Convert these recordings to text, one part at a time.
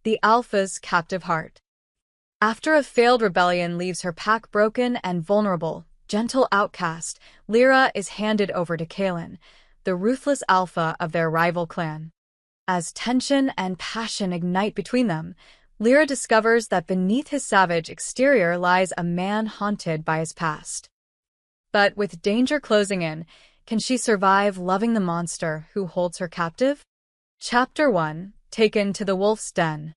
The Alpha's Captive Heart. After a failed rebellion leaves her pack broken and vulnerable, gentle outcast, Lyra is handed over to Kaelin, the ruthless alpha of their rival clan. As tension and passion ignite between them, Lyra discovers that beneath his savage exterior lies a man haunted by his past. But with danger closing in, can she survive loving the monster who holds her captive? Chapter 1. Taken to the Wolf's Den.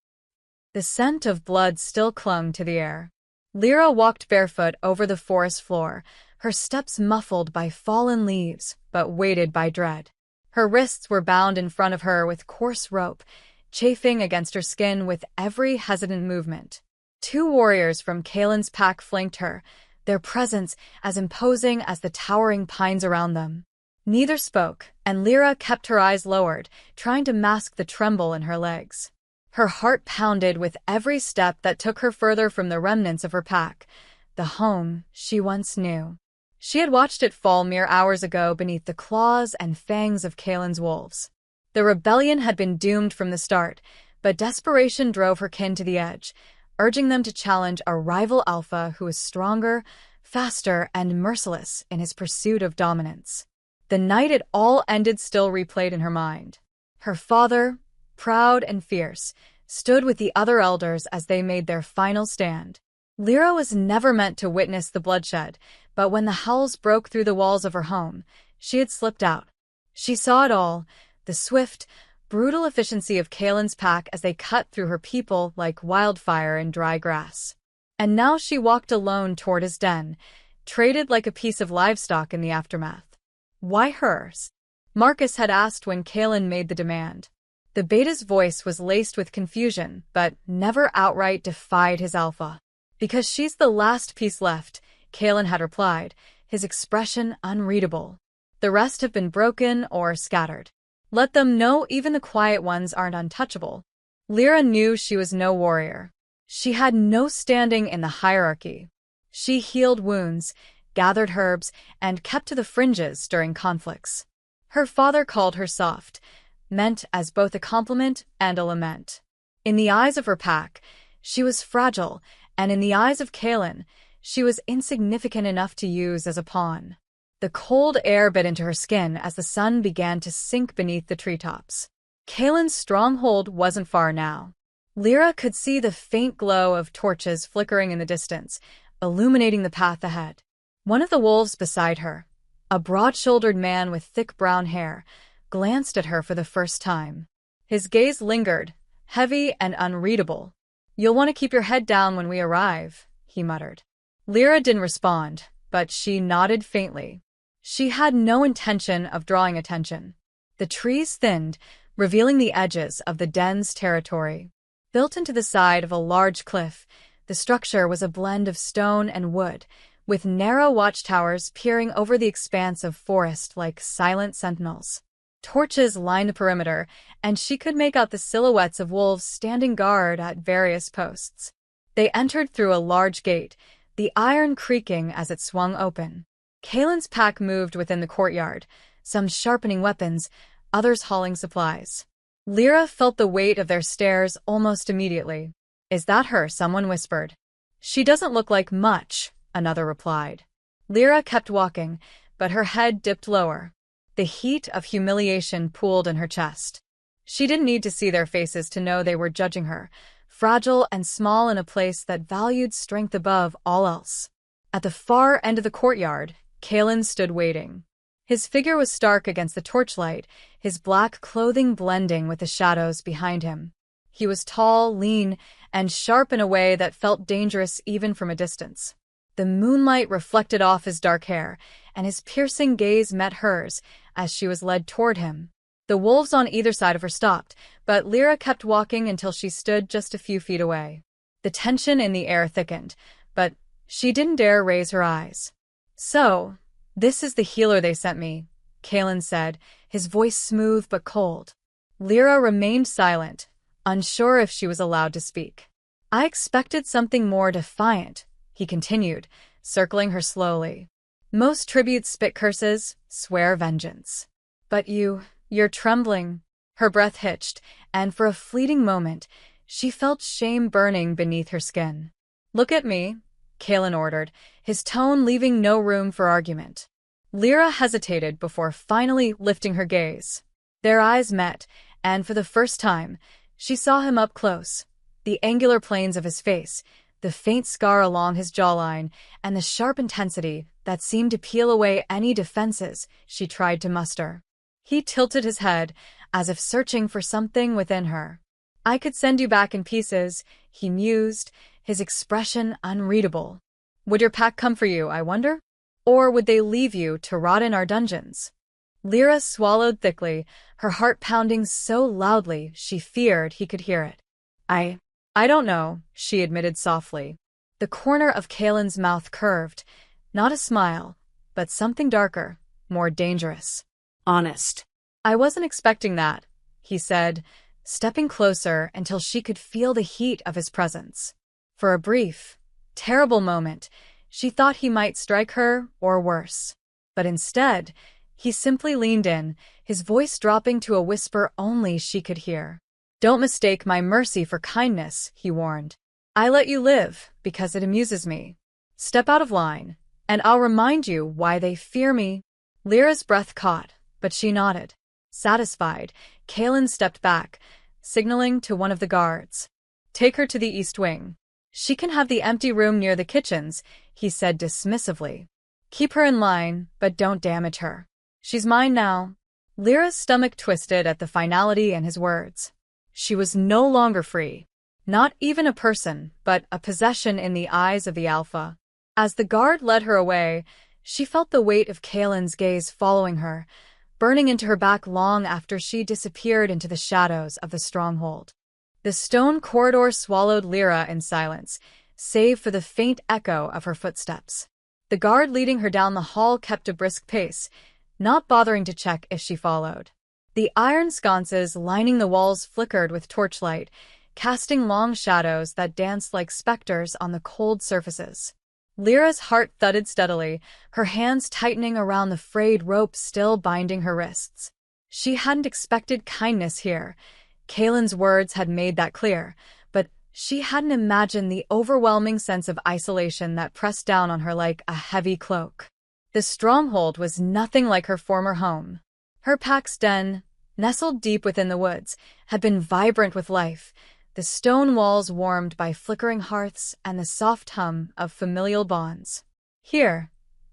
The scent of blood still clung to the air. Lyra walked barefoot over the forest floor, her steps muffled by fallen leaves, but weighted by dread. Her wrists were bound in front of her with coarse rope, chafing against her skin with every hesitant movement. 2 warriors from Kaelin's pack flanked her, their presence as imposing as the towering pines around them. Neither spoke, and Lyra kept her eyes lowered, trying to mask the tremble in her legs. Her heart pounded with every step that took her further from the remnants of her pack, the home she once knew. She had watched it fall mere hours ago beneath the claws and fangs of Kaelin's wolves. The rebellion had been doomed from the start, but desperation drove her kin to the edge, urging them to challenge a rival alpha who was stronger, faster, and merciless in his pursuit of dominance. The night it all ended still replayed in her mind. Her father, proud and fierce, stood with the other elders as they made their final stand. Lyra was never meant to witness the bloodshed, but when the howls broke through the walls of her home, she had slipped out. She saw it all, the swift, brutal efficiency of Kaelin's pack as they cut through her people like wildfire in dry grass. And now she walked alone toward his den, traded like a piece of livestock in the aftermath. Why hers? Marcus had asked when Kaelin made the demand. The beta's voice was laced with confusion, but never outright defied his alpha. Because she's the last piece left, Kaelin had replied, his expression unreadable. The rest have been broken or scattered. Let them know even the quiet ones aren't untouchable. Lyra knew she was no warrior. She had no standing in the hierarchy. She healed wounds, gathered herbs, and kept to the fringes during conflicts. Her father called her soft, meant as both a compliment and a lament. In the eyes of her pack, she was fragile, and in the eyes of Kaelin, she was insignificant enough to use as a pawn. The cold air bit into her skin as the sun began to sink beneath the treetops. Kaelin's stronghold wasn't far now. Lyra could see the faint glow of torches flickering in the distance, illuminating the path ahead. One of the wolves beside her, a broad-shouldered man with thick brown hair, glanced at her for the first time. His gaze lingered, heavy and unreadable. "You'll want to keep your head down when we arrive," he muttered. Lyra didn't respond, but she nodded faintly. She had no intention of drawing attention. The trees thinned, revealing the edges of the den's territory. Built into the side of a large cliff, the structure was a blend of stone and wood, with narrow watchtowers peering over the expanse of forest like silent sentinels. Torches lined the perimeter, and she could make out the silhouettes of wolves standing guard at various posts. They entered through a large gate, the iron creaking as it swung open. Kaelin's pack moved within the courtyard, some sharpening weapons, others hauling supplies. Lyra felt the weight of their stares almost immediately. "Is that her?" someone whispered. "She doesn't look like much," another replied. Lyra kept walking, but her head dipped lower. The heat of humiliation pooled in her chest. She didn't need to see their faces to know they were judging her, fragile and small in a place that valued strength above all else. At the far end of the courtyard, Kaelin stood waiting. His figure was stark against the torchlight, his black clothing blending with the shadows behind him. He was tall, lean, and sharp in a way that felt dangerous even from a distance. The moonlight reflected off his dark hair, and his piercing gaze met hers as she was led toward him. The wolves on either side of her stopped, but Lyra kept walking until she stood just a few feet away. The tension in the air thickened, but she didn't dare raise her eyes. "So, this is the healer they sent me," Kaelin said, his voice smooth but cold. Lyra remained silent, unsure if she was allowed to speak. "I expected something more defiant," he continued, circling her slowly. "Most tributes spit curses, swear vengeance. But you're trembling." Her breath hitched, and for a fleeting moment, She felt shame burning beneath her skin. "Look at me," Kalen ordered, his tone leaving no room for argument. Lyra hesitated before finally lifting her gaze. Their eyes met, and for the first time, she saw him up close. The angular planes of his face, the faint scar along his jawline, and the sharp intensity that seemed to peel away any defenses she tried to muster. He tilted his head, as if searching for something within her. "I could send you back in pieces," he mused, his expression unreadable. "Would your pack come for you, I wonder? Or would they leave you to rot in our dungeons?" Lyra swallowed thickly, her heart pounding so loudly she feared he could hear it. I don't know," she admitted softly. The corner of Kalen's mouth curved, not a smile, but something darker, more dangerous. "Honest." "I wasn't expecting that," he said, stepping closer until she could feel the heat of his presence. For a brief, terrible moment, she thought he might strike her, or worse. But instead, he simply leaned in, his voice dropping to a whisper only she could hear. "Don't mistake my mercy for kindness," he warned. "I let you live because it amuses me. Step out of line, and I'll remind you why they fear me." Lyra's breath caught, but she nodded. Satisfied, Kalen stepped back, signaling to one of the guards. "Take her to the East Wing. She can have the empty room near the kitchens," he said dismissively. "Keep her in line, but don't damage her. She's mine now." Lyra's stomach twisted at the finality in his words. She was no longer free. Not even a person, but a possession in the eyes of the Alpha. As the guard led her away, she felt the weight of Kalen's gaze following her, burning into her back long after she disappeared into the shadows of the stronghold. The stone corridor swallowed Lyra in silence, save for the faint echo of her footsteps. The guard leading her down the hall kept a brisk pace, not bothering to check if she followed. The iron sconces lining the walls flickered with torchlight, casting long shadows that danced like specters on the cold surfaces. Lyra's heart thudded steadily, her hands tightening around the frayed rope still binding her wrists. She hadn't expected kindness here. Kalen's words had made that clear, but she hadn't imagined the overwhelming sense of isolation that pressed down on her like a heavy cloak. The stronghold was nothing like her former home. Her pack's den, nestled deep within the woods, had been vibrant with life, the stone walls warmed by flickering hearths and the soft hum of familial bonds. Here,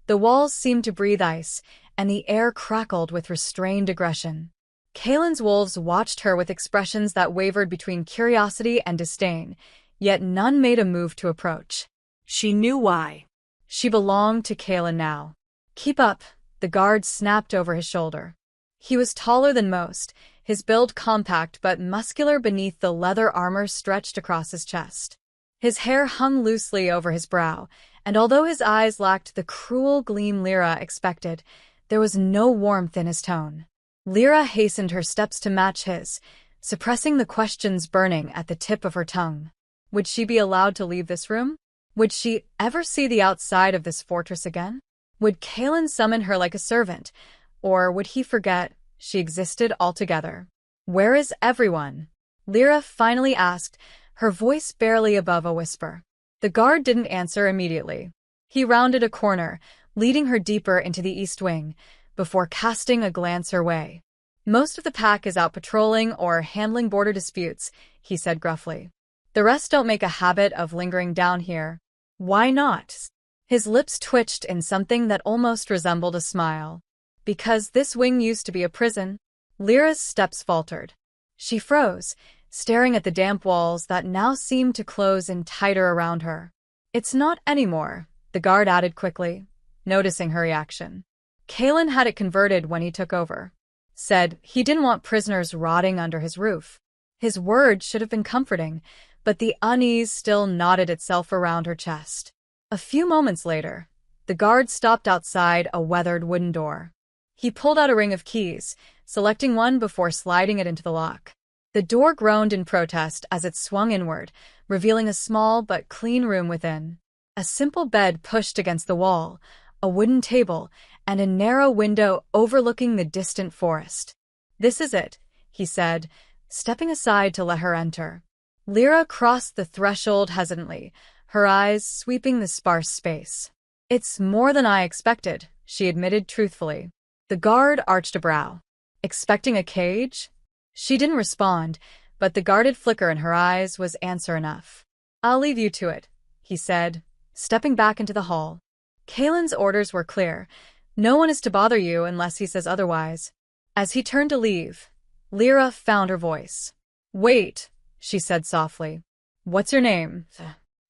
the walls seemed to breathe ice, and the air crackled with restrained aggression. Kalen's wolves watched her with expressions that wavered between curiosity and disdain, yet none made a move to approach. She knew why. She belonged to Kalen now. "Keep up," the guard snapped over his shoulder. He was taller than most, his build compact but muscular beneath the leather armor stretched across his chest. His hair hung loosely over his brow, and although his eyes lacked the cruel gleam Lyra expected, there was no warmth in his tone. Lyra hastened her steps to match his, suppressing the questions burning at the tip of her tongue. Would she be allowed to leave this room? Would she ever see the outside of this fortress again? Would Kalen summon her like a servant, or would he forget she existed altogether? "Where is everyone?" Lyra finally asked, her voice barely above a whisper. The guard didn't answer immediately. He rounded a corner, leading her deeper into the East Wing, before casting a glance her way. "Most of the pack is out patrolling or handling border disputes," he said gruffly. "The rest don't make a habit of lingering down here." "Why not?" His lips twitched in something that almost resembled a smile. "Because this wing used to be a prison." Lyra's steps faltered. She froze, staring at the damp walls that now seemed to close in tighter around her. "It's not anymore," the guard added quickly, noticing her reaction. Kalen had it converted when he took over. Said he didn't want prisoners rotting under his roof. His words should have been comforting, but the unease still knotted itself around her chest. A few moments later, the guard stopped outside a weathered wooden door. He pulled out a ring of keys, selecting one before sliding it into the lock. The door groaned in protest as it swung inward, revealing a small but clean room within. A simple bed pushed against the wall, a wooden table, and a narrow window overlooking the distant forest. "This is it," he said, stepping aside to let her enter. Lyra crossed the threshold hesitantly, her eyes sweeping the sparse space. "It's more than I expected," she admitted truthfully. The guard arched a brow. "Expecting a cage?" She didn't respond, but the guarded flicker in her eyes was answer enough. "I'll leave you to it," he said, stepping back into the hall. Kalen's orders were clear. No one is to bother you unless he says otherwise. As he turned to leave, Lyra found her voice. "Wait," she said softly. "What's your name?"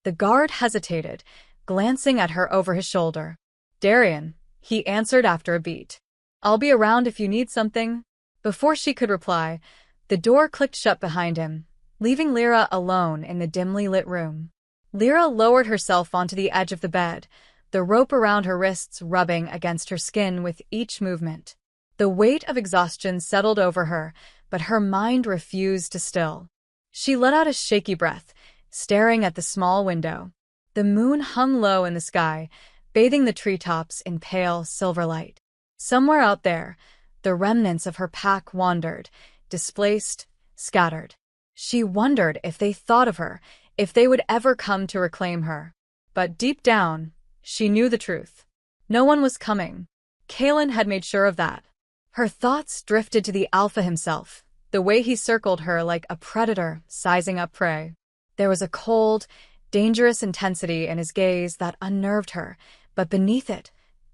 The guard hesitated, glancing at her over his shoulder. "Darian," he answered after a beat. "I'll be around if you need something." Before she could reply, the door clicked shut behind him, leaving Lyra alone in the dimly lit room. Lyra lowered herself onto the edge of the bed, the rope around her wrists rubbing against her skin with each movement. The weight of exhaustion settled over her, but her mind refused to still. She let out a shaky breath, staring at the small window. The moon hung low in the sky, bathing the treetops in pale silver light. Somewhere out there, the remnants of her pack wandered, displaced, scattered. She wondered if they thought of her, if they would ever come to reclaim her. But deep down, she knew the truth. No one was coming. Kalen had made sure of that. Her thoughts drifted to the Alpha himself, the way he circled her like a predator sizing up prey. There was a cold, dangerous intensity in his gaze that unnerved her, but beneath it,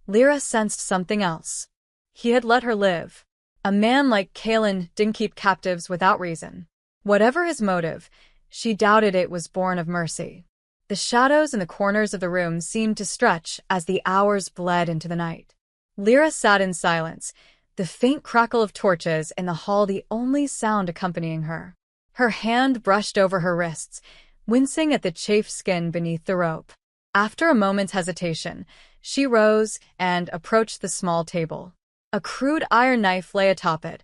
Lyra sensed something else. He had let her live. A man like Kalen didn't keep captives without reason. Whatever his motive, she doubted it was born of mercy. The shadows in the corners of the room seemed to stretch as the hours bled into the night. Lyra sat in silence, the faint crackle of torches in the hall the only sound accompanying her. Her hand brushed over her wrists, wincing at the chafed skin beneath the rope. After a moment's hesitation, she rose and approached the small table. A crude iron knife lay atop it,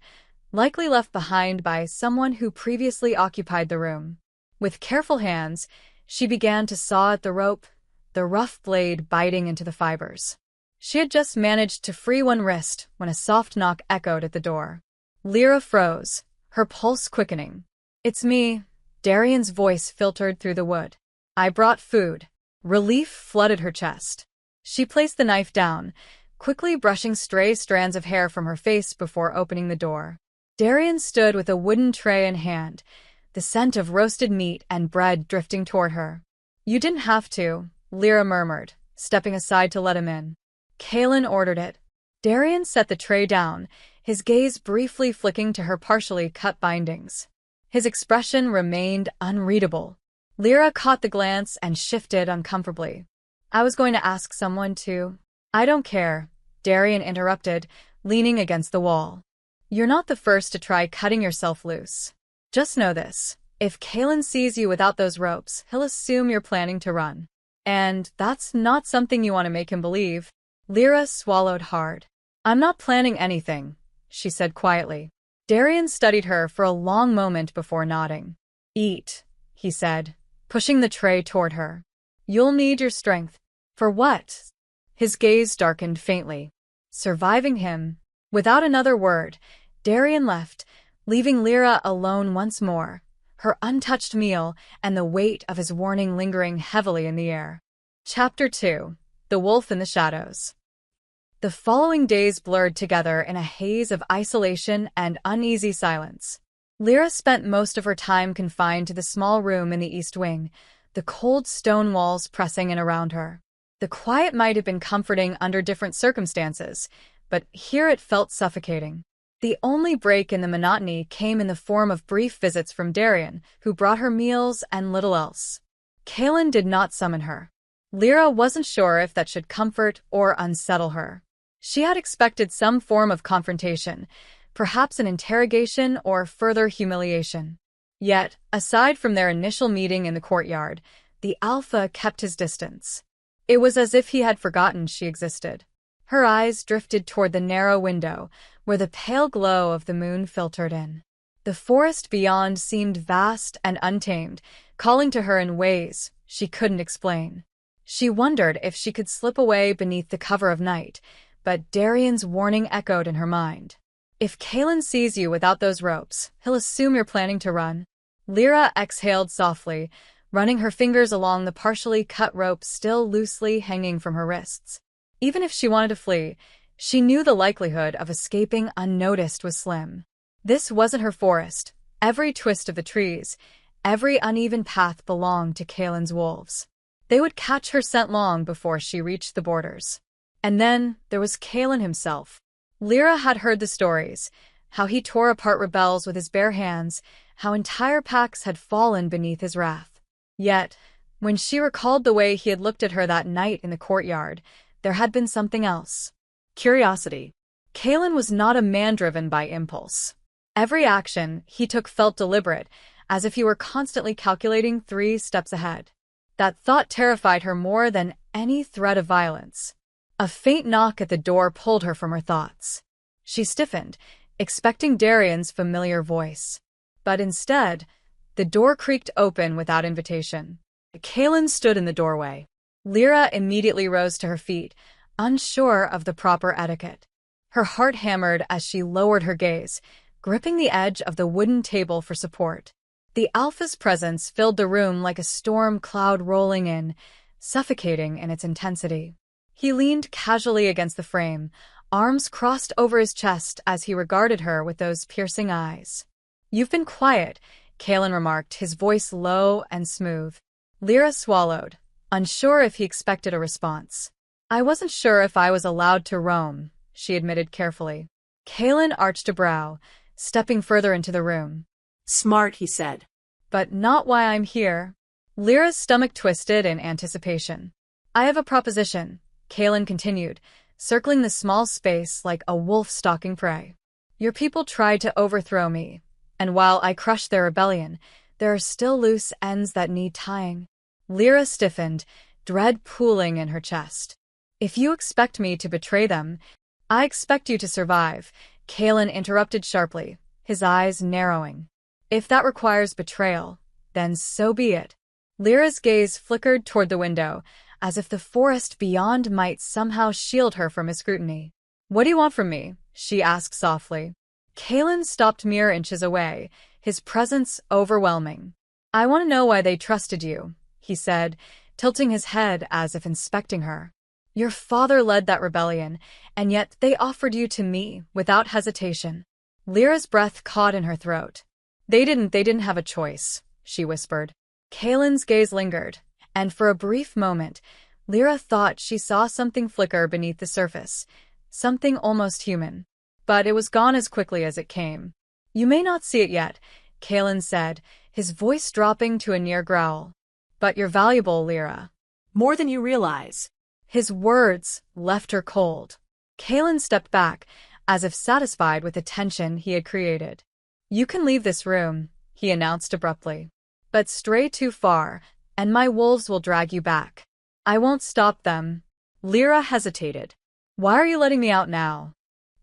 likely left behind by someone who previously occupied the room. With careful hands, she began to saw at the rope, the rough blade biting into the fibers. She had just managed to free one wrist when a soft knock echoed at the door. Lyra froze, her pulse quickening. "It's me," Darian's voice filtered through the wood. "I brought food." Relief flooded her chest. She placed the knife down, quickly brushing stray strands of hair from her face before opening the door. Darian stood with a wooden tray in hand, the scent of roasted meat and bread drifting toward her. "You didn't have to," Lyra murmured, stepping aside to let him in. Kalen ordered it. Darian set the tray down, his gaze briefly flicking to her partially cut bindings. His expression remained unreadable. Lyra caught the glance and shifted uncomfortably. "I was going to ask someone to—" "I don't care," Darian interrupted, leaning against the wall. "You're not the first to try cutting yourself loose. Just know this. If Kalen sees you without those ropes, he'll assume you're planning to run. And that's not something you want to make him believe." Lyra swallowed hard. "I'm not planning anything," she said quietly. Darian studied her for a long moment before nodding. "Eat," he said, pushing the tray toward her. "You'll need your strength." "For what?" His gaze darkened faintly. "Surviving him." Without another word, Darian left, leaving Lyra alone once more, her untouched meal and the weight of his warning lingering heavily in the air. Chapter 2: The Wolf in the Shadows. The following days blurred together in a haze of isolation and uneasy silence. Lyra spent most of her time confined to the small room in the East Wing, the cold stone walls pressing in around her. The quiet might have been comforting under different circumstances, but here it felt suffocating. The only break in the monotony came in the form of brief visits from Darian, who brought her meals and little else. Kalen did not summon her. Lyra wasn't sure if that should comfort or unsettle her. She had expected some form of confrontation, perhaps an interrogation or further humiliation. Yet, aside from their initial meeting in the courtyard, the Alpha kept his distance. It was as if he had forgotten she existed. Her eyes drifted toward the narrow window, where the pale glow of the moon filtered in. The forest beyond seemed vast and untamed, calling to her in ways she couldn't explain. She wondered if she could slip away beneath the cover of night, but Darian's warning echoed in her mind. "If Kalen sees you without those ropes, he'll assume you're planning to run." Lyra exhaled softly, running her fingers along the partially cut rope still loosely hanging from her wrists. Even if she wanted to flee, she knew the likelihood of escaping unnoticed was slim. This wasn't her forest. Every twist of the trees, every uneven path belonged to Kaelin's wolves. They would catch her scent long before she reached the borders. And then there was Kaelin himself. Lyra had heard the stories, how he tore apart rebels with his bare hands, how entire packs had fallen beneath his wrath. Yet, when she recalled the way he had looked at her that night in the courtyard, there had been something else. Curiosity. Kaelin was not a man driven by impulse. Every action he took felt deliberate, as if he were constantly calculating 3 steps ahead. That thought terrified her more than any threat of violence. A faint knock at the door pulled her from her thoughts. She stiffened, expecting Darian's familiar voice. But instead, the door creaked open without invitation. Kaelin stood in the doorway. Lyra immediately rose to her feet, unsure of the proper etiquette. Her heart hammered as she lowered her gaze, gripping the edge of the wooden table for support. The Alpha's presence filled the room like a storm cloud rolling in, suffocating in its intensity. He leaned casually against the frame, arms crossed over his chest as he regarded her with those piercing eyes. "You've been quiet," Kaelin remarked, his voice low and smooth. Lyra swallowed, unsure if he expected a response. "I wasn't sure if I was allowed to roam," she admitted carefully. Kaelin arched a brow, stepping further into the room. "Smart," he said. "But not why I'm here." Lyra's stomach twisted in anticipation. "I have a proposition," Kaelin continued, circling the small space like a wolf stalking prey. "Your people tried to overthrow me, and while I crushed their rebellion, there are still loose ends that need tying." Lyra stiffened, dread pooling in her chest. "If you expect me to betray them, I expect you to survive," Kaelin interrupted sharply, his eyes narrowing. "If that requires betrayal, then so be it." Lyra's gaze flickered toward the window, as if the forest beyond might somehow shield her from his scrutiny. "What do you want from me?" she asked softly. Kaelin stopped mere inches away, his presence overwhelming. "I want to know why they trusted you," he said, tilting his head as if inspecting her. "Your father led that rebellion, and yet they offered you to me without hesitation." Lyra's breath caught in her throat. They didn't have a choice," she whispered. Kaelin's gaze lingered, and for a brief moment, Lyra thought she saw something flicker beneath the surface, something almost human. But it was gone as quickly as it came. "You may not see it yet," Kaelin said, his voice dropping to a near growl. "But you're valuable, Lyra." "More than you realize." His words left her cold. Kaelin stepped back, as if satisfied with the tension he had created. "You can leave this room," he announced abruptly. "But stray too far, and my wolves will drag you back." "I won't stop them." Lyra hesitated. "Why are you letting me out now?"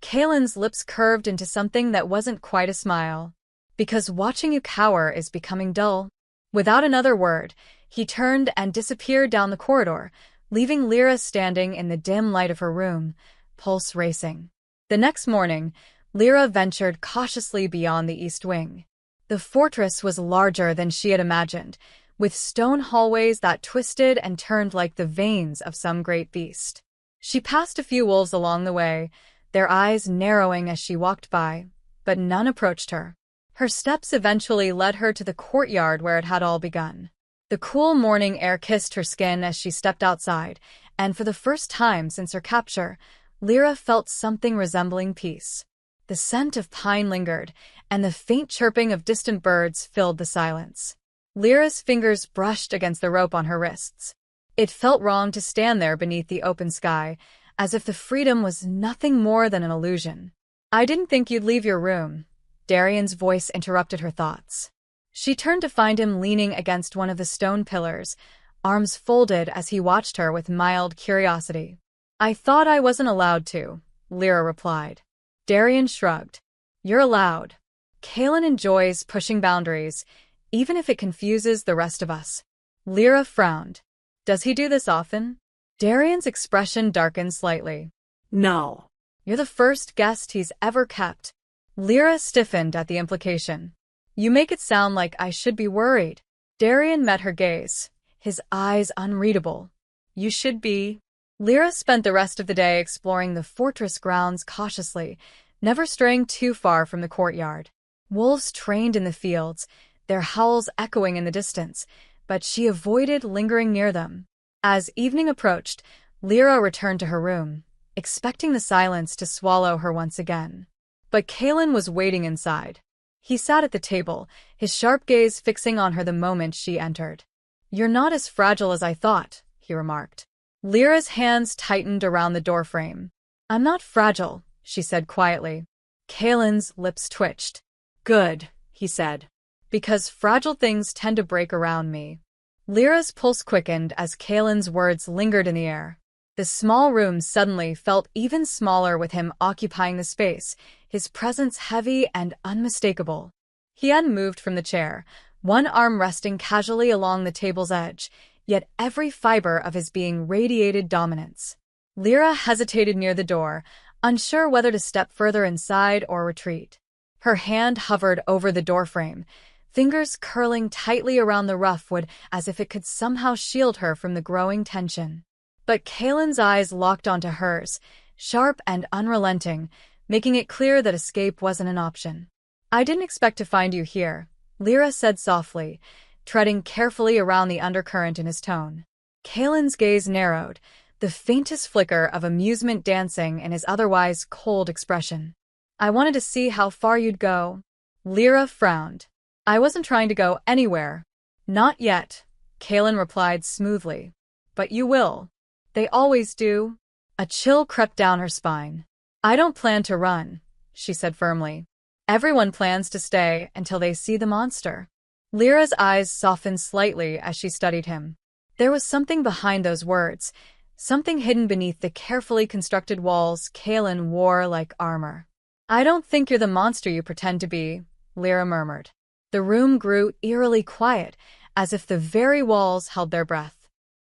Kaelin's lips curved into something that wasn't quite a smile. "Because watching you cower is becoming dull." Without another word, he turned and disappeared down the corridor, leaving Lyra standing in the dim light of her room, pulse racing. The next morning, Lyra ventured cautiously beyond the east wing. The fortress was larger than she had imagined, with stone hallways that twisted and turned like the veins of some great beast. She passed a few wolves along the way, their eyes narrowing as she walked by, but none approached her. Her steps eventually led her to the courtyard where it had all begun. The cool morning air kissed her skin as she stepped outside, and for the first time since her capture, Lyra felt something resembling peace. The scent of pine lingered, and the faint chirping of distant birds filled the silence. Lyra's fingers brushed against the rope on her wrists. It felt wrong to stand there beneath the open sky, as if the freedom was nothing more than an illusion. "I didn't think you'd leave your room," Darian's voice interrupted her thoughts. She turned to find him leaning against one of the stone pillars, arms folded as he watched her with mild curiosity. "I thought I wasn't allowed to," Lyra replied. Darian shrugged. "You're allowed. Kaelin enjoys pushing boundaries, even if it confuses the rest of us." Lyra frowned. "Does he do this often?" Darian's expression darkened slightly. "No." "You're the first guest he's ever kept." Lyra stiffened at the implication. You make it sound like I should be worried. Darian met her gaze, his eyes unreadable. You should be. Lyra spent the rest of the day exploring the fortress grounds cautiously, never straying too far from the courtyard. Wolves trained in the fields, their howls echoing in the distance, but she avoided lingering near them. As evening approached, Lyra returned to her room, expecting the silence to swallow her once again. But Kalen was waiting inside. He sat at the table, his sharp gaze fixing on her the moment she entered. "You're not as fragile as I thought," he remarked. Lyra's hands tightened around the doorframe. "I'm not fragile," she said quietly. Kalen's lips twitched. "Good," he said. "Because fragile things tend to break around me." Lyra's pulse quickened as Kalen's words lingered in the air. The small room suddenly felt even smaller with him occupying the space, his presence heavy and unmistakable. He hadn't moved from the chair, one arm resting casually along the table's edge, yet every fiber of his being radiated dominance. Lyra hesitated near the door, unsure whether to step further inside or retreat. Her hand hovered over the doorframe, fingers curling tightly around the rough wood as if it could somehow shield her from the growing tension. But Kalen's eyes locked onto hers, sharp and unrelenting, making it clear that escape wasn't an option. "I didn't expect to find you here," Lyra said softly, treading carefully around the undercurrent in his tone. Kalen's gaze narrowed, the faintest flicker of amusement dancing in his otherwise cold expression. "I wanted to see how far you'd go." Lyra frowned. "I wasn't trying to go anywhere." "Not yet," Kalen replied smoothly. "But you will. They always do." A chill crept down her spine. "I don't plan to run," she said firmly. "Everyone plans to stay until they see the monster." Lyra's eyes softened slightly as she studied him. There was something behind those words, something hidden beneath the carefully constructed walls Kalen wore like armor. "I don't think you're the monster you pretend to be," Lyra murmured. The room grew eerily quiet, as if the very walls held their breath.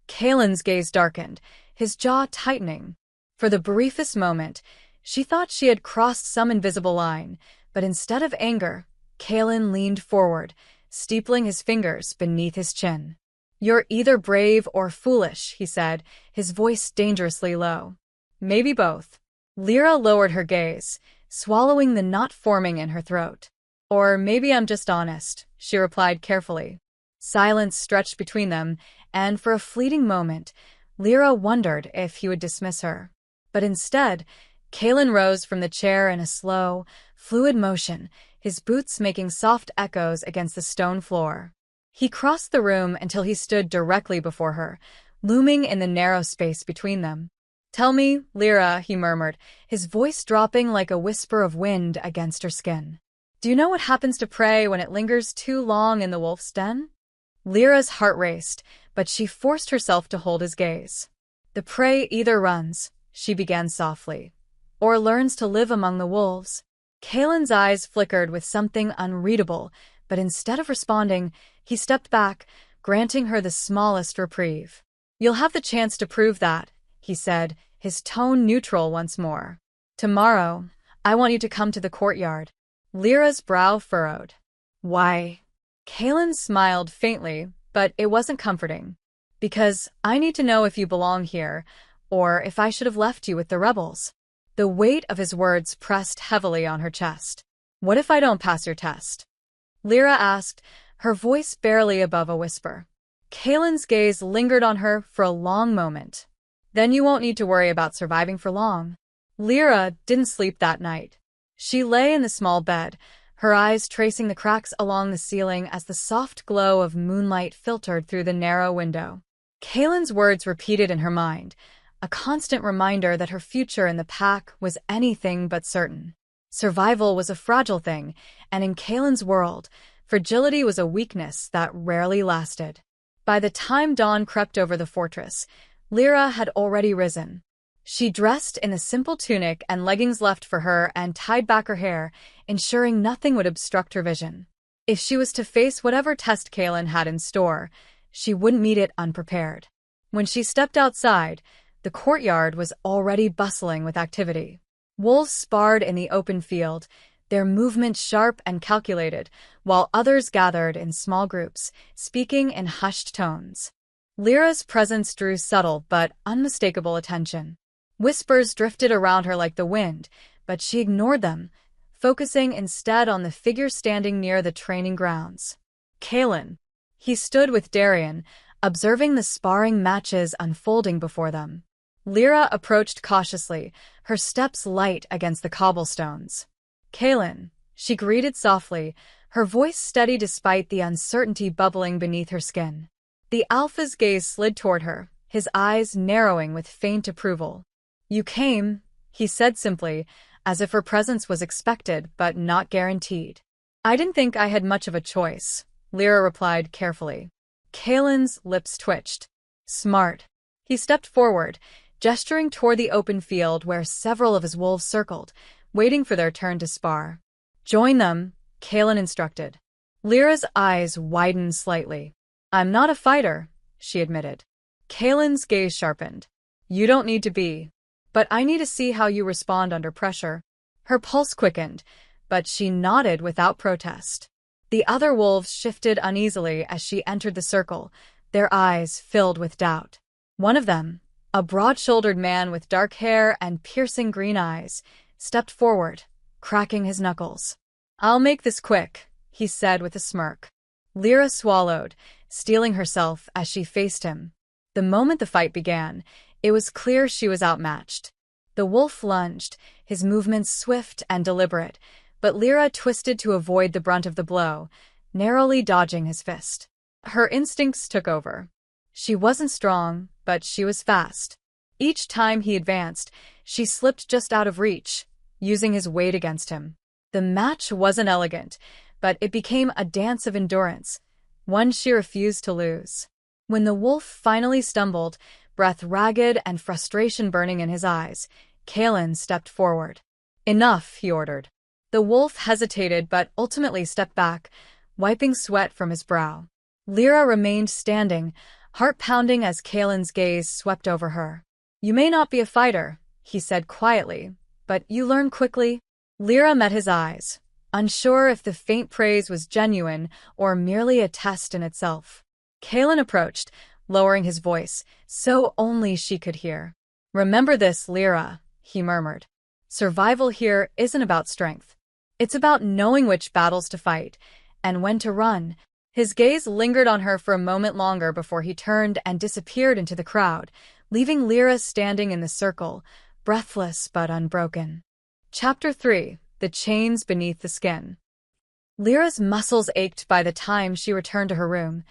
Kalen's gaze darkened, his jaw tightening. For the briefest moment, she thought she had crossed some invisible line, but instead of anger, Kalen leaned forward, steepling his fingers beneath his chin. "You're either brave or foolish," he said, his voice dangerously low. "Maybe both." Lyra lowered her gaze, swallowing the knot forming in her throat. "Or maybe I'm just honest," she replied carefully. Silence stretched between them, and for a fleeting moment, Lyra wondered if he would dismiss her. But instead, Kalen rose from the chair in a slow, fluid motion, his boots making soft echoes against the stone floor. He crossed the room until he stood directly before her, looming in the narrow space between them. "Tell me, Lyra," he murmured, his voice dropping like a whisper of wind against her skin. "Do you know what happens to prey when it lingers too long in the wolf's den?" Lyra's heart raced, but she forced herself to hold his gaze. "The prey either runs," she began softly, "or learns to live among the wolves." Kalen's eyes flickered with something unreadable, but instead of responding, he stepped back, granting her the smallest reprieve. "You'll have the chance to prove that," he said, his tone neutral once more. "Tomorrow, I want you to come to the courtyard." Lyra's brow furrowed. "Why?" Kalen smiled faintly, but it wasn't comforting. "Because I need to know if you belong here, or if I should have left you with the rebels." The weight of his words pressed heavily on her chest. "What if I don't pass your test?" Lyra asked, her voice barely above a whisper. Kalen's gaze lingered on her for a long moment. "Then you won't need to worry about surviving for long." Lyra didn't sleep that night. She lay in the small bed, her eyes tracing the cracks along the ceiling as the soft glow of moonlight filtered through the narrow window. Kalen's words repeated in her mind, a constant reminder that her future in the pack was anything but certain. Survival was a fragile thing, and in Kalen's world, fragility was a weakness that rarely lasted. By the time dawn crept over the fortress, Lyra had already risen. She dressed in the simple tunic and leggings left for her and tied back her hair, ensuring nothing would obstruct her vision. If she was to face whatever test Kalen had in store, she wouldn't meet it unprepared. When she stepped outside, the courtyard was already bustling with activity. Wolves sparred in the open field, their movements sharp and calculated, while others gathered in small groups, speaking in hushed tones. Lyra's presence drew subtle but unmistakable attention. Whispers drifted around her like the wind, but she ignored them, focusing instead on the figure standing near the training grounds. Kalen. He stood with Darian, observing the sparring matches unfolding before them. Lyra approached cautiously, her steps light against the cobblestones. Kalen, she greeted softly, her voice steady despite the uncertainty bubbling beneath her skin. The alpha's gaze slid toward her, his eyes narrowing with faint approval. You came, he said simply, as if her presence was expected but not guaranteed. I didn't think I had much of a choice, Lyra replied carefully. Kalen's lips twitched. Smart. He stepped forward, gesturing toward the open field where several of his wolves circled, waiting for their turn to spar. Join them, Kalen instructed. Lyra's eyes widened slightly. I'm not a fighter, she admitted. Kalen's gaze sharpened. You don't need to be. But I need to see how you respond under pressure. Her pulse quickened, but she nodded without protest. The other wolves shifted uneasily as she entered the circle, their eyes filled with doubt. One of them, a broad-shouldered man with dark hair and piercing green eyes, stepped forward, cracking his knuckles. I'll make this quick, he said with a smirk. Lyra swallowed, steeling herself as she faced him. The moment the fight began, it was clear she was outmatched. The wolf lunged, his movements swift and deliberate, but Lyra twisted to avoid the brunt of the blow, narrowly dodging his fist. Her instincts took over. She wasn't strong, but she was fast. Each time he advanced, she slipped just out of reach, using his weight against him. The match wasn't elegant, but it became a dance of endurance, one she refused to lose. When the wolf finally stumbled, breath ragged and frustration burning in his eyes, Kalen stepped forward. Enough, he ordered. The wolf hesitated but ultimately stepped back, wiping sweat from his brow. Lyra remained standing, heart pounding as Kalen's gaze swept over her. You may not be a fighter, he said quietly, but you learn quickly. Lyra met his eyes, unsure if the faint praise was genuine or merely a test in itself. Kalen approached, lowering his voice, so only she could hear. Remember this, Lyra, he murmured. Survival here isn't about strength. It's about knowing which battles to fight and when to run. His gaze lingered on her for a moment longer before he turned and disappeared into the crowd, leaving Lyra standing in the circle, breathless but unbroken. Chapter 3. The Chains Beneath the Skin. Lyra's muscles ached by the time she returned to her room,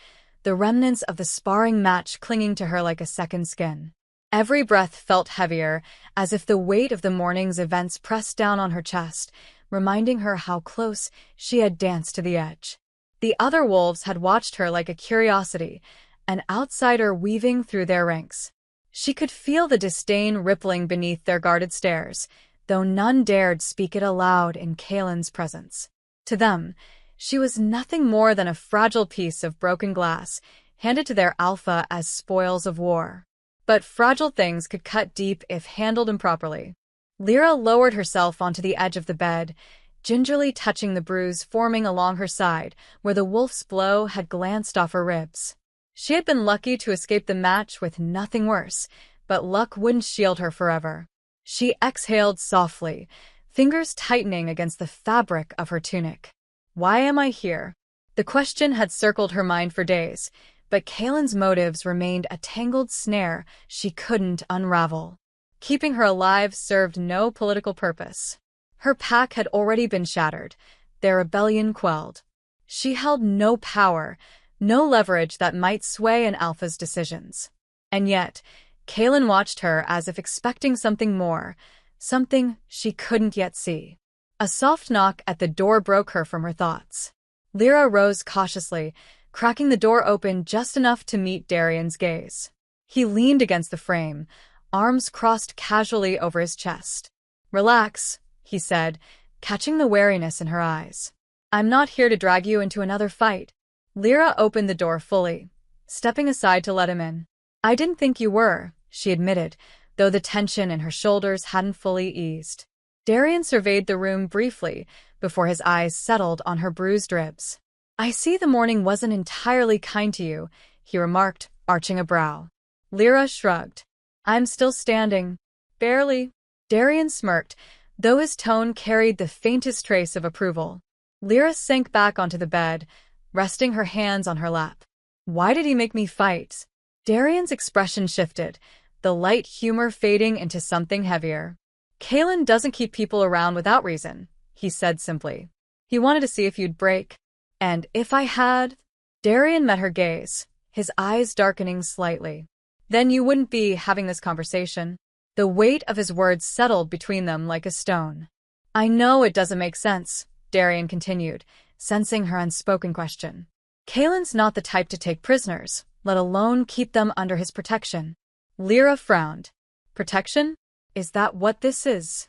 the remnants of the sparring match clinging to her like a second skin. Every breath felt heavier, as if the weight of the morning's events pressed down on her chest, reminding her how close she had danced to the edge. The other wolves had watched her like a curiosity, an outsider weaving through their ranks. She could feel the disdain rippling beneath their guarded stares, though none dared speak it aloud in Kalen's presence. To them, she was nothing more than a fragile piece of broken glass, handed to their alpha as spoils of war. But fragile things could cut deep if handled improperly. Lyra lowered herself onto the edge of the bed, gingerly touching the bruise forming along her side where the wolf's blow had glanced off her ribs. She had been lucky to escape the match with nothing worse, but luck wouldn't shield her forever. She exhaled softly, fingers tightening against the fabric of her tunic. Why am I here? The question had circled her mind for days, but Kalen's motives remained a tangled snare she couldn't unravel. Keeping her alive served no political purpose. Her pack had already been shattered, their rebellion quelled. She held no power, no leverage that might sway an alpha's decisions. And yet, Kalen watched her as if expecting something more, something she couldn't yet see. A soft knock at the door broke her from her thoughts. Lyra rose cautiously, cracking the door open just enough to meet Darian's gaze. He leaned against the frame, arms crossed casually over his chest. Relax, he said, catching the wariness in her eyes. I'm not here to drag you into another fight. Lyra opened the door fully, stepping aside to let him in. I didn't think you were, she admitted, though the tension in her shoulders hadn't fully eased. Darian surveyed the room briefly before his eyes settled on her bruised ribs. "I see the morning wasn't entirely kind to you," he remarked, arching a brow. Lyra shrugged. "I'm still standing. Barely." Darian smirked, though his tone carried the faintest trace of approval. Lyra sank back onto the bed, resting her hands on her lap. "Why did he make me fight?" Darian's expression shifted, the light humor fading into something heavier. "Kalen doesn't keep people around without reason," he said simply. "He wanted to see if you'd break. And if I had?" Darian met her gaze, his eyes darkening slightly. "Then you wouldn't be having this conversation." The weight of his words settled between them like a stone. "I know it doesn't make sense," Darian continued, sensing her unspoken question. "Kalen's not the type to take prisoners, let alone keep them under his protection." Lyra frowned. "Protection? Is that what this is?"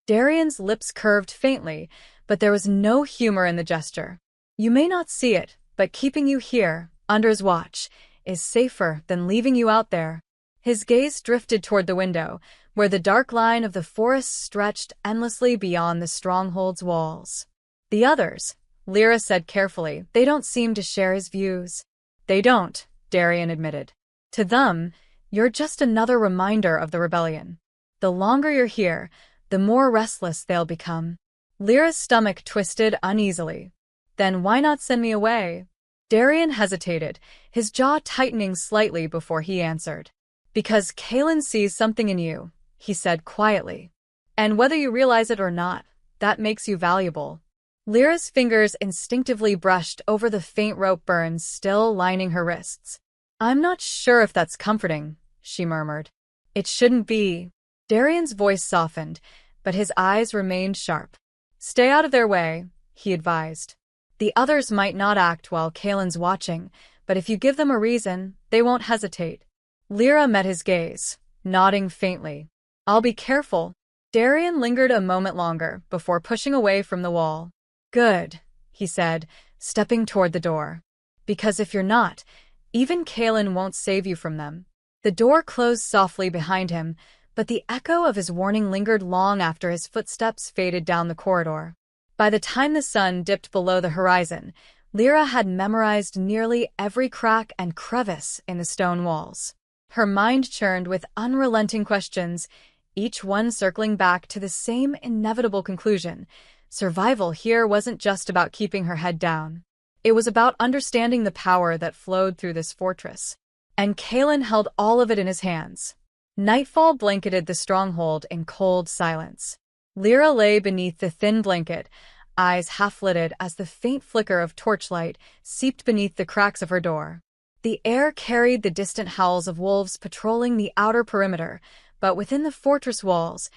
Darian's lips curved faintly, but there was no humor in the gesture. "You may not see it, but keeping you here, under his watch, is safer than leaving you out there." His gaze drifted toward the window, where the dark line of the forest stretched endlessly beyond the stronghold's walls. "The others," Lyra said carefully, "they don't seem to share his views." "They don't," Darian admitted. "To them, you're just another reminder of the rebellion. The longer you're here, the more restless they'll become." Lyra's stomach twisted uneasily. "Then why not send me away?" Darian hesitated, his jaw tightening slightly before he answered. "Because Kalen sees something in you," he said quietly. "And whether you realize it or not, that makes you valuable." Lyra's fingers instinctively brushed over the faint rope burns still lining her wrists. "I'm not sure if that's comforting," she murmured. "It shouldn't be." Darian's voice softened, but his eyes remained sharp. "Stay out of their way," he advised. "The others might not act while Kalen's watching, but if you give them a reason, they won't hesitate." Lyra met his gaze, nodding faintly. "I'll be careful." Darian lingered a moment longer before pushing away from the wall. "Good," he said, stepping toward the door. "Because if you're not, even Kalen won't save you from them." The door closed softly behind him, but the echo of his warning lingered long after his footsteps faded down the corridor. By the time the sun dipped below the horizon, Lyra had memorized nearly every crack and crevice in the stone walls. Her mind churned with unrelenting questions, each one circling back to the same inevitable conclusion. Survival here wasn't just about keeping her head down. It was about understanding the power that flowed through this fortress. And Kalen held all of it in his hands. Nightfall blanketed the stronghold in cold silence. Lyra lay beneath the thin blanket, eyes half-lidded as the faint flicker of torchlight seeped beneath the cracks of her door. The air carried the distant howls of wolves patrolling the outer perimeter, but within the fortress walls,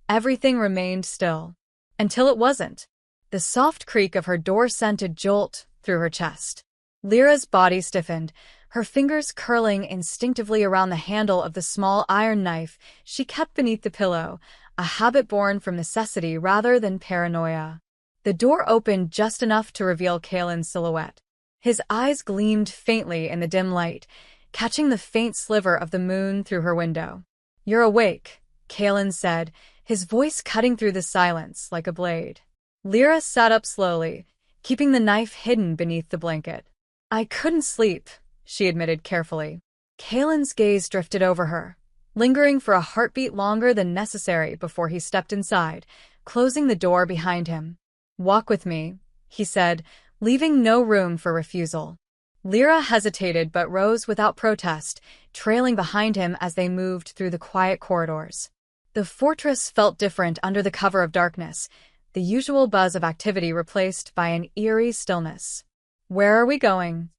everything remained still. Until it wasn't. The soft creak of her door sent a jolt through her chest. Lyra's body stiffened, her fingers curling instinctively around the handle of the small iron knife she kept beneath the pillow, a habit born from necessity rather than paranoia. The door opened just enough to reveal Kalen's silhouette. His eyes gleamed faintly in the dim light, catching the faint sliver of the moon through her window. "You're awake," Kalen said, his voice cutting through the silence like a blade. Lyra sat up slowly, keeping the knife hidden beneath the blanket. "I couldn't sleep," she admitted carefully. Kalen's gaze drifted over her, lingering for a heartbeat longer than necessary before he stepped inside, closing the door behind him. "Walk with me," he said, leaving no room for refusal. Lyra hesitated but rose without protest, trailing behind him as they moved through the quiet corridors. The fortress felt different under the cover of darkness, the usual buzz of activity replaced by an eerie stillness. "Where are we going?"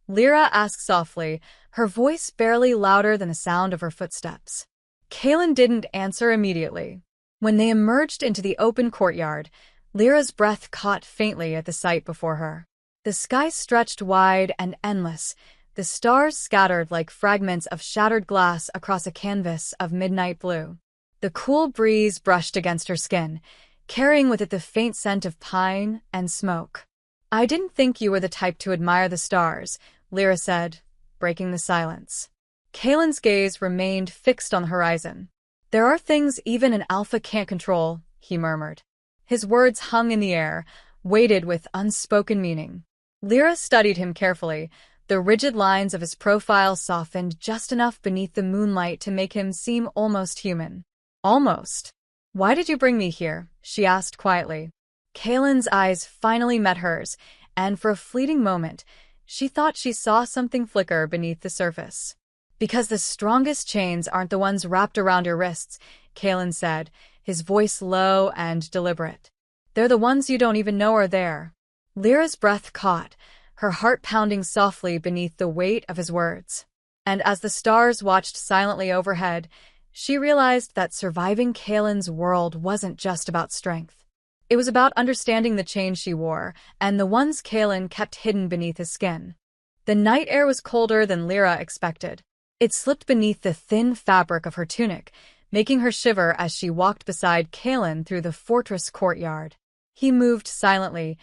Lyra asked softly, her voice barely louder than the sound of her footsteps. Kalen didn't answer immediately. When they emerged into the open courtyard, Lyra's breath caught faintly at the sight before her. The sky stretched wide and endless, the stars scattered like fragments of shattered glass across a canvas of midnight blue. The cool breeze brushed against her skin, carrying with it the faint scent of pine and smoke. "I didn't think you were the type to admire the stars," Lyra said, breaking the silence. Kalen's gaze remained fixed on the horizon. "There are things even an alpha can't control," he murmured. His words hung in the air, weighted with unspoken meaning. Lyra studied him carefully. The rigid lines of his profile softened just enough beneath the moonlight to make him seem almost human. Almost. "Why did you bring me here?" she asked quietly. Kaelin's eyes finally met hers, and for a fleeting moment, she thought she saw something flicker beneath the surface. "Because the strongest chains aren't the ones wrapped around your wrists," Kaelin said, his voice low and deliberate. "They're the ones you don't even know are there." Lyra's breath caught, her heart pounding softly beneath the weight of his words. And as the stars watched silently overhead, she realized that surviving Kaelin's world wasn't just about strength. It was about understanding the chains she wore, and the ones Kaelin kept hidden beneath his skin. The night air was colder than Lyra expected. It slipped beneath the thin fabric of her tunic, making her shiver as she walked beside Kaelin through the fortress courtyard. He moved silently,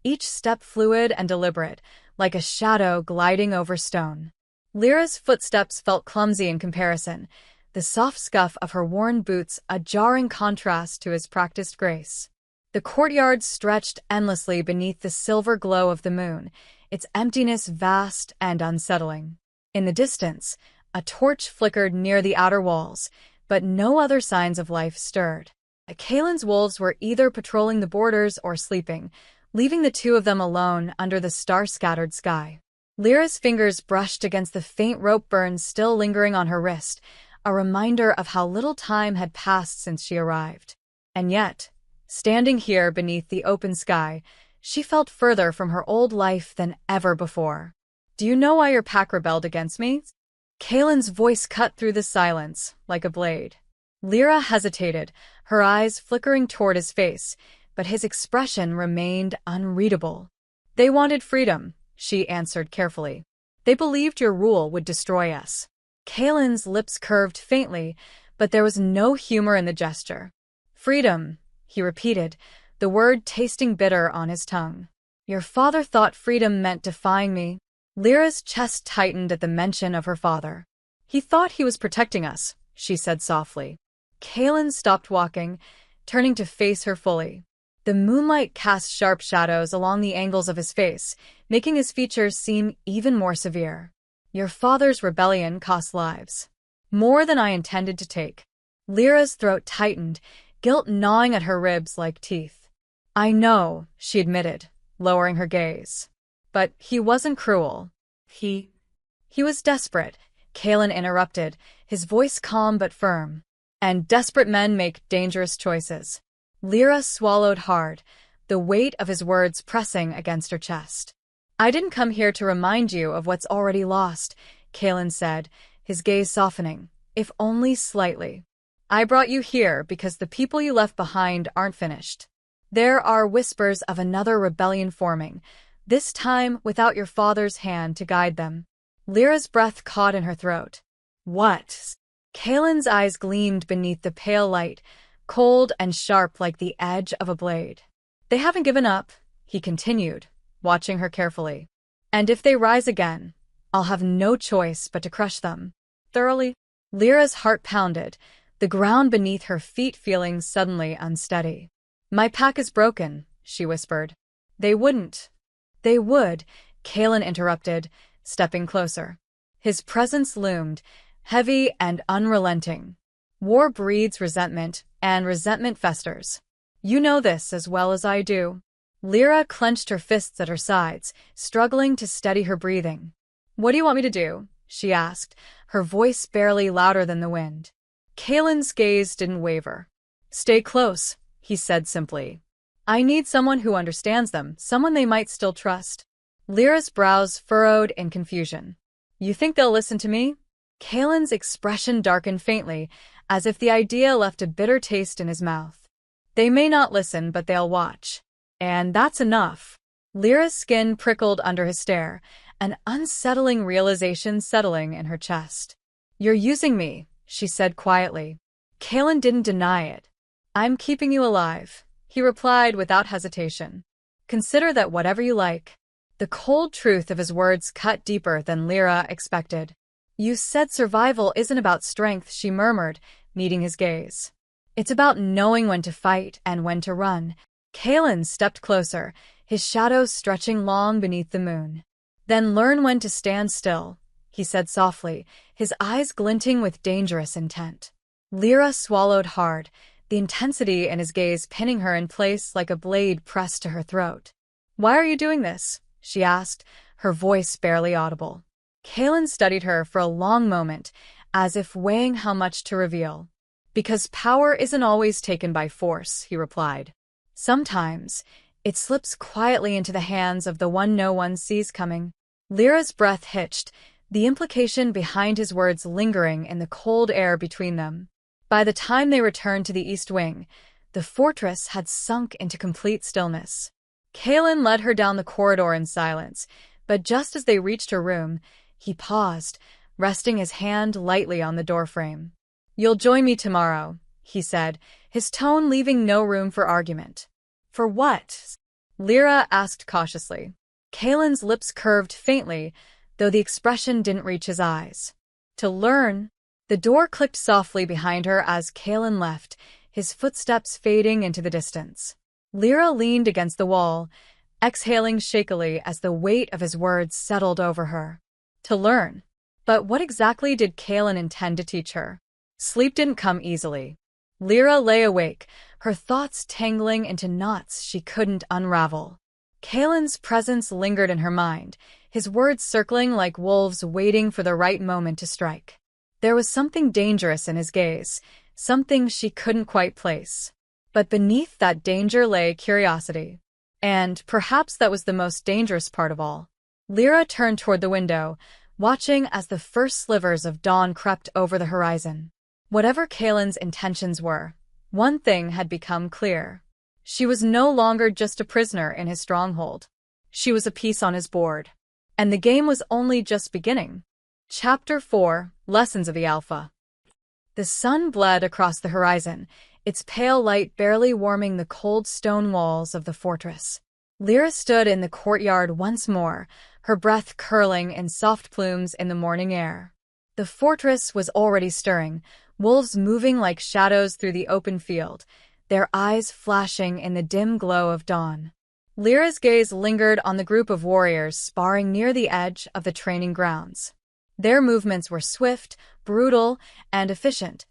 each step fluid and deliberate, like a shadow gliding over stone. Lyra's footsteps felt clumsy in comparison, the soft scuff of her worn boots a jarring contrast to his practiced grace. The courtyard stretched endlessly beneath the silver glow of the moon, its emptiness vast and unsettling. In the distance, a torch flickered near the outer walls, but no other signs of life stirred. Kaelin's wolves were either patrolling the borders or sleeping, leaving the two of them alone under the star-scattered sky. Lyra's fingers brushed against the faint rope burns still lingering on her wrist, a reminder of how little time had passed since she arrived. And yet, standing here beneath the open sky, she felt further from her old life than ever before. "Do you know why your pack rebelled against me?" Kaelin's voice cut through the silence, like a blade. Lyra hesitated, her eyes flickering toward his face, but his expression remained unreadable. "They wanted freedom," she answered carefully. "They believed your rule would destroy us." Kaelin's lips curved faintly, but there was no humor in the gesture. "Freedom," he repeated, the word tasting bitter on his tongue. "Your father thought freedom meant defying me." Lyra's chest tightened at the mention of her father. "He thought he was protecting us," she said softly. Kaelin stopped walking, turning to face her fully. The moonlight cast sharp shadows along the angles of his face, making his features seem even more severe. "Your father's rebellion cost lives. More than I intended to take." Lyra's throat tightened, guilt gnawing at her ribs like teeth. "I know," she admitted, lowering her gaze. "But he wasn't cruel. He was desperate," Kaelin interrupted, his voice calm but firm. "And desperate men make dangerous choices." Lyra swallowed hard, the weight of his words pressing against her chest. "I didn't come here to remind you of what's already lost," Kaelin said, his gaze softening, if only slightly. "I brought you here because the people you left behind aren't finished. There are whispers of another rebellion forming, this time without your father's hand to guide them." Lyra's breath caught in her throat. "What?" Kaelin's eyes gleamed beneath the pale light, cold and sharp like the edge of a blade. "They haven't given up," he continued, watching her carefully. "And if they rise again, I'll have no choice but to crush them. Thoroughly." Lyra's heart pounded, the ground beneath her feet feeling suddenly unsteady. "My pack is broken," she whispered. "They wouldn't." "They would," Kaelin interrupted, stepping closer. His presence loomed, heavy and unrelenting. "War breeds resentment, and resentment festers. You know this as well as I do." Lyra clenched her fists at her sides, struggling to steady her breathing. "What do you want me to do?" she asked, her voice barely louder than the wind. Kaelin's gaze didn't waver. "Stay close," he said simply. "I need someone who understands them, someone they might still trust." Lyra's brows furrowed in confusion. "You think they'll listen to me?" Kaelin's expression darkened faintly, as if the idea left a bitter taste in his mouth. "They may not listen, but they'll watch. And that's enough." Lyra's skin prickled under his stare, an unsettling realization settling in her chest. "You're using me," she said quietly. Kaelin didn't deny it. "I'm keeping you alive," he replied without hesitation. "Consider that whatever you like." The cold truth of his words cut deeper than Lyra expected. "You said survival isn't about strength," she murmured, meeting his gaze. It's about knowing when to fight and when to run. Kalen stepped closer, his shadow stretching long beneath the moon. Then learn when to stand still, he said softly, his eyes glinting with dangerous intent. Lyra swallowed hard, the intensity in his gaze pinning her in place like a blade pressed to her throat. "Why are you doing this?" she asked, her voice barely audible. Kalen studied her for a long moment, as if weighing how much to reveal. "Because power isn't always taken by force," he replied. "Sometimes, it slips quietly into the hands of the one no one sees coming." Lyra's breath hitched, the implication behind his words lingering in the cold air between them. By the time they returned to the East Wing, the fortress had sunk into complete stillness. Kalen led her down the corridor in silence, but just as they reached her room, he paused, resting his hand lightly on the doorframe. "You'll join me tomorrow," he said, his tone leaving no room for argument. "For what?" Lyra asked cautiously. Kalen's lips curved faintly, though the expression didn't reach his eyes. "To learn." The door clicked softly behind her as Kalen left, his footsteps fading into the distance. Lyra leaned against the wall, exhaling shakily as the weight of his words settled over her. To learn. But what exactly did Kalen intend to teach her? Sleep didn't come easily. Lyra lay awake, her thoughts tangling into knots she couldn't unravel. Kalen's presence lingered in her mind, his words circling like wolves waiting for the right moment to strike. There was something dangerous in his gaze, something she couldn't quite place. But beneath that danger lay curiosity. And perhaps that was the most dangerous part of all. Lyra turned toward the window, watching as the first slivers of dawn crept over the horizon. Whatever Kalen's intentions were, one thing had become clear. She was no longer just a prisoner in his stronghold. She was a piece on his board. And the game was only just beginning. Chapter 4, Lessons of the Alpha. The sun bled across the horizon, its pale light barely warming the cold stone walls of the fortress. Lyra stood in the courtyard once more, her breath curling in soft plumes in the morning air. The fortress was already stirring, wolves moving like shadows through the open field, their eyes flashing in the dim glow of dawn. Lyra's gaze lingered on the group of warriors sparring near the edge of the training grounds. Their movements were swift, brutal, and efficient,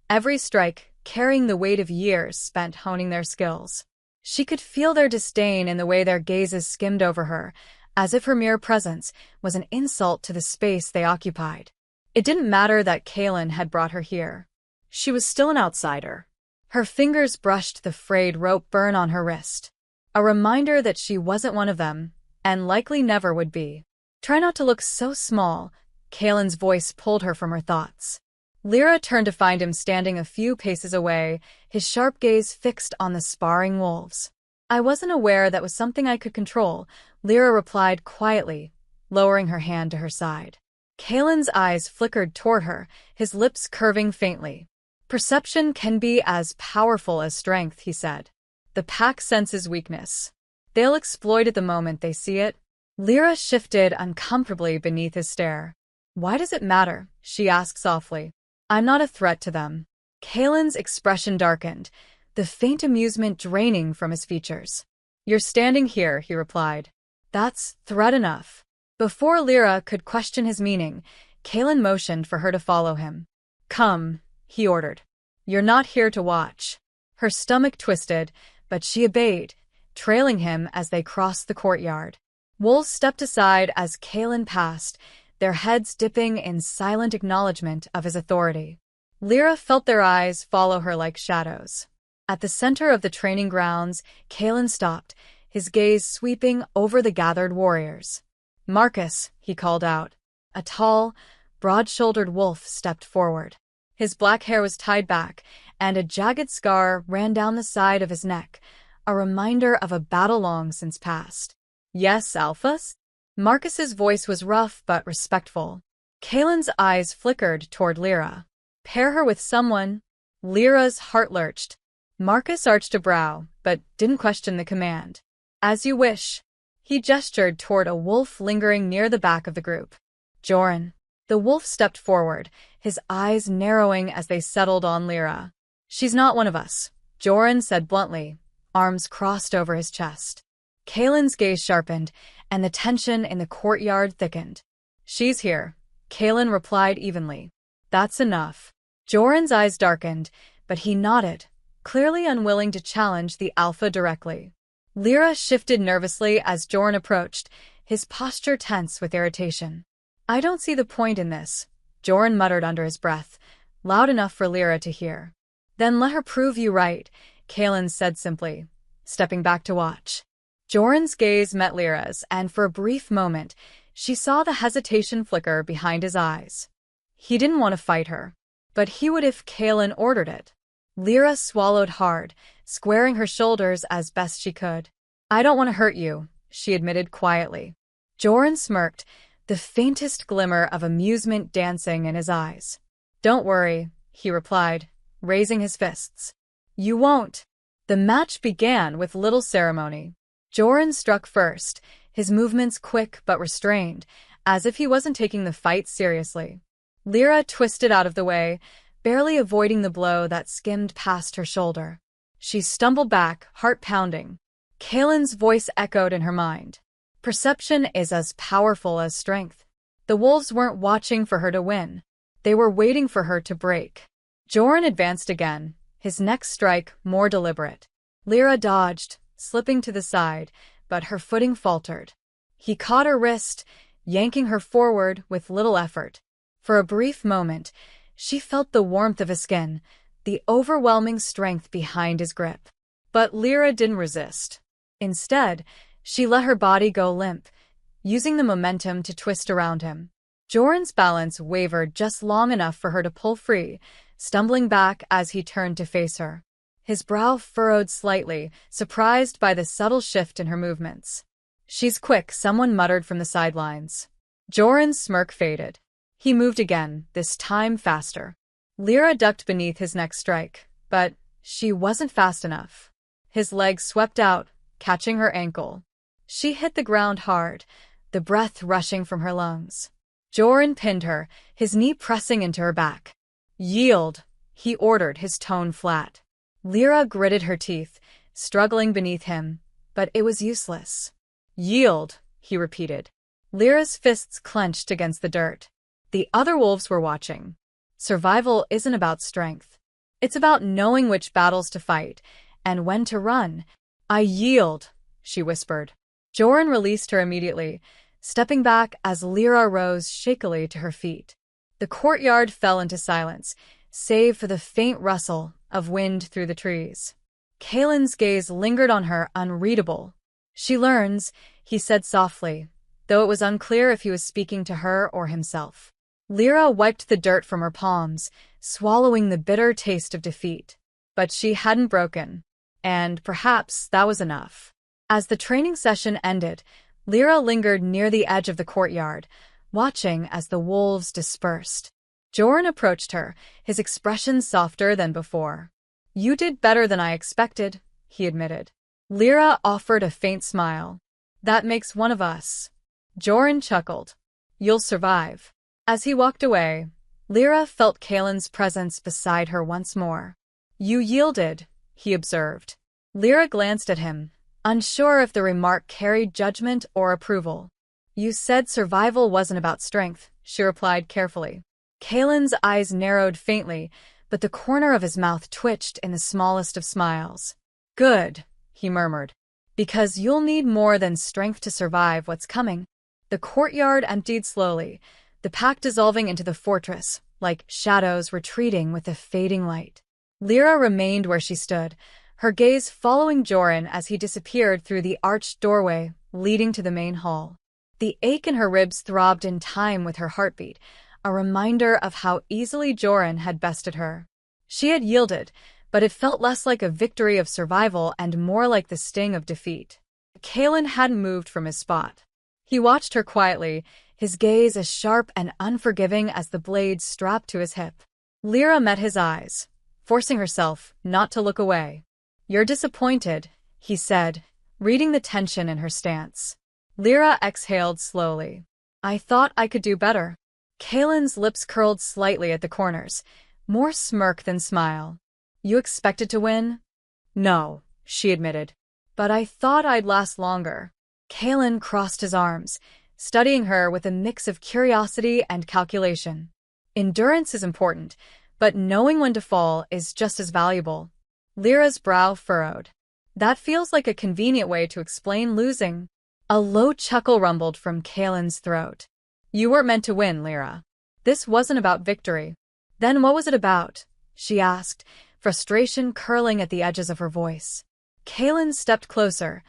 every strike carrying the weight of years spent honing their skills. She could feel their disdain in the way their gazes skimmed over her, as if her mere presence was an insult to the space they occupied. It didn't matter that Kalen had brought her here. She was still an outsider. Her fingers brushed the frayed rope burn on her wrist, a reminder that she wasn't one of them, and likely never would be. "Try not to look so small," Kalen's voice pulled her from her thoughts. Lyra turned to find him standing a few paces away, his sharp gaze fixed on the sparring wolves. "I wasn't aware that was something I could control," Lyra replied quietly, lowering her hand to her side. Kalen's eyes flickered toward her, his lips curving faintly. "Perception can be as powerful as strength," he said. "The pack senses weakness. They'll exploit it the moment they see it." Lyra shifted uncomfortably beneath his stare. "Why does it matter?" she asked softly. "I'm not a threat to them." Kalen's expression darkened, the faint amusement draining from his features. "You're standing here," he replied. "That's threat enough." Before Lyra could question his meaning, Kalen motioned for her to follow him. "Come," he ordered. "You're not here to watch." Her stomach twisted, but she obeyed, trailing him as they crossed the courtyard. Wolves stepped aside as Kalen passed, their heads dipping in silent acknowledgement of his authority. Lyra felt their eyes follow her like shadows. At the center of the training grounds, Kalen stopped, his gaze sweeping over the gathered warriors. "Marcus," he called out. A tall, broad-shouldered wolf stepped forward. His black hair was tied back, and a jagged scar ran down the side of his neck, a reminder of a battle long since past. "Yes, Alphas?" Marcus's voice was rough but respectful. Kalen's eyes flickered toward Lyra. "Pair her with someone." Lyra's heart lurched. Marcus arched a brow, but didn't question the command. "As you wish." He gestured toward a wolf lingering near the back of the group. "Joran." The wolf stepped forward, his eyes narrowing as they settled on Lyra. She's not one of us, Joran said bluntly, arms crossed over his chest. Kaelin's gaze sharpened, and the tension in the courtyard thickened. She's here, Kaelin replied evenly. That's enough. Joran's eyes darkened, but he nodded, clearly unwilling to challenge the alpha directly. Lyra shifted nervously as Joran approached, his posture tense with irritation. I don't see the point in this, Joran muttered under his breath, loud enough for Lyra to hear. Then let her prove you right, Kaelin said simply, stepping back to watch. Joran's gaze met Lyra's, and for a brief moment, she saw the hesitation flicker behind his eyes. He didn't want to fight her, but he would if Kaelin ordered it. Lyra swallowed hard, squaring her shoulders as best she could. I don't want to hurt you, she admitted quietly. Joran smirked, the faintest glimmer of amusement dancing in his eyes. Don't worry, he replied, raising his fists. You won't. The match began with little ceremony. Joran struck first, his movements quick but restrained, as if he wasn't taking the fight seriously. Lyra twisted out of the way, barely avoiding the blow that skimmed past her shoulder. She stumbled back, heart pounding. Kaelin's voice echoed in her mind. Perception is as powerful as strength. The wolves weren't watching for her to win. They were waiting for her to break. Joran advanced again, his next strike more deliberate. Lyra dodged, slipping to the side, but her footing faltered. He caught her wrist, yanking her forward with little effort. For a brief moment, she felt the warmth of his skin, the overwhelming strength behind his grip. But Lyra didn't resist. Instead, she let her body go limp, using the momentum to twist around him. Joran's balance wavered just long enough for her to pull free, stumbling back as he turned to face her. His brow furrowed slightly, surprised by the subtle shift in her movements. She's quick, someone muttered from the sidelines. Joran's smirk faded. He moved again, this time faster. Lyra ducked beneath his next strike, but she wasn't fast enough. His leg swept out, catching her ankle. She hit the ground hard, the breath rushing from her lungs. Joran pinned her, his knee pressing into her back. Yield, he ordered, his tone flat. Lyra gritted her teeth, struggling beneath him, but it was useless. Yield, he repeated. Lyra's fists clenched against the dirt. The other wolves were watching. Survival isn't about strength. It's about knowing which battles to fight and when to run. I yield, she whispered. Joran released her immediately, stepping back as Lyra rose shakily to her feet. The courtyard fell into silence, save for the faint rustle of wind through the trees. Kaelin's gaze lingered on her, unreadable. She learns, he said softly, though it was unclear if he was speaking to her or himself. Lyra wiped the dirt from her palms, swallowing the bitter taste of defeat. But she hadn't broken, and perhaps that was enough. As the training session ended, Lyra lingered near the edge of the courtyard, watching as the wolves dispersed. Joran approached her, his expression softer than before. You did better than I expected, he admitted. Lyra offered a faint smile. That makes one of us. Joran chuckled. You'll survive. As he walked away, Lyra felt Kaelin's presence beside her once more. You yielded, he observed. Lyra glanced at him, unsure if the remark carried judgment or approval. You said survival wasn't about strength, she replied carefully. Kaelin's eyes narrowed faintly, but the corner of his mouth twitched in the smallest of smiles. Good, he murmured. Because you'll need more than strength to survive what's coming. The courtyard emptied slowly, the pack dissolving into the fortress, like shadows retreating with the fading light. Lyra remained where she stood, her gaze following Joran as he disappeared through the arched doorway leading to the main hall. The ache in her ribs throbbed in time with her heartbeat, a reminder of how easily Joran had bested her. She had yielded, but it felt less like a victory of survival and more like the sting of defeat. Kaelin hadn't moved from his spot. He watched her quietly, his gaze as sharp and unforgiving as the blade strapped to his hip. Lyra met his eyes, forcing herself not to look away. You're disappointed, he said, reading the tension in her stance. Lyra exhaled slowly. I thought I could do better. Kaelin's lips curled slightly at the corners, more smirk than smile. You expected to win? No, she admitted. But I thought I'd last longer. Kalen crossed his arms, studying her with a mix of curiosity and calculation. Endurance is important, but knowing when to fall is just as valuable. Lyra's brow furrowed. That feels like a convenient way to explain losing. A low chuckle rumbled from Kalen's throat. You weren't meant to win, Lyra. This wasn't about victory. Then what was it about? She asked, frustration curling at the edges of her voice. Kalen stepped closer,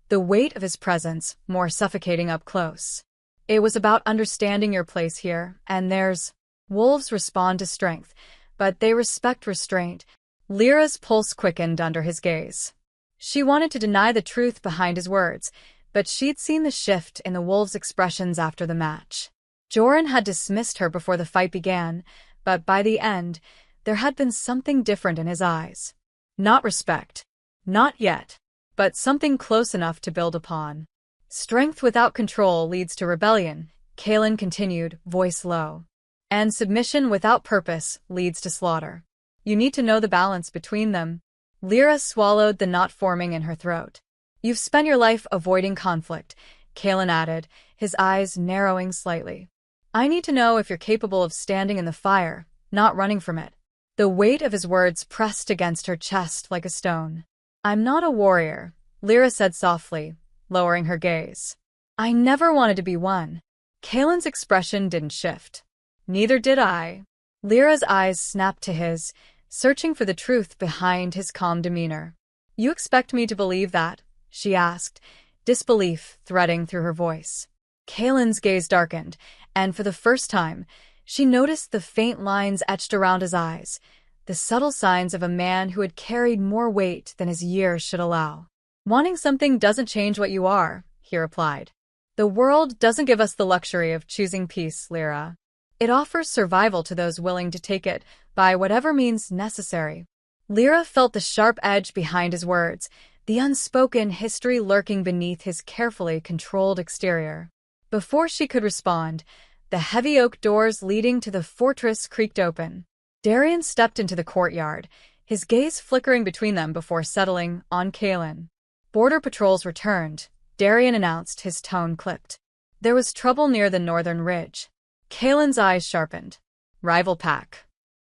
the weight of his presence more suffocating up close. It was about understanding your place here, and theirs. Wolves respond to strength, but they respect restraint. Lyra's pulse quickened under his gaze. She wanted to deny the truth behind his words, but she'd seen the shift in the wolves' expressions after the match. Joran had dismissed her before the fight began, but by the end, there had been something different in his eyes. Not respect. Not yet. But something close enough to build upon. Strength without control leads to rebellion, Kalen continued, voice low. And submission without purpose leads to slaughter. You need to know the balance between them. Lyra swallowed the knot forming in her throat. You've spent your life avoiding conflict, Kalen added, his eyes narrowing slightly. I need to know if you're capable of standing in the fire, not running from it. The weight of his words pressed against her chest like a stone. I'm not a warrior, Lyra said softly, lowering her gaze. I never wanted to be one. Kalen's expression didn't shift. Neither did I. Lyra's eyes snapped to his, searching for the truth behind his calm demeanor. You expect me to believe that? She asked, disbelief threading through her voice. Kalen's gaze darkened, and for the first time, she noticed the faint lines etched around his eyes, the subtle signs of a man who had carried more weight than his years should allow. Wanting something doesn't change what you are, he replied. The world doesn't give us the luxury of choosing peace, Lyra. It offers survival to those willing to take it by whatever means necessary. Lyra felt the sharp edge behind his words, the unspoken history lurking beneath his carefully controlled exterior. Before she could respond, the heavy oak doors leading to the fortress creaked open. Darian stepped into the courtyard, his gaze flickering between them before settling on Kalen. Border patrols returned, Darian announced, his tone clipped. There was trouble near the northern ridge. Kalen's eyes sharpened. Rival pack.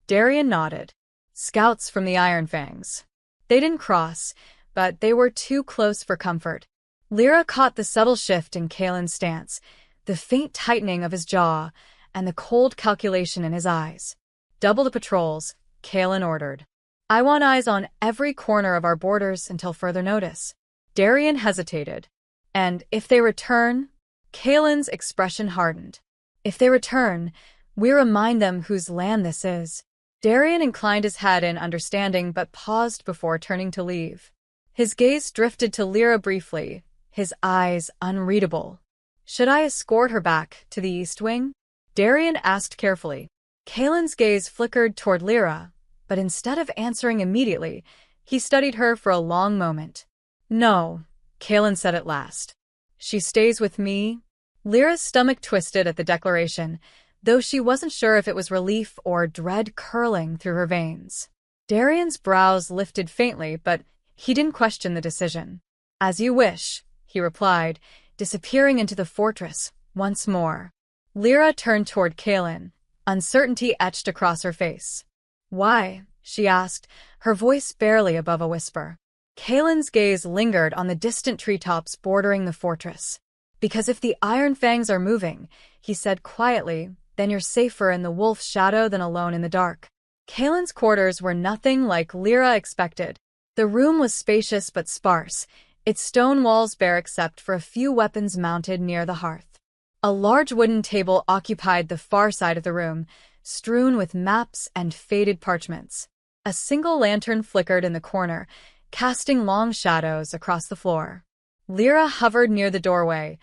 Darian nodded. Scouts from the Iron Fangs. They didn't cross, but they were too close for comfort. Lyra caught the subtle shift in Kalen's stance, the faint tightening of his jaw, and the cold calculation in his eyes. Double the patrols, Kalen ordered. I want eyes on every corner of our borders until further notice. Darian hesitated. And if they return? Kalen's expression hardened. If they return, we remind them whose land this is. Darian inclined his head in understanding but paused before turning to leave. His gaze drifted to Lyra briefly, his eyes unreadable. Should I escort her back to the East Wing? Darian asked carefully. Kalen's gaze flickered toward Lyra, but instead of answering immediately, he studied her for a long moment. No, Kalen said at last. She stays with me? Lyra's stomach twisted at the declaration, though she wasn't sure if it was relief or dread curling through her veins. Darian's brows lifted faintly, but he didn't question the decision. As you wish, he replied, disappearing into the fortress once more. Lyra turned toward Kalen, uncertainty etched across her face. Why? She asked, her voice barely above a whisper. Kalen's gaze lingered on the distant treetops bordering the fortress. Because if the Iron Fangs are moving, he said quietly, then you're safer in the wolf's shadow than alone in the dark. Kalen's quarters were nothing like Lyra expected. The room was spacious but sparse, its stone walls bare except for a few weapons mounted near the hearth. A large wooden table occupied the far side of the room, strewn with maps and faded parchments. A single lantern flickered in the corner, casting long shadows across the floor. Lyra hovered near the doorway,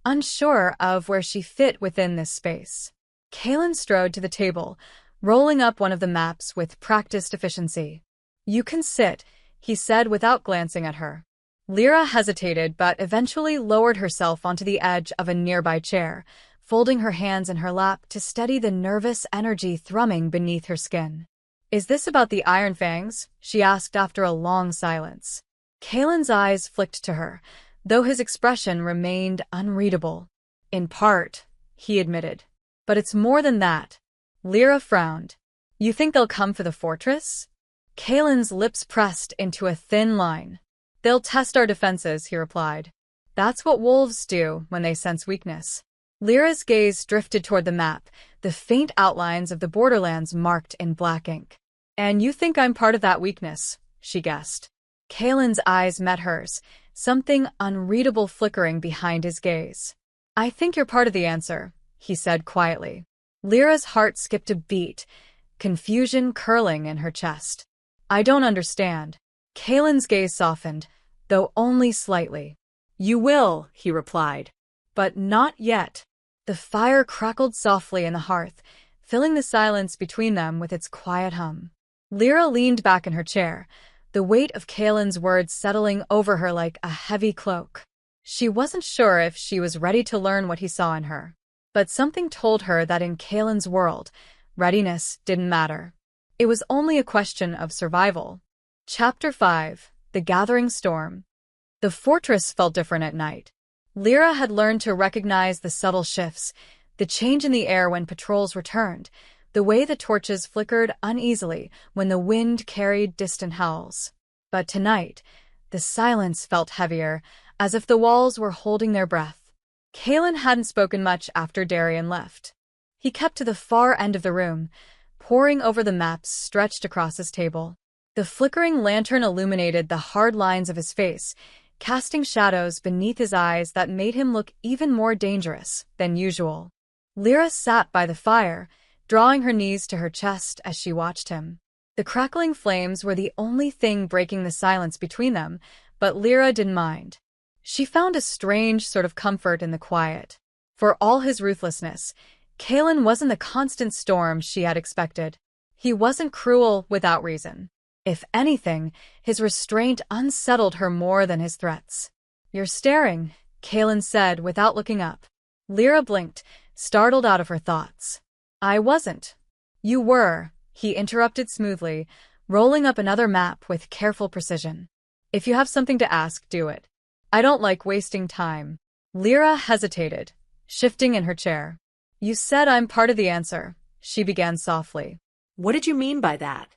unsure of where she fit within this space. Kalen strode to the table, rolling up one of the maps with practiced efficiency. You can sit, he said without glancing at her. Lyra hesitated but eventually lowered herself onto the edge of a nearby chair, folding her hands in her lap to steady the nervous energy thrumming beneath her skin. Is this about the Iron Fangs? She asked after a long silence. Kalen's eyes flicked to her, though his expression remained unreadable. In part, he admitted. But it's more than that. Lyra frowned. You think they'll come for the fortress? Kalen's lips pressed into a thin line. They'll test our defenses, he replied. That's what wolves do when they sense weakness. Lyra's gaze drifted toward the map, the faint outlines of the borderlands marked in black ink. And you think I'm part of that weakness, she guessed. Kalen's eyes met hers, something unreadable flickering behind his gaze. I think you're part of the answer, he said quietly. Lyra's heart skipped a beat, confusion curling in her chest. I don't understand. Kalen's gaze softened, though only slightly. You will, he replied. But not yet. The fire crackled softly in the hearth, filling the silence between them with its quiet hum. Lyra leaned back in her chair, the weight of Kalen's words settling over her like a heavy cloak. She wasn't sure if she was ready to learn what he saw in her. But something told her that in Kalen's world, readiness didn't matter. It was only a question of survival. Chapter 5. The Gathering Storm. The fortress felt different at night. Lyra had learned to recognize the subtle shifts, the change in the air when patrols returned, the way the torches flickered uneasily when the wind carried distant howls. But tonight, the silence felt heavier, as if the walls were holding their breath. Kalen hadn't spoken much after Darian left. He kept to the far end of the room, poring over the maps stretched across his table. The flickering lantern illuminated the hard lines of his face, casting shadows beneath his eyes that made him look even more dangerous than usual. Lyra sat by the fire, drawing her knees to her chest as she watched him. The crackling flames were the only thing breaking the silence between them, but Lyra didn't mind. She found a strange sort of comfort in the quiet. For all his ruthlessness, Kalen wasn't the constant storm she had expected. He wasn't cruel without reason. If anything, his restraint unsettled her more than his threats. You're staring, Kalen said without looking up. Lyra blinked, startled out of her thoughts. I wasn't. You were, he interrupted smoothly, rolling up another map with careful precision. If you have something to ask, do it. I don't like wasting time. Lyra hesitated, shifting in her chair. You said I'm part of the answer, she began softly. What did you mean by that?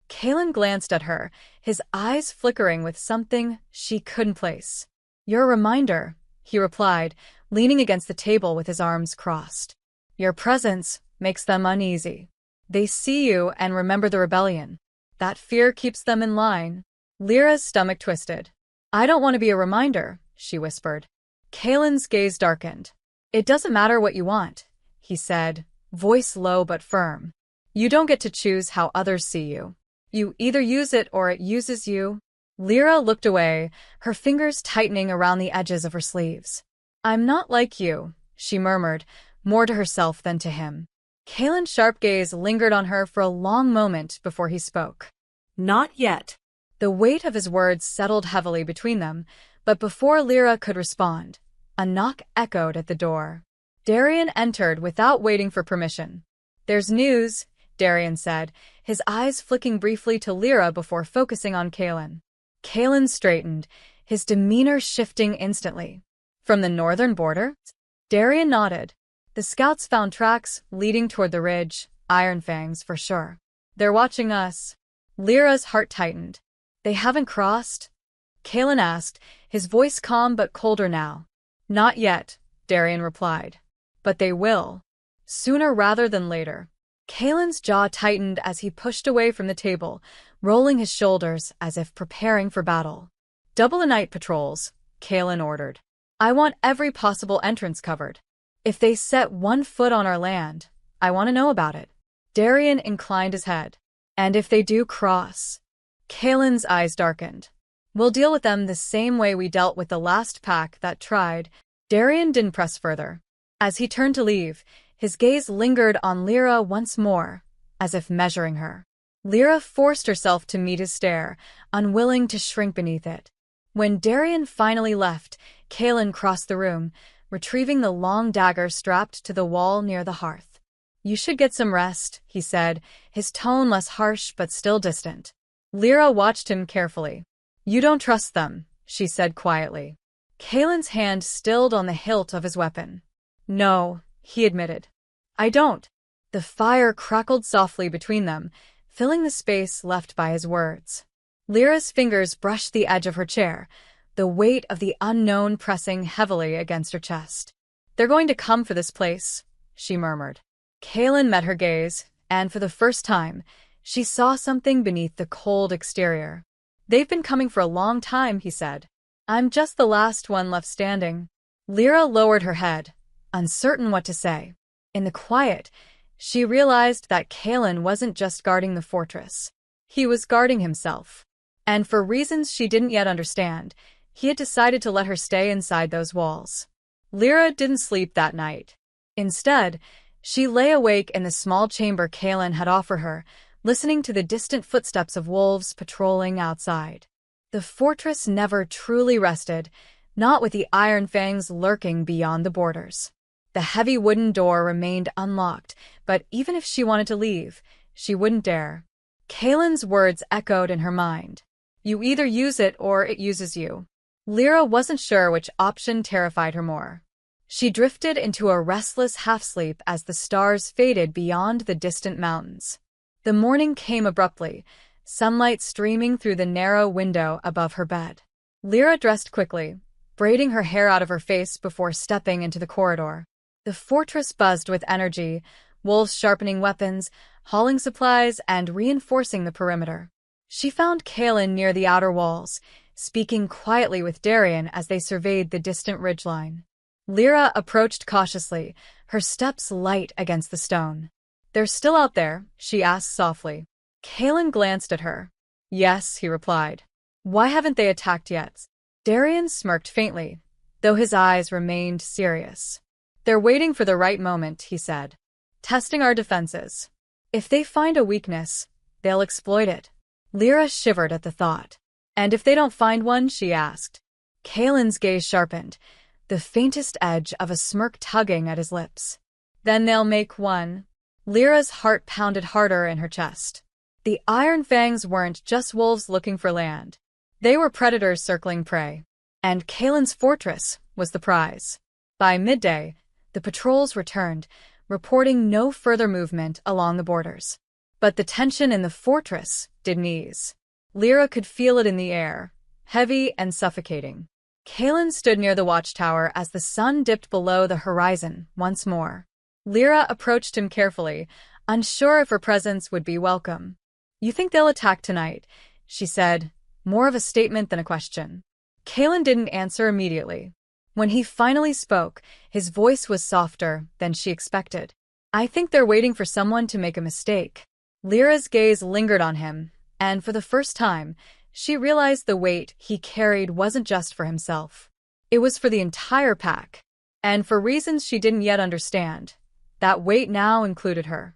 Kalen glanced at her, his eyes flickering with something she couldn't place. Your reminder, he replied, leaning against the table with his arms crossed. Your presence makes them uneasy. They see you and remember the rebellion. That fear keeps them in line. Lyra's stomach twisted. I don't want to be a reminder, she whispered. Kalen's gaze darkened. It doesn't matter what you want, he said, voice low but firm. You don't get to choose how others see you. You either use it or it uses you. Lyra looked away, her fingers tightening around the edges of her sleeves. I'm not like you, she murmured, more to herself than to him. Kalen's sharp gaze lingered on her for a long moment before he spoke. Not yet. The weight of his words settled heavily between them, but before Lyra could respond, a knock echoed at the door. Darian entered without waiting for permission. There's news, Darian said, his eyes flicking briefly to Lyra before focusing on Kalen. Kalen straightened, his demeanor shifting instantly. From the northern border? Darian nodded. The scouts found tracks leading toward the ridge, Iron Fangs for sure. They're watching us. Lyra's heart tightened. They haven't crossed? Kalen asked, his voice calm but colder now. Not yet, Darian replied. But they will. Sooner rather than later. Kalen's jaw tightened as he pushed away from the table, rolling his shoulders as if preparing for battle. Double the night patrols, Kalen ordered. I want every possible entrance covered. If they set 1 foot on our land, I want to know about it. Darian inclined his head. And if they do cross? Kalen's eyes darkened. We'll deal with them the same way we dealt with the last pack that tried. Darian didn't press further. As he turned to leave, his gaze lingered on Lyra once more, as if measuring her. Lyra forced herself to meet his stare, unwilling to shrink beneath it. When Darian finally left, Kalen crossed the room, retrieving the long dagger strapped to the wall near the hearth. You should get some rest, he said, his tone less harsh but still distant. Lyra watched him carefully. You don't trust them, she said quietly. Kaelin's hand stilled on the hilt of his weapon. No, he admitted. I don't. The fire crackled softly between them, filling the space left by his words. Lyra's fingers brushed the edge of her chair, the weight of the unknown pressing heavily against her chest. They're going to come for this place, she murmured. Kaelin met her gaze, and for the first time, she saw something beneath the cold exterior. They've been coming for a long time, he said. I'm just the last one left standing. Lyra lowered her head, uncertain what to say. In the quiet, she realized that Kaelin wasn't just guarding the fortress. He was guarding himself. And for reasons she didn't yet understand, he had decided to let her stay inside those walls. Lyra didn't sleep that night. Instead, she lay awake in the small chamber Kaelin had offered her, listening to the distant footsteps of wolves patrolling outside. The fortress never truly rested, not with the iron fangs lurking beyond the borders. The heavy wooden door remained unlocked, but even if she wanted to leave, she wouldn't dare. Kaelin's words echoed in her mind. You either use it or it uses you. Lyra wasn't sure which option terrified her more. She drifted into a restless half-sleep as the stars faded beyond the distant mountains. The morning came abruptly, sunlight streaming through the narrow window above her bed. Lyra dressed quickly, braiding her hair out of her face before stepping into the corridor. The fortress buzzed with energy, wolves sharpening weapons, hauling supplies, and reinforcing the perimeter. She found Kaelin near the outer walls, speaking quietly with Darian as they surveyed the distant ridgeline. Lyra approached cautiously, her steps light against the stone. They're still out there, she asked softly. Kaelin glanced at her. Yes, he replied. Why haven't they attacked yet? Darian smirked faintly, though his eyes remained serious. They're waiting for the right moment, he said. Testing our defenses. If they find a weakness, they'll exploit it. Lyra shivered at the thought. And if they don't find one, she asked. Kaelin's gaze sharpened, the faintest edge of a smirk tugging at his lips. Then they'll make one. Lyra's heart pounded harder in her chest. The iron fangs weren't just wolves looking for land. They were predators circling prey. And Kaelin's fortress was the prize. By midday, the patrols returned, reporting no further movement along the borders. But the tension in the fortress didn't ease. Lyra could feel it in the air, heavy and suffocating. Kaelin stood near the watchtower as the sun dipped below the horizon once more. Lyra approached him carefully, unsure if her presence would be welcome. You think they'll attack tonight, she said, more of a statement than a question. Kaelin didn't answer immediately. When he finally spoke, his voice was softer than she expected. I think they're waiting for someone to make a mistake. Lyra's gaze lingered on him, and for the first time, she realized the weight he carried wasn't just for himself. It was for the entire pack. And for reasons she didn't yet understand, that weight now included her.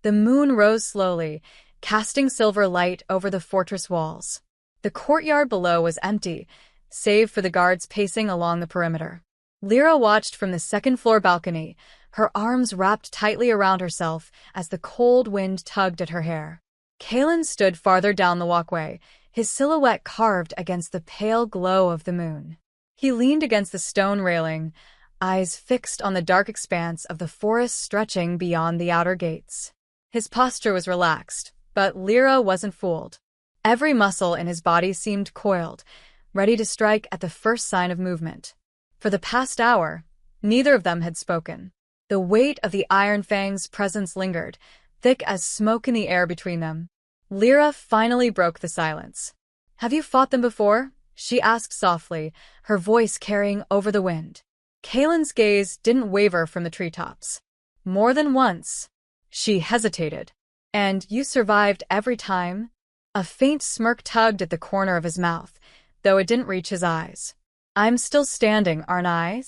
The moon rose slowly, casting silver light over the fortress walls. The courtyard below was empty, save for the guards pacing along the perimeter. Lyra watched from the second-floor balcony, her arms wrapped tightly around herself as the cold wind tugged at her hair. Kaelin stood farther down the walkway, his silhouette carved against the pale glow of the moon. He leaned against the stone railing, eyes fixed on the dark expanse of the forest stretching beyond the outer gates. His posture was relaxed, but Lyra wasn't fooled. Every muscle in his body seemed coiled, ready to strike at the first sign of movement. For the past hour, neither of them had spoken. The weight of the Iron Fang's presence lingered, thick as smoke in the air between them. Lyra finally broke the silence. Have you fought them before? She asked softly, her voice carrying over the wind. Kaelin's gaze didn't waver from the treetops. More than once. She hesitated. And you survived every time? A faint smirk tugged at the corner of his mouth, though it didn't reach his eyes. I'm still standing, aren't I?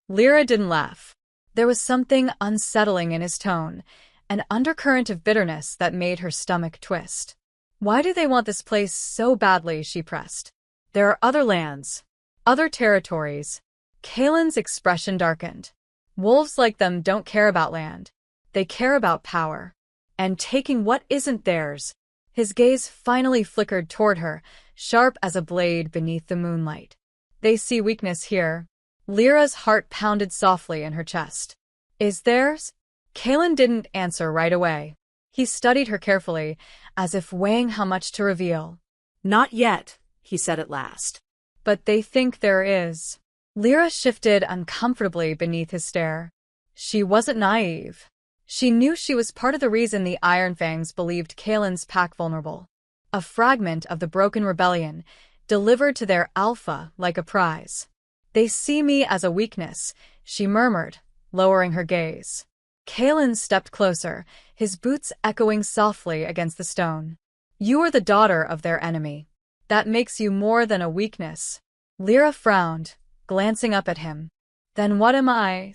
Lyra didn't laugh. There was something unsettling in his tone, an undercurrent of bitterness that made her stomach twist. Why do they want this place so badly, she pressed. There are other lands, other territories. Kaelin's expression darkened. Wolves like them don't care about land. They care about power. And taking what isn't theirs. His gaze finally flickered toward her, sharp as a blade beneath the moonlight. They see weakness here. Lyra's heart pounded softly in her chest. Is theirs? Kaelin didn't answer right away. He studied her carefully, as if weighing how much to reveal. Not yet, he said at last. But they think there is. Lyra shifted uncomfortably beneath his stare. She wasn't naive. She knew she was part of the reason the Ironfangs believed Kaelin's pack vulnerable. A fragment of the broken rebellion, delivered to their alpha like a prize. They see me as a weakness, she murmured, lowering her gaze. Kaelin stepped closer, his boots echoing softly against the stone. You are the daughter of their enemy. That makes you more than a weakness. Lyra frowned, glancing up at him. Then what am I?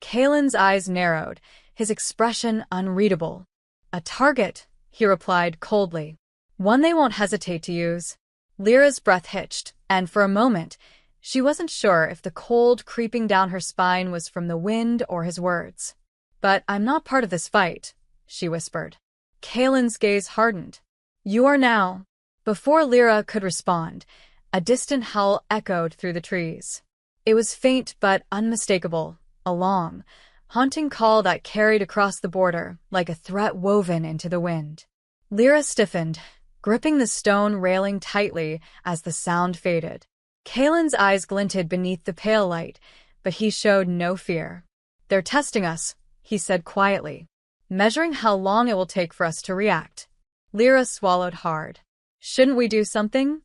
Kaelin's eyes narrowed, his expression unreadable. A target, he replied coldly. One they won't hesitate to use. Lyra's breath hitched, and for a moment, she wasn't sure if the cold creeping down her spine was from the wind or his words. But I'm not part of this fight, she whispered. Kaelin's gaze hardened. You are now. Before Lyra could respond, a distant howl echoed through the trees. It was faint but unmistakable, a long, haunting call that carried across the border like a threat woven into the wind. Lyra stiffened, gripping the stone railing tightly as the sound faded. Kaelin's eyes glinted beneath the pale light, but he showed no fear. They're testing us, he said quietly, measuring how long it will take for us to react. Lyra swallowed hard. Shouldn't we do something?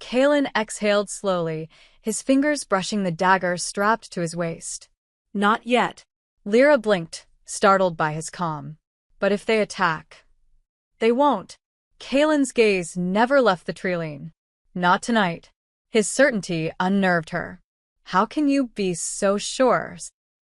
Kaelin exhaled slowly, his fingers brushing the dagger strapped to his waist. Not yet. Lyra blinked, startled by his calm. But if they attack? They won't. Kaelin's gaze never left the treeline. Not tonight. His certainty unnerved her. How can you be so sure?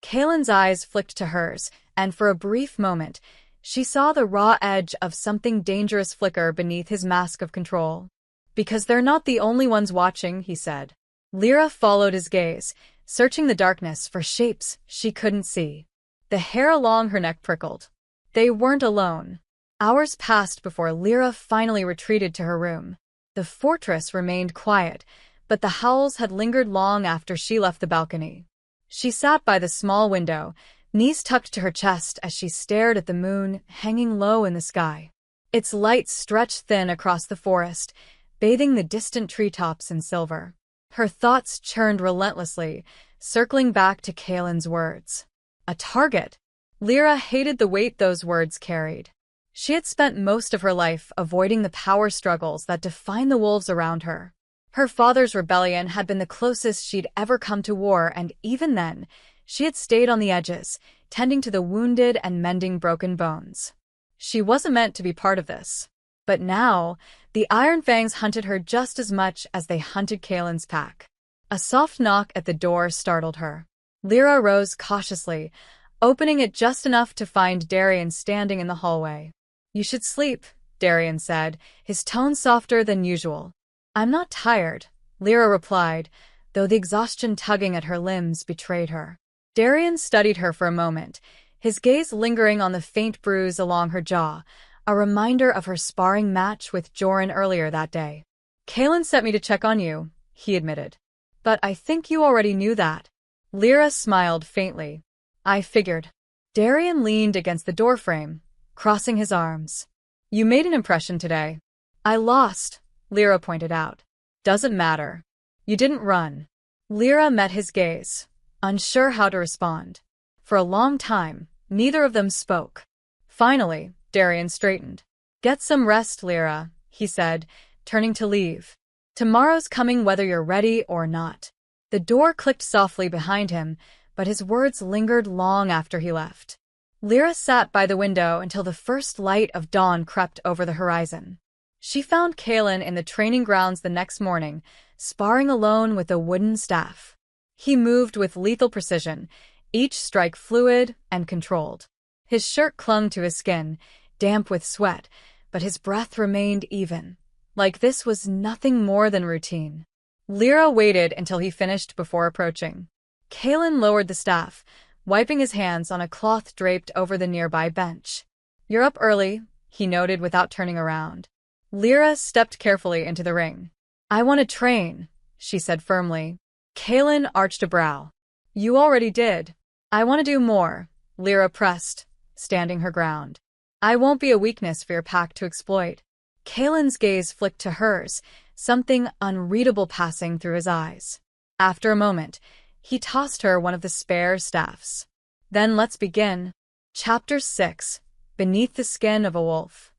Kaelin's eyes flicked to hers, and for a brief moment, she saw the raw edge of something dangerous flicker beneath his mask of control. Because they're not the only ones watching, he said. Lyra followed his gaze, searching the darkness for shapes she couldn't see. The hair along her neck prickled. They weren't alone. Hours passed before Lyra finally retreated to her room. The fortress remained quiet, but the howls had lingered long after she left the balcony. She sat by the small window, knees tucked to her chest as she stared at the moon hanging low in the sky. Its light stretched thin across the forest, bathing the distant treetops in silver. Her thoughts churned relentlessly, circling back to Kaelin's words. A target. Lyra hated the weight those words carried. She had spent most of her life avoiding the power struggles that defined the wolves around her. Her father's rebellion had been the closest she'd ever come to war, and even then, she had stayed on the edges, tending to the wounded and mending broken bones. She wasn't meant to be part of this. But now, the Ironfangs hunted her just as much as they hunted Kaelin's pack. A soft knock at the door startled her. Lyra rose cautiously, opening it just enough to find Darian standing in the hallway. You should sleep, Darian said, his tone softer than usual. I'm not tired, Lyra replied, though the exhaustion tugging at her limbs betrayed her. Darian studied her for a moment, his gaze lingering on the faint bruise along her jaw, a reminder of her sparring match with Joran earlier that day. Kaelin sent me to check on you, he admitted. But I think you already knew that. Lyra smiled faintly. I figured. Darian leaned against the doorframe, crossing his arms. You made an impression today. I lost, Lyra pointed out. Doesn't matter. You didn't run. Lyra met his gaze, unsure how to respond. For a long time, neither of them spoke. Finally, Darian straightened. Get some rest, Lyra, he said, turning to leave. Tomorrow's coming whether you're ready or not. The door clicked softly behind him, but his words lingered long after he left. Lyra sat by the window until the first light of dawn crept over the horizon. She found Kaelin in the training grounds the next morning, sparring alone with a wooden staff. He moved with lethal precision, each strike fluid and controlled. His shirt clung to his skin, damp with sweat, but his breath remained even, like this was nothing more than routine. Lyra waited until he finished before approaching. Kaelin lowered the staff, wiping his hands on a cloth draped over the nearby bench. "You're up early," he noted without turning around. Lyra stepped carefully into the ring. "I want to train," she said firmly. Kaelin arched a brow. "You already did." "I want to do more," Lyra pressed, standing her ground. "I won't be a weakness for your pack to exploit." Kaelin's gaze flicked to hers, something unreadable passing through his eyes. After a moment, he tossed her one of the spare staffs. "Then let's begin." Chapter 6. Beneath the Skin of a Wolf.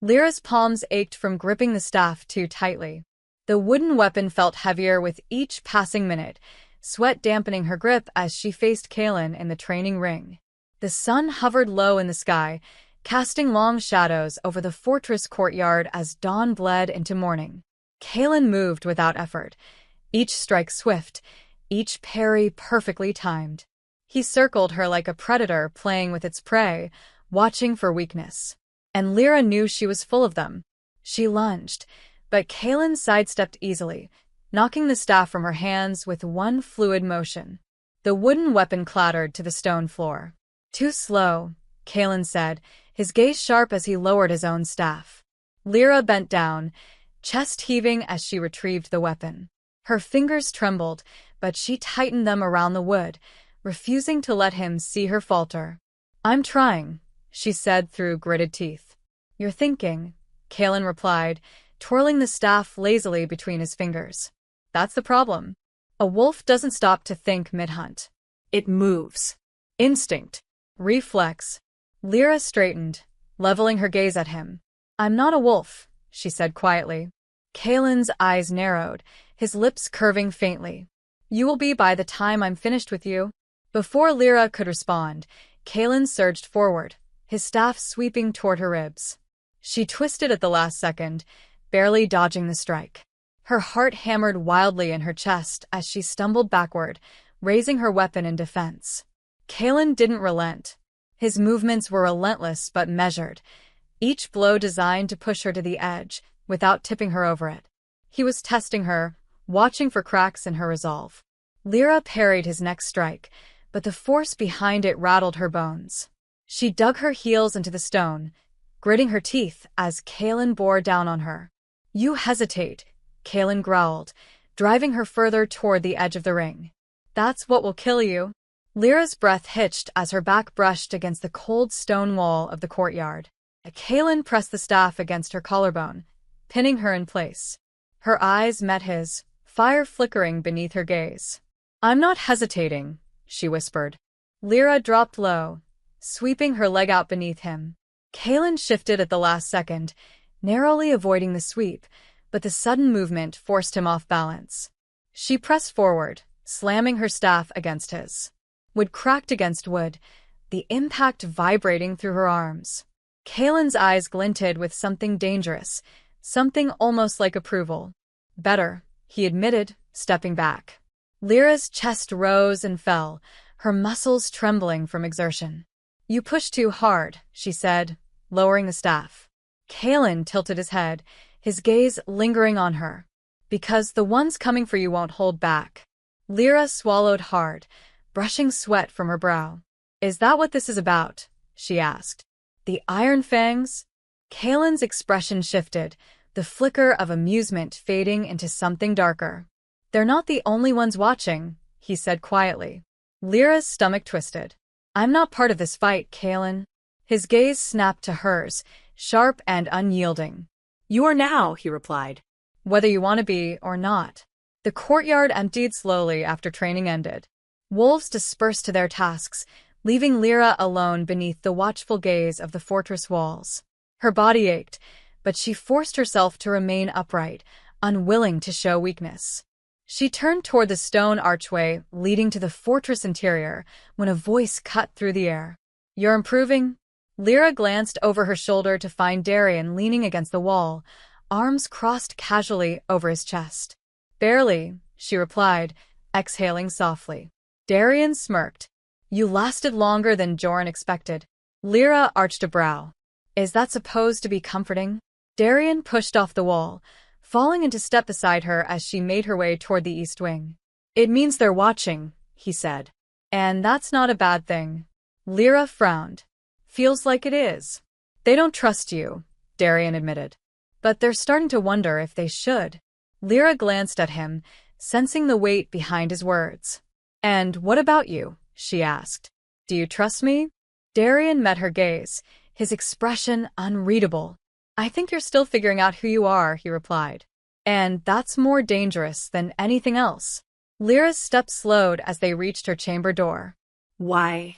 Lyra's palms ached from gripping the staff too tightly. The wooden weapon felt heavier with each passing minute, sweat dampening her grip as she faced Kaelin in the training ring. The sun hovered low in the sky, casting long shadows over the fortress courtyard as dawn bled into morning. Kaelin moved without effort, each strike swift, each parry perfectly timed. He circled her like a predator playing with its prey, watching for weakness. And Lyra knew she was full of them. She lunged, but Kaelin sidestepped easily, knocking the staff from her hands with one fluid motion. The wooden weapon clattered to the stone floor. "Too slow," Kaelin said, his gaze sharp as he lowered his own staff. Lyra bent down, chest heaving as she retrieved the weapon. Her fingers trembled, but she tightened them around the wood, refusing to let him see her falter. "I'm trying," she said through gritted teeth. "You're thinking," Kaelin replied, twirling the staff lazily between his fingers. "That's the problem. A wolf doesn't stop to think mid-hunt. It moves." Instinct. Reflex. Lyra straightened, leveling her gaze at him. "I'm not a wolf," she said quietly. Kaelin's eyes narrowed, his lips curving faintly. "You will be by the time I'm finished with you." Before Lyra could respond, Kaelin surged forward, his staff sweeping toward her ribs. She twisted at the last second, barely dodging the strike. Her heart hammered wildly in her chest as she stumbled backward, raising her weapon in defense. Kaelin didn't relent. His movements were relentless but measured, each blow designed to push her to the edge, without tipping her over it. He was testing her, watching for cracks in her resolve. Lyra parried his next strike, but the force behind it rattled her bones. She dug her heels into the stone, gritting her teeth as Kaelin bore down on her. "You hesitate," Kaelin growled, driving her further toward the edge of the ring. "That's what will kill you." Lyra's breath hitched as her back brushed against the cold stone wall of the courtyard. Kaelin pressed the staff against her collarbone, pinning her in place. Her eyes met his, fire flickering beneath her gaze. "I'm not hesitating," she whispered. Lyra dropped low, sweeping her leg out beneath him. Kaelin shifted at the last second, narrowly avoiding the sweep, but the sudden movement forced him off balance. She pressed forward, slamming her staff against his. Wood cracked against wood, the impact vibrating through her arms. Kaelin's eyes glinted with something dangerous, something almost like approval. "Better," he admitted, stepping back. Lyra's chest rose and fell, her muscles trembling from exertion. "You pushed too hard," she said, lowering the staff. Kaelin tilted his head, his gaze lingering on her. "Because the ones coming for you won't hold back." Lyra swallowed hard, brushing sweat from her brow. "Is that what this is about?" she asked. "The Iron Fangs?" Kaelin's expression shifted, the flicker of amusement fading into something darker. "They're not the only ones watching," he said quietly. Lyra's stomach twisted. "I'm not part of this fight, Kaelin." His gaze snapped to hers, sharp and unyielding. "You are now," he replied. "Whether you want to be or not." The courtyard emptied slowly after training ended. Wolves dispersed to their tasks, leaving Lyra alone beneath the watchful gaze of the fortress walls. Her body ached, but she forced herself to remain upright, unwilling to show weakness. She turned toward the stone archway leading to the fortress interior when a voice cut through the air. "You're improving?" Lyra glanced over her shoulder to find Darian leaning against the wall, arms crossed casually over his chest. "Barely," she replied, exhaling softly. Darian smirked. "You lasted longer than Joran expected." Lyra arched a brow. "Is that supposed to be comforting?" Darian pushed off the wall, falling into step beside her as she made her way toward the east wing. "It means they're watching," he said. And that's not a bad thing. Lyra frowned. Feels like it is. They don't trust you, Darian admitted. But they're starting to wonder if they should. Lyra glanced at him, sensing the weight behind his words. And what about you? She asked. Do you trust me? Darian met her gaze, his expression unreadable. I think you're still figuring out who you are, he replied. And that's more dangerous than anything else. Lyra's steps slowed as they reached her chamber door. Why?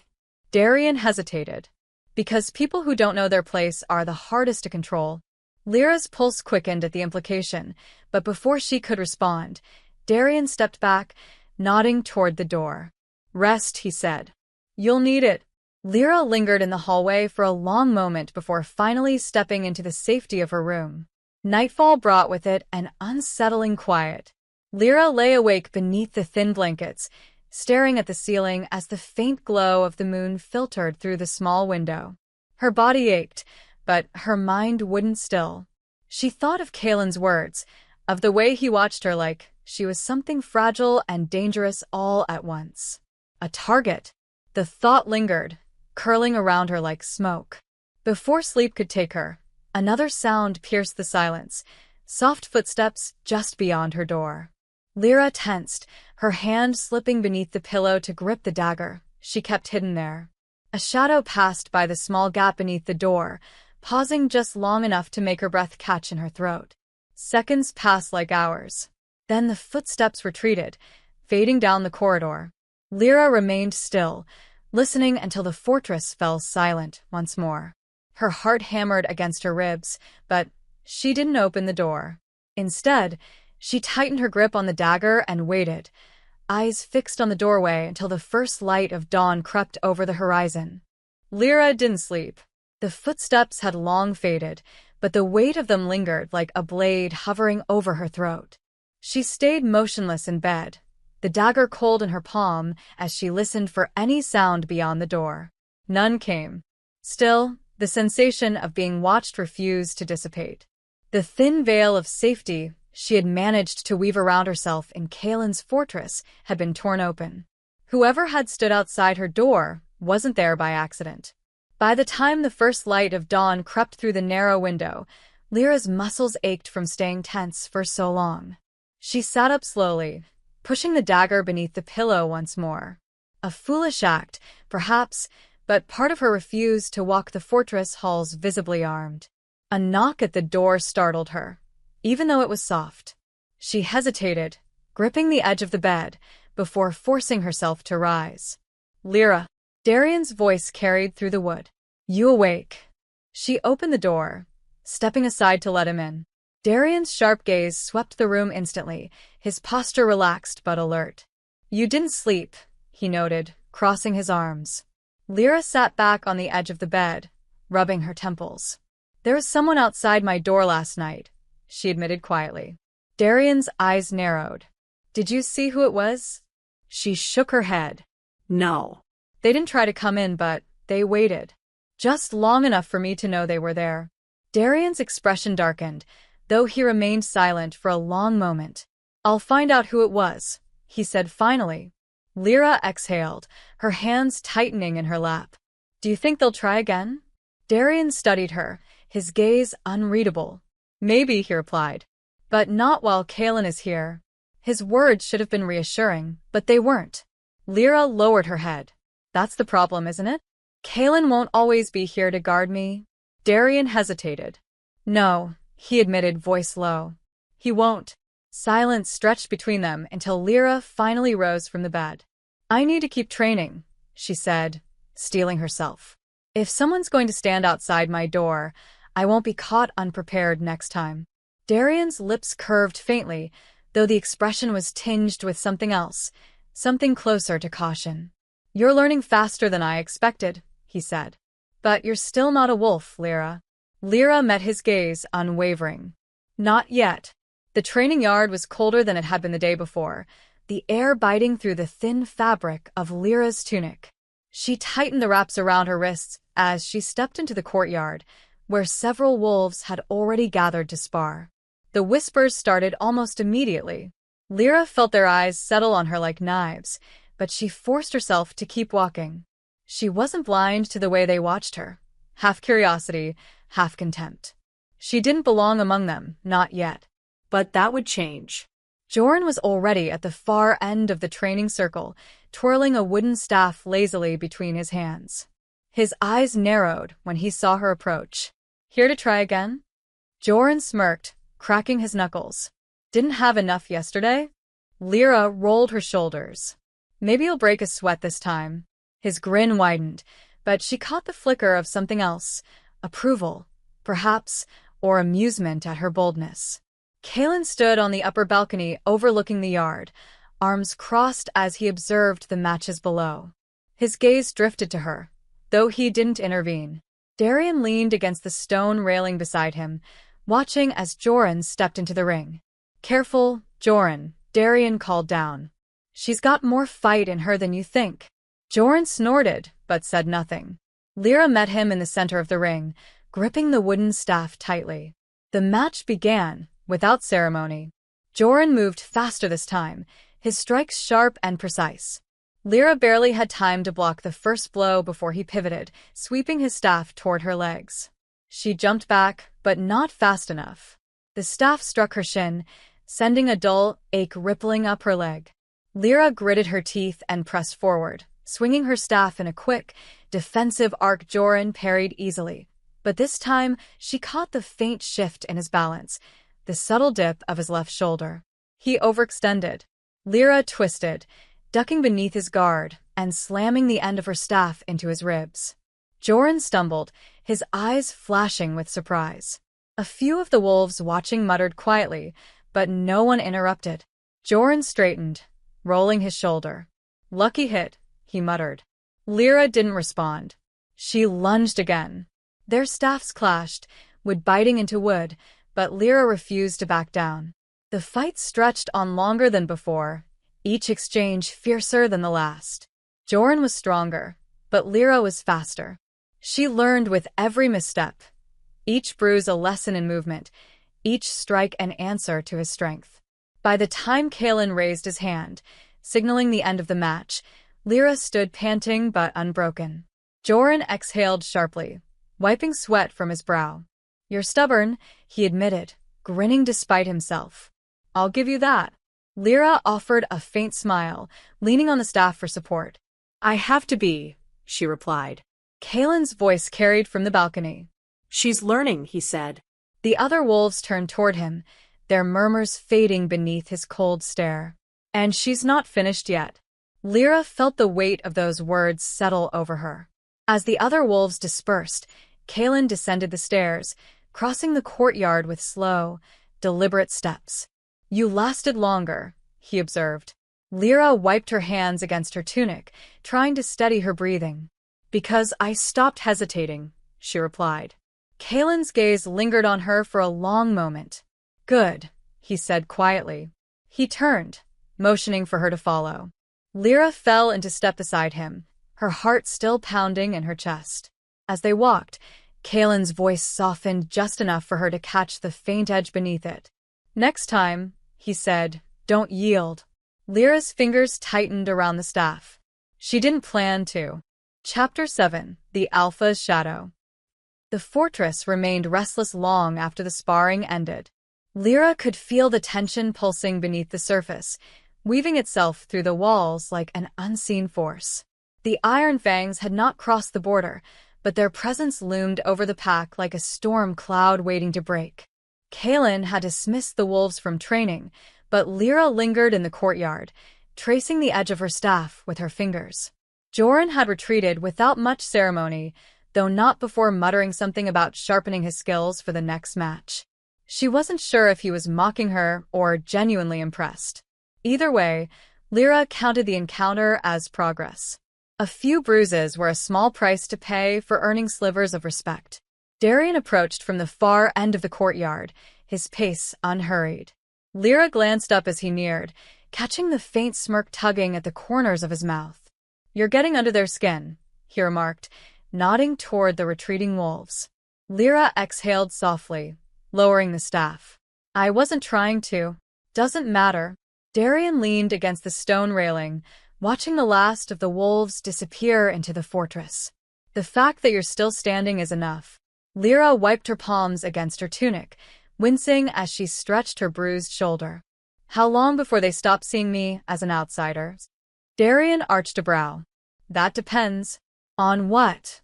Darian hesitated. Because people who don't know their place are the hardest to control. Lyra's pulse quickened at the implication, but before she could respond, Darian stepped back, nodding toward the door. Rest, he said. You'll need it. Lyra lingered in the hallway for a long moment before finally stepping into the safety of her room. Nightfall brought with it an unsettling quiet. Lyra lay awake beneath the thin blankets, staring at the ceiling as the faint glow of the moon filtered through the small window. Her body ached, but her mind wouldn't still. She thought of Kaelin's words, of the way he watched her like she was something fragile and dangerous all at once. A target. The thought lingered, curling around her like smoke. Before sleep could take her, another sound pierced the silence, soft footsteps just beyond her door. Lyra tensed, her hand slipping beneath the pillow to grip the dagger she kept hidden there. A shadow passed by the small gap beneath the door, pausing just long enough to make her breath catch in her throat. Seconds passed like hours. Then the footsteps retreated, fading down the corridor. Lyra remained still, listening until the fortress fell silent once more. Her heart hammered against her ribs, but she didn't open the door. Instead, she tightened her grip on the dagger and waited, eyes fixed on the doorway until the first light of dawn crept over the horizon. Lyra didn't sleep. The footsteps had long faded, but the weight of them lingered like a blade hovering over her throat. She stayed motionless in bed, the dagger cold in her palm as she listened for any sound beyond the door. None came. Still, the sensation of being watched refused to dissipate. The thin veil of safety she had managed to weave around herself in Kaelin's fortress had been torn open. Whoever had stood outside her door wasn't there by accident. By the time the first light of dawn crept through the narrow window, Lyra's muscles ached from staying tense for so long. She sat up slowly, pushing the dagger beneath the pillow once more. A foolish act, perhaps, but part of her refused to walk the fortress halls visibly armed. A knock at the door startled her, even though it was soft. She hesitated, gripping the edge of the bed, before forcing herself to rise. Lyra. Darian's voice carried through the wood. You awake? She opened the door, stepping aside to let him in. Darian's sharp gaze swept the room instantly, his posture relaxed but alert. You didn't sleep, he noted, crossing his arms. Lyra sat back on the edge of the bed, rubbing her temples. There was someone outside my door last night, she admitted quietly. Darian's eyes narrowed. Did you see who it was? She shook her head. No. They didn't try to come in, but they waited. Just long enough for me to know they were there. Darian's expression darkened, though he remained silent for a long moment. I'll find out who it was, he said finally. Lyra exhaled, her hands tightening in her lap. Do you think they'll try again? Darian studied her, his gaze unreadable. Maybe, he replied. But not while Kaelin is here. His words should have been reassuring, but they weren't. Lyra lowered her head. That's the problem, isn't it? Kaelin won't always be here to guard me. Darian hesitated. No, he admitted, voice low. He won't. Silence stretched between them until Lyra finally rose from the bed. I need to keep training, she said, steeling herself. If someone's going to stand outside my door, I won't be caught unprepared next time. Darian's lips curved faintly, though the expression was tinged with something else, something closer to caution. You're learning faster than I expected, he said. But you're still not a wolf, Lyra. Lyra met his gaze, unwavering. Not yet. The training yard was colder than it had been the day before, the air biting through the thin fabric of Lyra's tunic. She tightened the wraps around her wrists as she stepped into the courtyard, where several wolves had already gathered to spar. The whispers started almost immediately. Lyra felt their eyes settle on her like knives, but she forced herself to keep walking. She wasn't blind to the way they watched her. Half curiosity, half contempt. She didn't belong among them, not yet. But that would change. Joran was already at the far end of the training circle, twirling a wooden staff lazily between his hands. His eyes narrowed when he saw her approach. Here to try again? Joran smirked, cracking his knuckles. Didn't have enough yesterday? Lyra rolled her shoulders. Maybe you'll break a sweat this time. His grin widened, but she caught the flicker of something else. Approval, perhaps, or amusement at her boldness. Kaelin stood on the upper balcony overlooking the yard, arms crossed as he observed the matches below. His gaze drifted to her, though he didn't intervene. Darian leaned against the stone railing beside him, watching as Joran stepped into the ring. Careful, Joran, Darian called down. She's got more fight in her than you think. Joran snorted, but said nothing. Lyra met him in the center of the ring, gripping the wooden staff tightly. The match began, without ceremony. Joran moved faster this time, his strikes sharp and precise. Lyra barely had time to block the first blow before he pivoted, sweeping his staff toward her legs. She jumped back, but not fast enough. The staff struck her shin, sending a dull ache rippling up her leg. Lyra gritted her teeth and pressed forward, swinging her staff in a quick, defensive arc. Joran parried easily, but this time she caught the faint shift in his balance, the subtle dip of his left shoulder. He overextended. Lyra twisted, ducking beneath his guard and slamming the end of her staff into his ribs. Joran stumbled, his eyes flashing with surprise. A few of the wolves watching muttered quietly, but no one interrupted. Joran straightened, rolling his shoulder. Lucky hit, he muttered. Lyra didn't respond. She lunged again. Their staffs clashed, wood biting into wood, but Lyra refused to back down. The fight stretched on longer than before, each exchange fiercer than the last. Joran was stronger, but Lyra was faster. She learned with every misstep, each bruise a lesson in movement, each strike an answer to his strength. By the time Kaelin raised his hand, signaling the end of the match, Lyra stood panting but unbroken. Joran exhaled sharply, wiping sweat from his brow. You're stubborn, he admitted, grinning despite himself. I'll give you that. Lyra offered a faint smile, leaning on the staff for support. I have to be, she replied. Kaelin's voice carried from the balcony. She's learning, he said. The other wolves turned toward him, their murmurs fading beneath his cold stare. And she's not finished yet. Lyra felt the weight of those words settle over her. As the other wolves dispersed, Kaelin descended the stairs, crossing the courtyard with slow, deliberate steps. You lasted longer, he observed. Lyra wiped her hands against her tunic, trying to steady her breathing. Because I stopped hesitating, she replied. Kaelin's gaze lingered on her for a long moment. Good, he said quietly. He turned, motioning for her to follow. Lyra fell into step beside him, her heart still pounding in her chest. As they walked, Kaelin's voice softened just enough for her to catch the faint edge beneath it. Next time, he said, don't yield. Lyra's fingers tightened around the staff. She didn't plan to. Chapter 7: The Alpha's Shadow. The fortress remained restless long after the sparring ended. Lyra could feel the tension pulsing beneath the surface, weaving itself through the walls like an unseen force. The Iron Fangs had not crossed the border, but their presence loomed over the pack like a storm cloud waiting to break. Kaelin had dismissed the wolves from training, but Lyra lingered in the courtyard, tracing the edge of her staff with her fingers. Joran had retreated without much ceremony, though not before muttering something about sharpening his skills for the next match. She wasn't sure if he was mocking her or genuinely impressed. Either way, Lyra counted the encounter as progress. A few bruises were a small price to pay for earning slivers of respect. Darian approached from the far end of the courtyard, his pace unhurried. Lyra glanced up as he neared, catching the faint smirk tugging at the corners of his mouth. You're getting under their skin, he remarked, nodding toward the retreating wolves. Lyra exhaled softly, lowering the staff. I wasn't trying to. Doesn't matter. Darian leaned against the stone railing, watching the last of the wolves disappear into the fortress. The fact that you're still standing is enough. Lyra wiped her palms against her tunic, wincing as she stretched her bruised shoulder. How long before they stop seeing me as an outsider? Darian arched a brow. That depends. On what?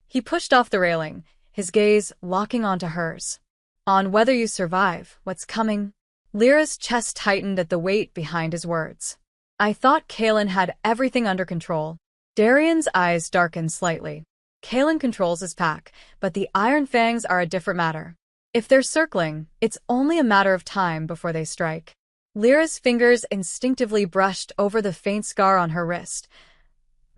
He pushed off the railing, his gaze locking onto hers. On whether you survive what's coming. Lyra's chest tightened at the weight behind his words. I thought Kaelin had everything under control. Darian's eyes darkened slightly. Kaelin controls his pack, but the Iron Fangs are a different matter. If they're circling, it's only a matter of time before they strike. Lyra's fingers instinctively brushed over the faint scar on her wrist,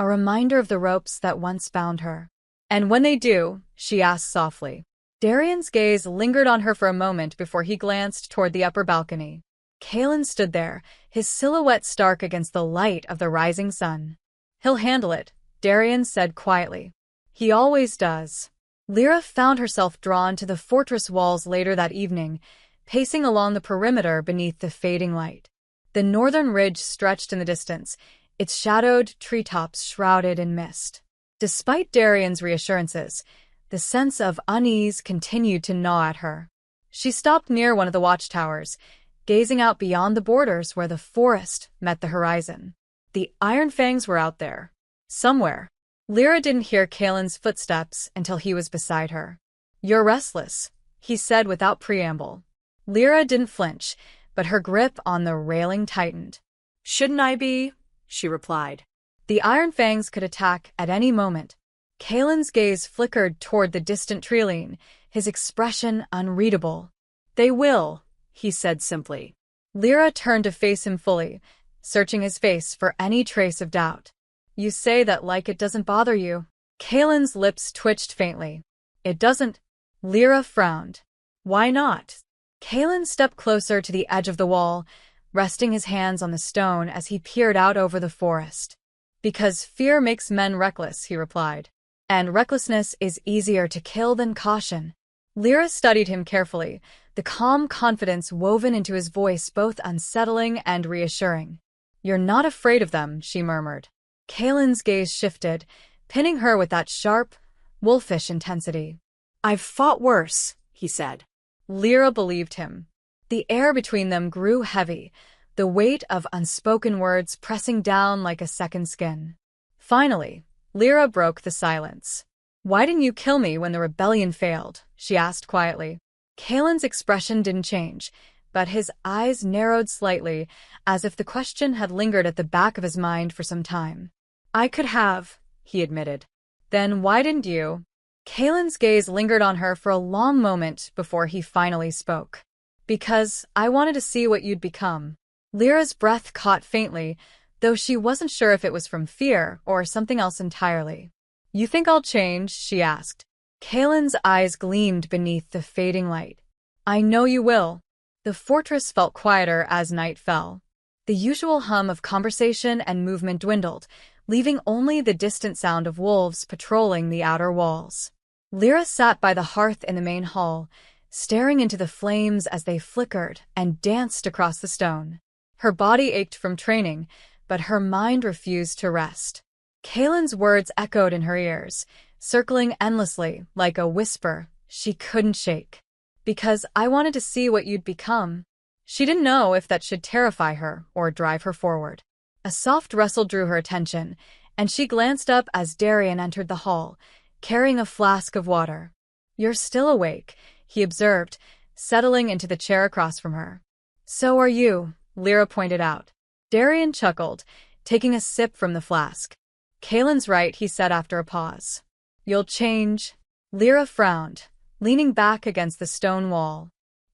a reminder of the ropes that once bound her. And when they do, she asked softly. Darian's gaze lingered on her for a moment before he glanced toward the upper balcony. Kaelin stood there, his silhouette stark against the light of the rising sun. He'll handle it, Darian said quietly. He always does. Lyra found herself drawn to the fortress walls later that evening, pacing along the perimeter beneath the fading light. The northern ridge stretched in the distance, its shadowed treetops shrouded in mist. Despite Darian's reassurances, the sense of unease continued to gnaw at her. She stopped near one of the watchtowers, gazing out beyond the borders where the forest met the horizon. The Iron Fangs were out there. Somewhere. Lyra didn't hear Kaelin's footsteps until he was beside her. You're restless, he said without preamble. Lyra didn't flinch, but her grip on the railing tightened. Shouldn't I be? She replied. The Iron Fangs could attack at any moment. Kaelin's gaze flickered toward the distant treeline, his expression unreadable. They will, he said simply. Lyra turned to face him fully, searching his face for any trace of doubt. You say that like it doesn't bother you. Kaelin's lips twitched faintly. It doesn't. Lyra frowned. Why not? Kaelin stepped closer to the edge of the wall, resting his hands on the stone as he peered out over the forest. Because fear makes men reckless, he replied. And recklessness is easier to kill than caution. Lyra studied him carefully, the calm confidence woven into his voice both unsettling and reassuring. You're not afraid of them, she murmured. Kaelin's gaze shifted, pinning her with that sharp, wolfish intensity. I've fought worse, he said. Lyra believed him. The air between them grew heavy, the weight of unspoken words pressing down like a second skin. Finally, Lyra broke the silence. Why didn't you kill me when the rebellion failed? She asked quietly. Kaelin's expression didn't change, but his eyes narrowed slightly, as if the question had lingered at the back of his mind for some time. I could have, he admitted. Then why didn't you? Kaelin's gaze lingered on her for a long moment before he finally spoke. Because I wanted to see what you'd become. Lyra's breath caught faintly, though she wasn't sure if it was from fear or something else entirely. You think I'll change? She asked. Kaelin's eyes gleamed beneath the fading light. I know you will. The fortress felt quieter as night fell. The usual hum of conversation and movement dwindled, leaving only the distant sound of wolves patrolling the outer walls. Lyra sat by the hearth in the main hall, staring into the flames as they flickered and danced across the stone. Her body ached from training, but her mind refused to rest. Kaelin's words echoed in her ears, circling endlessly like a whisper she couldn't shake. Because I wanted to see what you'd become. She didn't know if that should terrify her or drive her forward. A soft rustle drew her attention, and she glanced up as Darian entered the hall, carrying a flask of water. You're still awake, he observed, settling into the chair across from her. So are you, Lyra pointed out. Darian chuckled, taking a sip from the flask. Kaelin's right, he said after a pause. You'll change. Lyra frowned, leaning back against the stone wall.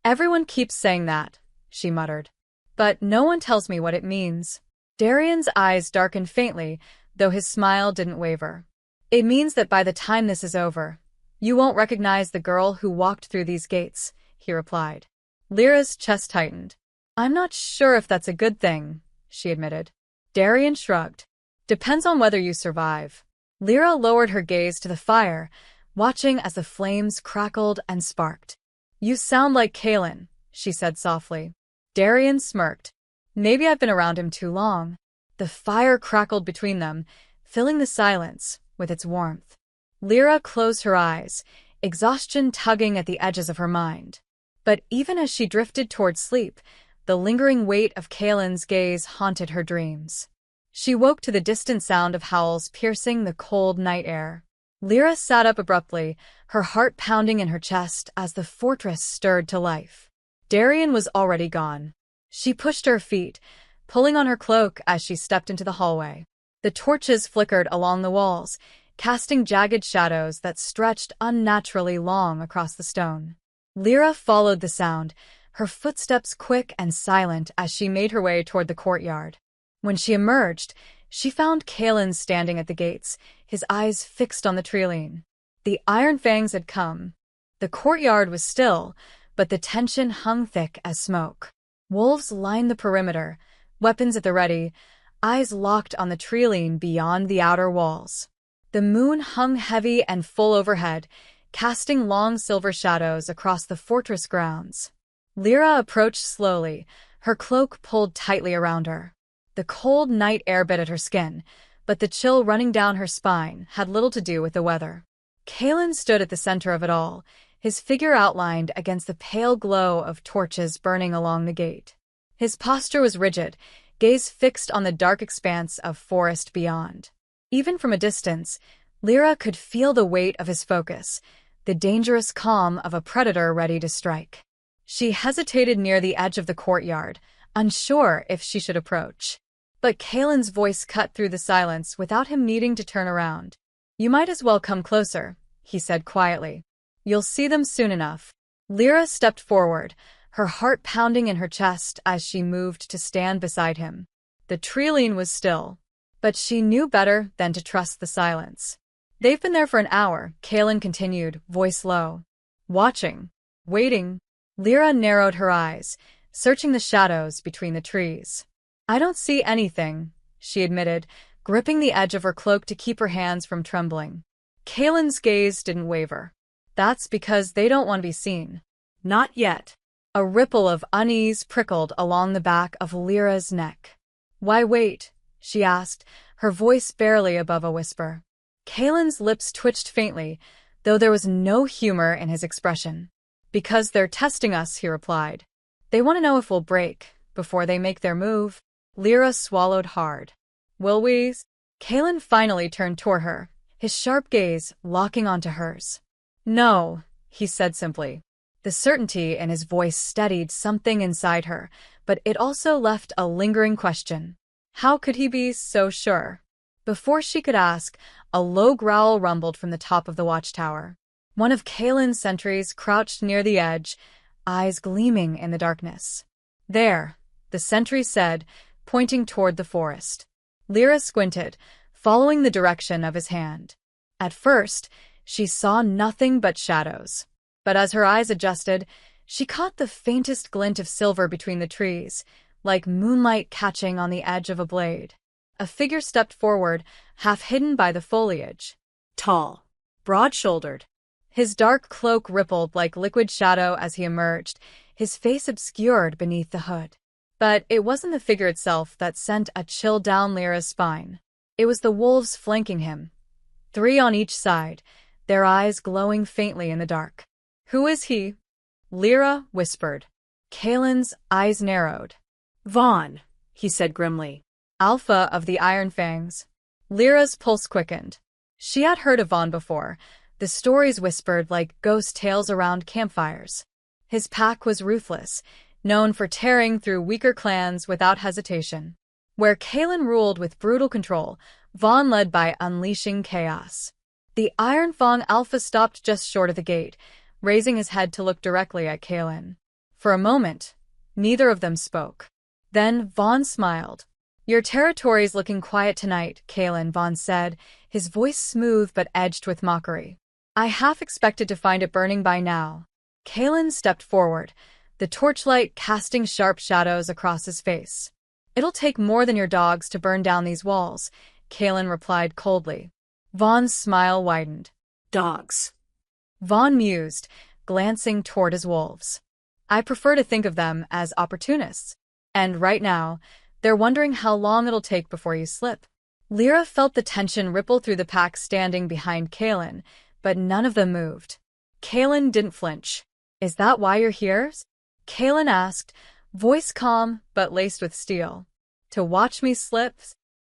Everyone keeps saying that, she muttered. But no one tells me what it means. Darian's eyes darkened faintly, though his smile didn't waver. It means that by the time this is over, you won't recognize the girl who walked through these gates, he replied. Lyra's chest tightened. I'm not sure if that's a good thing, she admitted. Darian shrugged. Depends on whether you survive. Lyra lowered her gaze to the fire, watching as the flames crackled and sparked. You sound like Kaelin, she said softly. Darian smirked. Maybe I've been around him too long. The fire crackled between them, filling the silence with its warmth. Lyra closed her eyes, exhaustion tugging at the edges of her mind. But even as she drifted toward sleep, the lingering weight of Kaelin's gaze haunted her dreams. She woke to the distant sound of howls piercing the cold night air. Lyra sat up abruptly, her heart pounding in her chest as the fortress stirred to life. Darian was already gone. She pushed her feet, pulling on her cloak as she stepped into the hallway. The torches flickered along the walls, casting jagged shadows that stretched unnaturally long across the stone. Lyra followed the sound, her footsteps quick and silent as she made her way toward the courtyard. When she emerged, she found Kaelin standing at the gates, his eyes fixed on the Trilene. The Iron Fangs had come. The courtyard was still, but the tension hung thick as smoke. Wolves lined the perimeter, weapons at the ready, eyes locked on the Trilene beyond the outer walls. The moon hung heavy and full overhead, casting long silver shadows across the fortress grounds. Lyra approached slowly, her cloak pulled tightly around her. The cold night air bit at her skin, but the chill running down her spine had little to do with the weather. Kaelin stood at the center of it all, his figure outlined against the pale glow of torches burning along the gate. His posture was rigid, gaze fixed on the dark expanse of forest beyond. Even from a distance, Lyra could feel the weight of his focus, the dangerous calm of a predator ready to strike. She hesitated near the edge of the courtyard, unsure if she should approach. But Kaelin's voice cut through the silence without him needing to turn around. "You might as well come closer," he said quietly. "You'll see them soon enough." Lyra stepped forward, her heart pounding in her chest as she moved to stand beside him. The Trilene was still, but she knew better than to trust the silence. "They've been there for an hour," Kaelin continued, voice low. "Watching. Waiting." Lyra narrowed her eyes, searching the shadows between the trees. "I don't see anything," she admitted, gripping the edge of her cloak to keep her hands from trembling. Kaelin's gaze didn't waver. "That's because they don't want to be seen." "Not yet." A ripple of unease prickled along the back of Lyra's neck. "Why wait?" she asked, her voice barely above a whisper. Kaelin's lips twitched faintly, though there was no humor in his expression. "Because they're testing us," he replied. "They want to know if we'll break before they make their move." Lyra swallowed hard. "Will we?" Kaelin finally turned toward her, his sharp gaze locking onto hers. "No," he said simply. The certainty in his voice steadied something inside her, but it also left a lingering question. How could he be so sure? Before she could ask, a low growl rumbled from the top of the watchtower. One of Kaelin's sentries crouched near the edge, eyes gleaming in the darkness. "There," the sentry said, pointing toward the forest. Lyra squinted, following the direction of his hand. At first, she saw nothing but shadows. But as her eyes adjusted, she caught the faintest glint of silver between the trees, like moonlight catching on the edge of a blade. A figure stepped forward, half hidden by the foliage. Tall, broad-shouldered. His dark cloak rippled like liquid shadow as he emerged, his face obscured beneath the hood. But it wasn't the figure itself that sent a chill down Lyra's spine. It was the wolves flanking him, 3 on each side, their eyes glowing faintly in the dark. "Who is he?" Lyra whispered. Kaelin's eyes narrowed. "Vaughn," he said grimly. "Alpha of the Iron Fangs." Lyra's pulse quickened. She had heard of Vaughn before, the stories whispered like ghost tales around campfires. His pack was ruthless, known for tearing through weaker clans without hesitation. Where Kaelin ruled with brutal control, Vaughn led by unleashing chaos. The Iron Fang Alpha stopped just short of the gate, raising his head to look directly at Kaelin. For a moment, neither of them spoke. Then Vaughn smiled. "Your territory's looking quiet tonight," Vaughn said, his voice smooth but edged with mockery. "I half expected to find it burning by now." Kaelin stepped forward, the torchlight casting sharp shadows across his face. "It'll take more than your dogs to burn down these walls," Kaelin replied coldly. Vaughn's smile widened. "Dogs." Vaughn mused, glancing toward his wolves. "I prefer to think of them as opportunists. And right now, They're wondering how long it'll take before you slip. Lyra felt the tension ripple through the pack standing behind Kaelin, but none of them moved. Kaelin didn't flinch. Is that why you're here? Kaelin asked, voice calm but laced with steel. To watch me slip?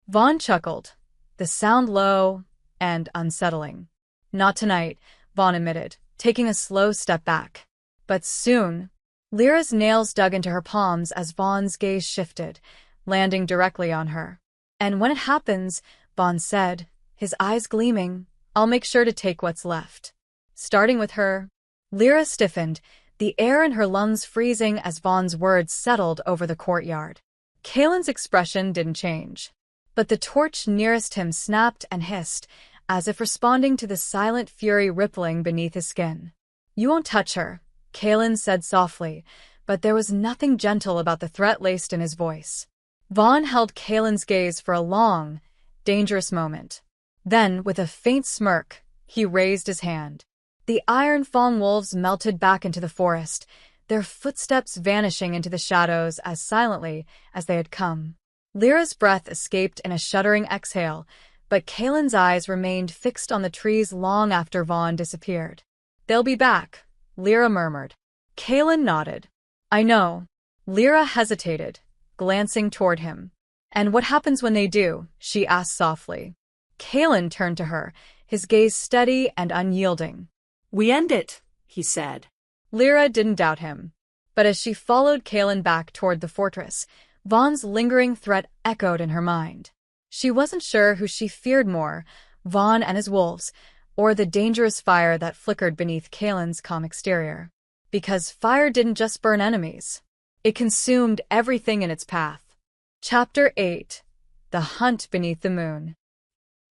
Vaughn chuckled, the sound low and unsettling. Not tonight, Vaughn admitted, taking a slow step back. But soon. Lyra's nails dug into her palms as Vaughn's gaze shifted, landing directly on her. And when it happens, Vaughn said, his eyes gleaming, I'll make sure to take what's left. Starting with her. Lyra stiffened, the air in her lungs freezing as Vaughn's words settled over the courtyard. Kaelin's expression didn't change. But the torch nearest him snapped and hissed, as if responding to the silent fury rippling beneath his skin. You won't touch her, Kaelin said softly, but there was nothing gentle about the threat laced in his voice. Vaughn held Kaelin's gaze for a long, dangerous moment. Then, with a faint smirk, he raised his hand. The iron fawn wolves melted back into the forest, their footsteps vanishing into the shadows as silently as they had come. Lyra's breath escaped in a shuddering exhale, but Kaelin's eyes remained fixed on the trees long after Vaughn disappeared. They'll be back, Lyra murmured. Kaelin nodded. I know. Lyra hesitated, glancing toward him. And what happens when they do? She asked softly. Kaelin turned to her, his gaze steady and unyielding. We end it, he said. Lyra didn't doubt him. But as she followed Kaelin back toward the fortress, Vaughn's lingering threat echoed in her mind. She wasn't sure who she feared more, Vaughn and his wolves, or the dangerous fire that flickered beneath Kaelin's calm exterior. Because fire didn't just burn enemies. It consumed everything in its path. Chapter 8. The Hunt Beneath the Moon.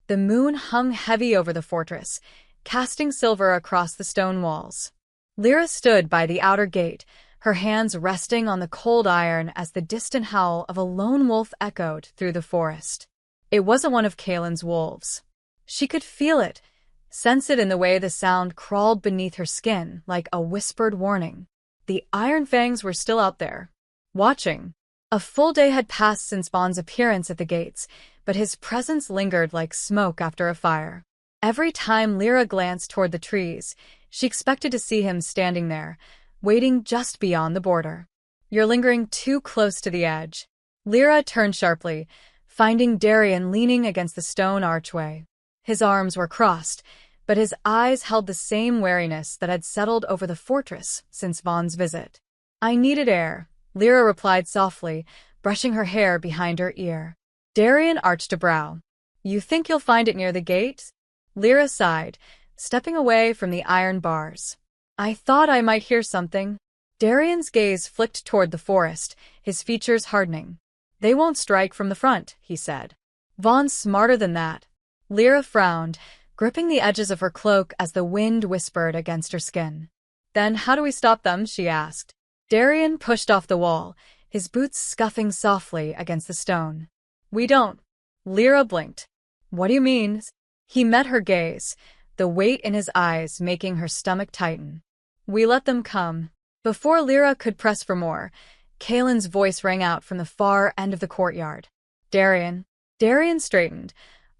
The moon hung heavy over the fortress, casting silver across the stone walls. Lyra stood by the outer gate, her hands resting on the cold iron as the distant howl of a lone wolf echoed through the forest. It wasn't one of Kaelin's wolves. She could feel it, sense it in the way the sound crawled beneath her skin like a whispered warning. The iron fangs were still out there, watching. A full day had passed since Vaughn's appearance at the gates, but his presence lingered like smoke after a fire. Every time Lyra glanced toward the trees, she expected to see him standing there, waiting just beyond the border. You're lingering too close to the edge. Lyra turned sharply, finding Darian leaning against the stone archway. His arms were crossed, but his eyes held the same wariness that had settled over the fortress since Vaughn's visit. I needed air, Lyra replied softly, brushing her hair behind her ear. Darian arched a brow. You think you'll find it near the gate? Lyra sighed, stepping away from the iron bars. I thought I might hear something. Darian's gaze flicked toward the forest, his features hardening. They won't strike from the front, he said. Vaughn's smarter than that. Lyra frowned, gripping the edges of her cloak as the wind whispered against her skin. Then how do we stop them? She asked. Darian pushed off the wall, his boots scuffing softly against the stone. We don't. Lyra blinked. What do you mean? He met her gaze, the weight in his eyes making her stomach tighten. We let them come. Before Lyra could press for more, Kaelin's voice rang out from the far end of the courtyard. Darian. Darian straightened,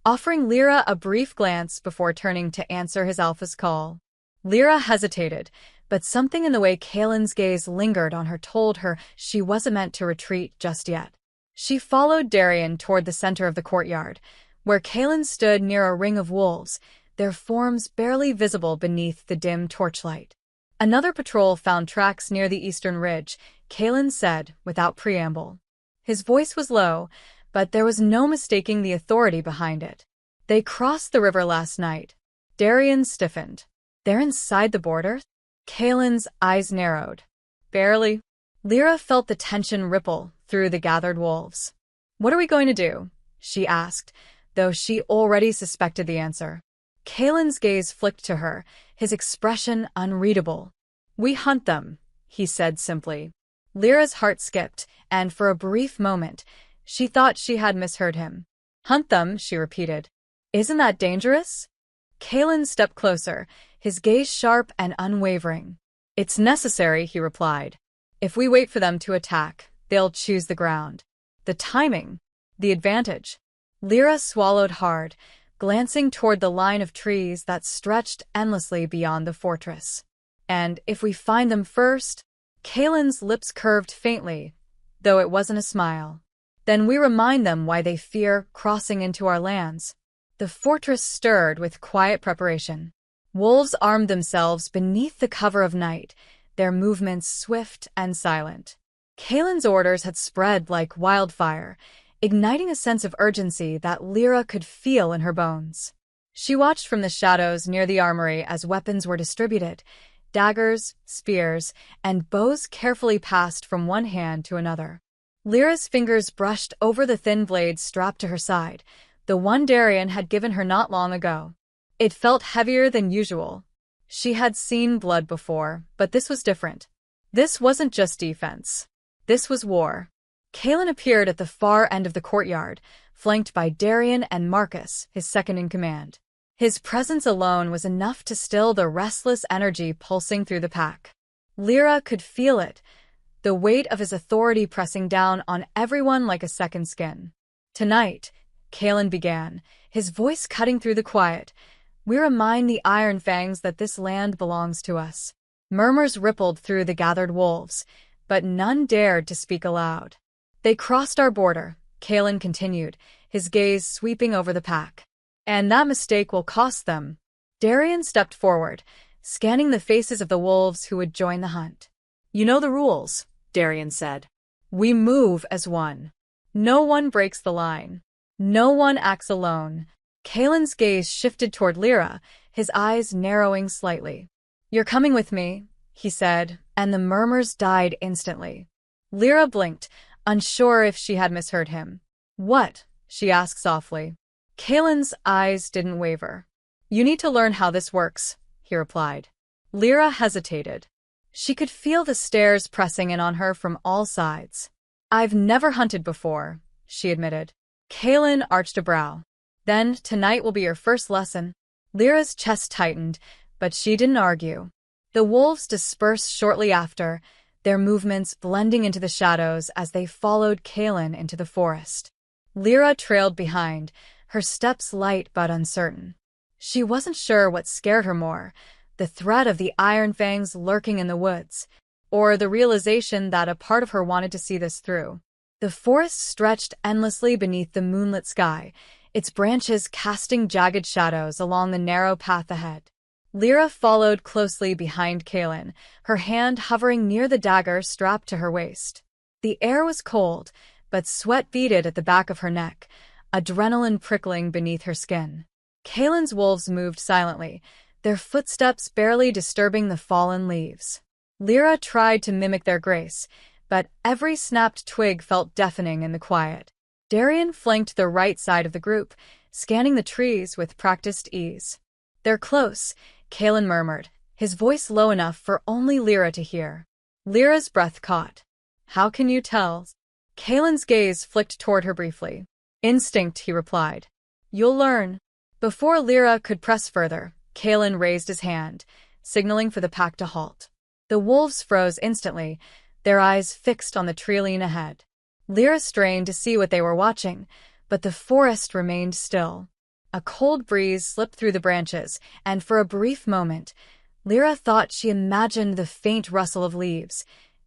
offering Lyra a brief glance before turning to answer his alpha's call. Lyra hesitated, but something in the way Kaelin's gaze lingered on her told her she wasn't meant to retreat just yet. She followed Darian toward the center of the courtyard, where Kaelin stood near a ring of wolves, their forms barely visible beneath the dim torchlight. Another patrol found tracks near the eastern ridge, Kaelin said, without preamble. His voice was low, but there was no mistaking the authority behind it. They crossed the river last night. Darian stiffened. They're inside the border? Kaelin's eyes narrowed. Barely. Lyra felt the tension ripple through the gathered wolves. What are we going to do? She asked, though she already suspected the answer. Kaelin's gaze flicked to her, his expression unreadable. We hunt them, he said simply. Lyra's heart skipped, and for a brief moment, she thought she had misheard him. Hunt them, she repeated. Isn't that dangerous? Kaelin stepped closer, his gaze sharp and unwavering. It's necessary, he replied. If we wait for them to attack, they'll choose the ground. The timing. The advantage. Lyra swallowed hard, glancing toward the line of trees that stretched endlessly beyond the fortress. And if we find them first? Kaelin's lips curved faintly, though it wasn't a smile. Then we remind them why they fear crossing into our lands. The fortress stirred with quiet preparation. Wolves armed themselves beneath the cover of night, their movements swift and silent. Kaelin's orders had spread like wildfire, igniting a sense of urgency that Lyra could feel in her bones. She watched from the shadows near the armory as weapons were distributed. Daggers, spears, and bows carefully passed from one hand to another. Lyra's fingers brushed over the thin blades strapped to her side, the one Darian had given her not long ago. It felt heavier than usual. She had seen blood before, but this was different. This wasn't just defense. This was war. Kaelin appeared at the far end of the courtyard, flanked by Darian and Marcus, his second-in-command. His presence alone was enough to still the restless energy pulsing through the pack. Lyra could feel it, the weight of his authority pressing down on everyone like a second skin. "Tonight," Kaelin began, his voice cutting through the quiet, "we remind the Iron Fangs that this land belongs to us." Murmurs rippled through the gathered wolves, but none dared to speak aloud. "They crossed our border," Kaelin continued, his gaze sweeping over the pack. "And that mistake will cost them." Darian stepped forward, scanning the faces of the wolves who would join the hunt. "You know the rules," Darian said. "We move as one. No one breaks the line. No one acts alone." Kaelin's gaze shifted toward Lyra, his eyes narrowing slightly. "You're coming with me," he said, and the murmurs died instantly. Lyra blinked, unsure if she had misheard him. "What?" she asked softly. Kaelin's eyes didn't waver. "You need to learn how this works," he replied. Lyra hesitated. She could feel the stares pressing in on her from all sides. "I've never hunted before," she admitted. Kaelin arched a brow. "Then tonight will be your first lesson." Lyra's chest tightened, but she didn't argue. The wolves dispersed shortly after, their movements blending into the shadows as they followed Kaelin into the forest. Lyra trailed behind, her steps light but uncertain. She wasn't sure what scared her more, the threat of the Iron Fangs lurking in the woods, or the realization that a part of her wanted to see this through. The forest stretched endlessly beneath the moonlit sky, its branches casting jagged shadows along the narrow path ahead. Lyra followed closely behind Kaelin, her hand hovering near the dagger strapped to her waist. The air was cold, but sweat beaded at the back of her neck, adrenaline prickling beneath her skin. Kaelin's wolves moved silently, their footsteps barely disturbing the fallen leaves. Lyra tried to mimic their grace, but every snapped twig felt deafening in the quiet. Darian flanked the right side of the group, scanning the trees with practiced ease. "They're close," Kaelin murmured, his voice low enough for only Lyra to hear. Lyra's breath caught. "How can you tell?" Kaelin's gaze flicked toward her briefly. "Instinct," he replied. "You'll learn." Before Lyra could press further, Kaelin raised his hand, signaling for the pack to halt. The wolves froze instantly, their eyes fixed on the treeline ahead. Lyra strained to see what they were watching, but the forest remained still. A cold breeze slipped through the branches, and for a brief moment, Lyra thought she imagined the faint rustle of leaves,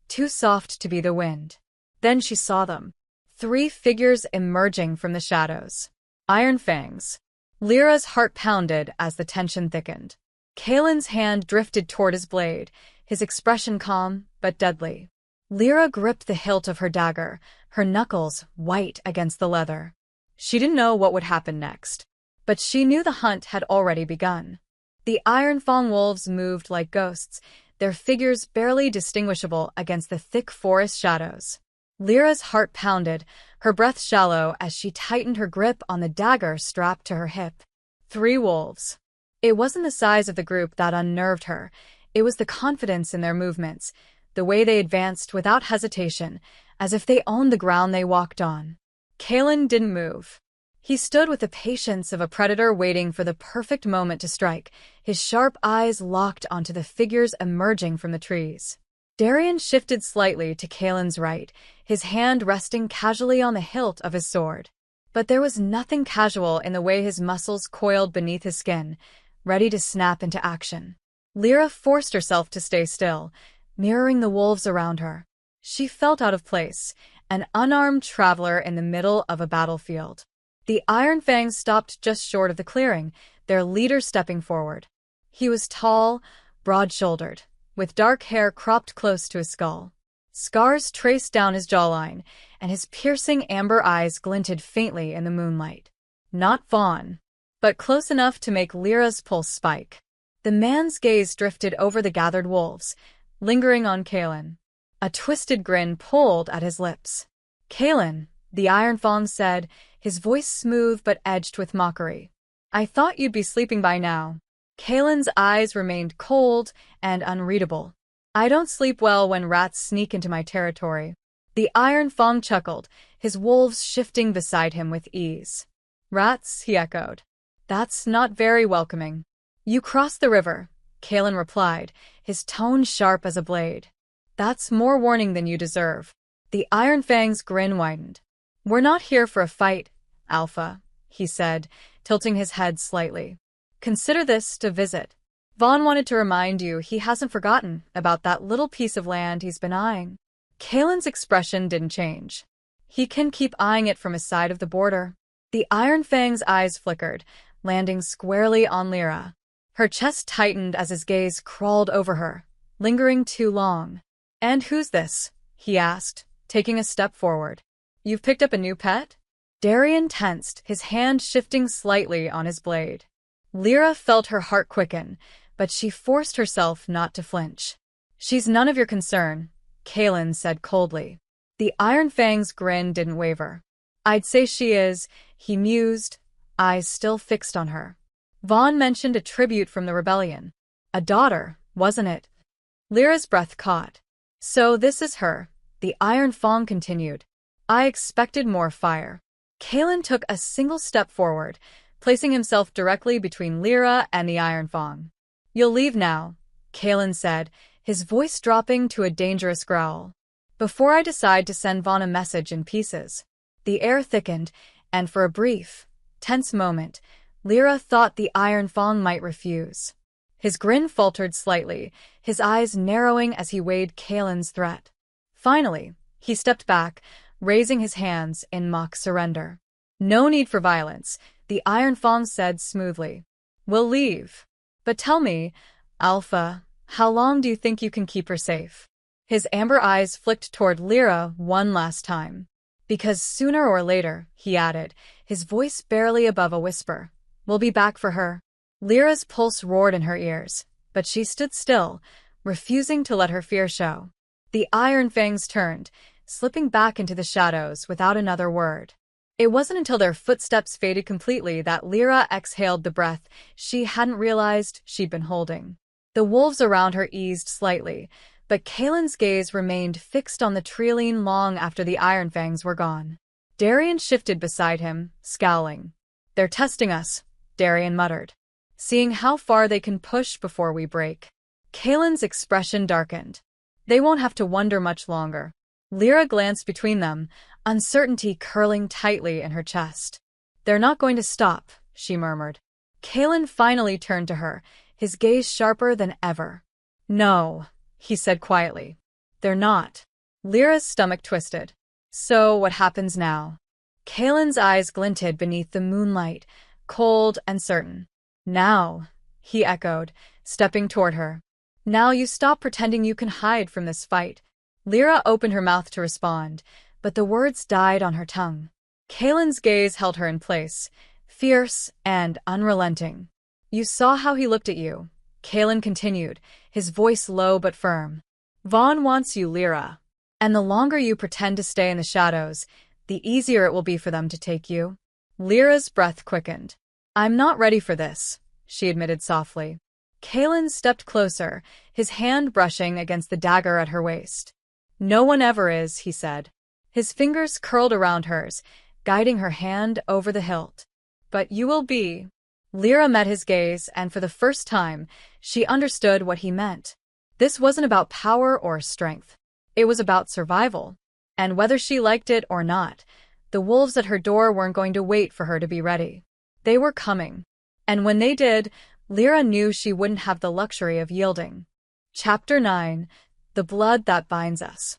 too soft to be the wind. Then she saw them. 3 figures emerging from the shadows. Iron Fangs. Lyra's heart pounded as the tension thickened. Kaelin's hand drifted toward his blade, his expression calm but deadly. Lyra gripped the hilt of her dagger, her knuckles white against the leather. She didn't know what would happen next, but she knew the hunt had already begun. The Iron Fang wolves moved like ghosts, their figures barely distinguishable against the thick forest shadows. Lyra's heart pounded, her breath shallow as she tightened her grip on the dagger strapped to her hip. 3 wolves. It wasn't the size of the group that unnerved her, it was the confidence in their movements, the way they advanced without hesitation, as if they owned the ground they walked on. Kaelin didn't move. He stood with the patience of a predator waiting for the perfect moment to strike, his sharp eyes locked onto the figures emerging from the trees. Darian shifted slightly to Kaelin's right, his hand resting casually on the hilt of his sword. But there was nothing casual in the way his muscles coiled beneath his skin, ready to snap into action. Lyra forced herself to stay still, mirroring the wolves around her. She felt out of place, an unarmed traveler in the middle of a battlefield. The Iron Fangs stopped just short of the clearing, their leader stepping forward. He was tall, broad-shouldered, with dark hair cropped close to his skull. Scars traced down his jawline, and his piercing amber eyes glinted faintly in the moonlight. Not Vaughn, but close enough to make Lyra's pulse spike. The man's gaze drifted over the gathered wolves, lingering on Kaelin. A twisted grin pulled at his lips. "Kaelin," the Iron Fang said, his voice smooth but edged with mockery. "I thought you'd be sleeping by now." Kaelin's eyes remained cold and unreadable. "I don't sleep well when rats sneak into my territory." The Iron Fang chuckled, his wolves shifting beside him with ease. "Rats," he echoed. "That's not very welcoming." "You crossed the river," Kaelin replied, his tone sharp as a blade. "That's more warning than you deserve." The Iron Fang's grin widened. "We're not here for a fight, Alpha," he said, tilting his head slightly. "Consider this a visit. Vaughn wanted to remind you he hasn't forgotten about that little piece of land he's been eyeing." Kaelin's expression didn't change. "He can keep eyeing it from his side of the border." The Iron Fang's eyes flickered, landing squarely on Lyra. Her chest tightened as his gaze crawled over her, lingering too long. "And who's this?" he asked, taking a step forward. "You've picked up a new pet?" Darian tensed, his hand shifting slightly on his blade. Lyra felt her heart quicken, but she forced herself not to flinch. "She's none of your concern," Kaelin said coldly. The Iron Fang's grin didn't waver. "I'd say she is," he mused, eyes still fixed on her. "Vaughn mentioned a tribute from the rebellion. A daughter, wasn't it?" Lyra's breath caught. "So this is her," the Iron Fang continued. "I expected more fire." Kaelin took a single step forward, placing himself directly between Lyra and the Iron Fang. "You'll leave now," Kaelin said, his voice dropping to a dangerous growl. "Before I decide to send Vaughn a message in pieces." The air thickened, and for a brief, tense moment, Lyra thought the Iron Fang might refuse. His grin faltered slightly, his eyes narrowing as he weighed Kaelin's threat. Finally, he stepped back, raising his hands in mock surrender. "No need for violence," the Iron Fang said smoothly. "We'll leave. But tell me, Alpha, how long do you think you can keep her safe?" His amber eyes flicked toward Lyra one last time. "Because sooner or later," he added, his voice barely above a whisper, "we'll be back for her." Lyra's pulse roared in her ears, but she stood still, refusing to let her fear show. The Iron Fangs turned, slipping back into the shadows without another word. It wasn't until their footsteps faded completely that Lyra exhaled the breath she hadn't realized she'd been holding. The wolves around her eased slightly, but Kaelin's gaze remained fixed on the trilene long after the Iron Fangs were gone. Darian shifted beside him, scowling. "They're testing us," Darian muttered. "Seeing how far they can push before we break." Kaelin's expression darkened. "They won't have to wonder much longer." Lyra glanced between them, uncertainty curling tightly in her chest. "They're not going to stop," she murmured. Kaelin finally turned to her, his gaze sharper than ever. "No," he said quietly. "They're not." Lyra's stomach twisted. "So what happens now?" Kaelin's eyes glinted beneath the moonlight, cold and certain. "Now," he echoed, stepping toward her. "Now you stop pretending you can hide from this fight." Lyra opened her mouth to respond, but the words died on her tongue. Kaelin's gaze held her in place, fierce and unrelenting. "You saw how he looked at you," Kaelin continued, his voice low but firm. "Vaughn wants you, Lyra. And the longer you pretend to stay in the shadows, the easier it will be for them to take you." Lyra's breath quickened. "I'm not ready for this," she admitted softly. Kaelin stepped closer, his hand brushing against the dagger at her waist. "No one ever is," he said. His fingers curled around hers, guiding her hand over the hilt. "But you will be." Lyra met his gaze, and for the first time, she understood what he meant. This wasn't about power or strength. It was about survival. And whether she liked it or not, the wolves at her door weren't going to wait for her to be ready. They were coming. And when they did, Lyra knew she wouldn't have the luxury of yielding. Chapter 9. The Blood That Binds Us.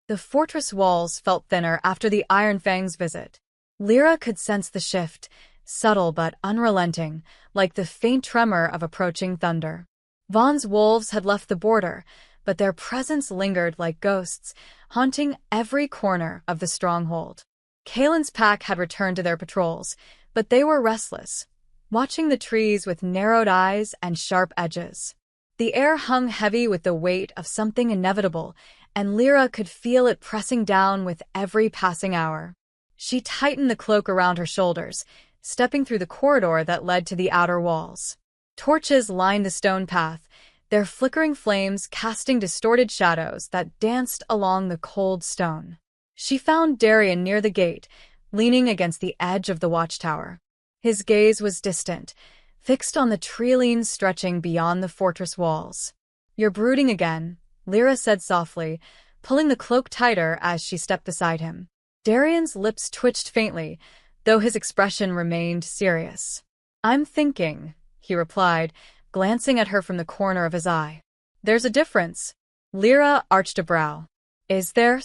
The fortress walls felt thinner after the Iron Fang's visit. Lyra could sense the shift, subtle but unrelenting, like the faint tremor of approaching thunder. Vaughn's wolves had left the border, but their presence lingered like ghosts, haunting every corner of the stronghold. Kaelin's pack had returned to their patrols, but they were restless, watching the trees with narrowed eyes and sharp edges. The air hung heavy with the weight of something inevitable, and Lyra could feel it pressing down with every passing hour. She tightened the cloak around her shoulders, stepping through the corridor that led to the outer walls. Torches lined the stone path, their flickering flames casting distorted shadows that danced along the cold stone. She found Darian near the gate, leaning against the edge of the watchtower. His gaze was distant, fixed on the treelines stretching beyond the fortress walls. "You're brooding again," Lyra said softly, pulling the cloak tighter as she stepped beside him. Darian's lips twitched faintly, though his expression remained serious. "I'm thinking," he replied, glancing at her from the corner of his eye. "There's a difference." Lyra arched a brow. "Is there?"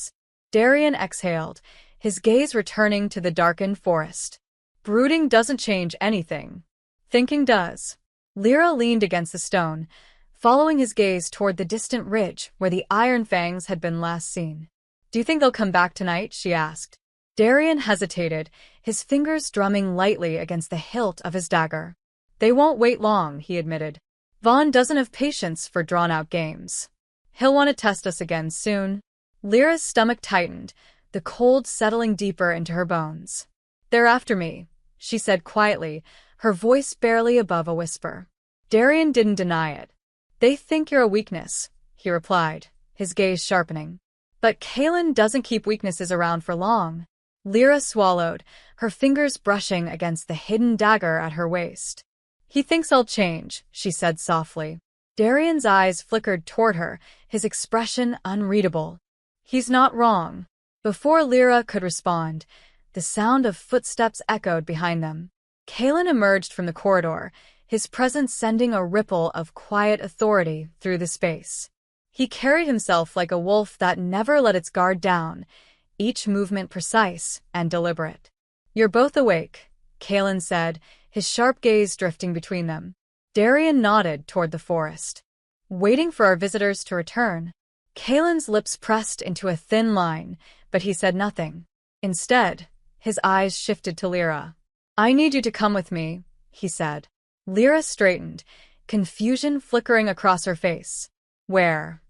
Darian exhaled, his gaze returning to the darkened forest. "Brooding doesn't change anything. Thinking does." Lyra leaned against the stone, following his gaze toward the distant ridge where the Iron Fangs had been last seen. "Do you think they'll come back tonight?" she asked. Darian hesitated, his fingers drumming lightly against the hilt of his dagger. "They won't wait long," he admitted. "Vaughn doesn't have patience for drawn-out games. He'll want to test us again soon." Lyra's stomach tightened, the cold settling deeper into her bones. "They're after me," she said quietly, her voice barely above a whisper. Darian didn't deny it. "They think you're a weakness," he replied, his gaze sharpening. "But Kaelin doesn't keep weaknesses around for long." Lyra swallowed, her fingers brushing against the hidden dagger at her waist. "He thinks I'll change," she said softly. Darian's eyes flickered toward her, his expression unreadable. "He's not wrong." Before Lyra could respond, the sound of footsteps echoed behind them. Kaelin emerged from the corridor, his presence sending a ripple of quiet authority through the space. He carried himself like a wolf that never let its guard down, each movement precise and deliberate. "You're both awake," Kaelin said, his sharp gaze drifting between them. Darian nodded toward the forest. "Waiting for our visitors to return." Kaelin's lips pressed into a thin line, but he said nothing. Instead, his eyes shifted to Lyra. "I need you to come with me," he said. Lyra straightened, confusion flickering across her face. "Where?"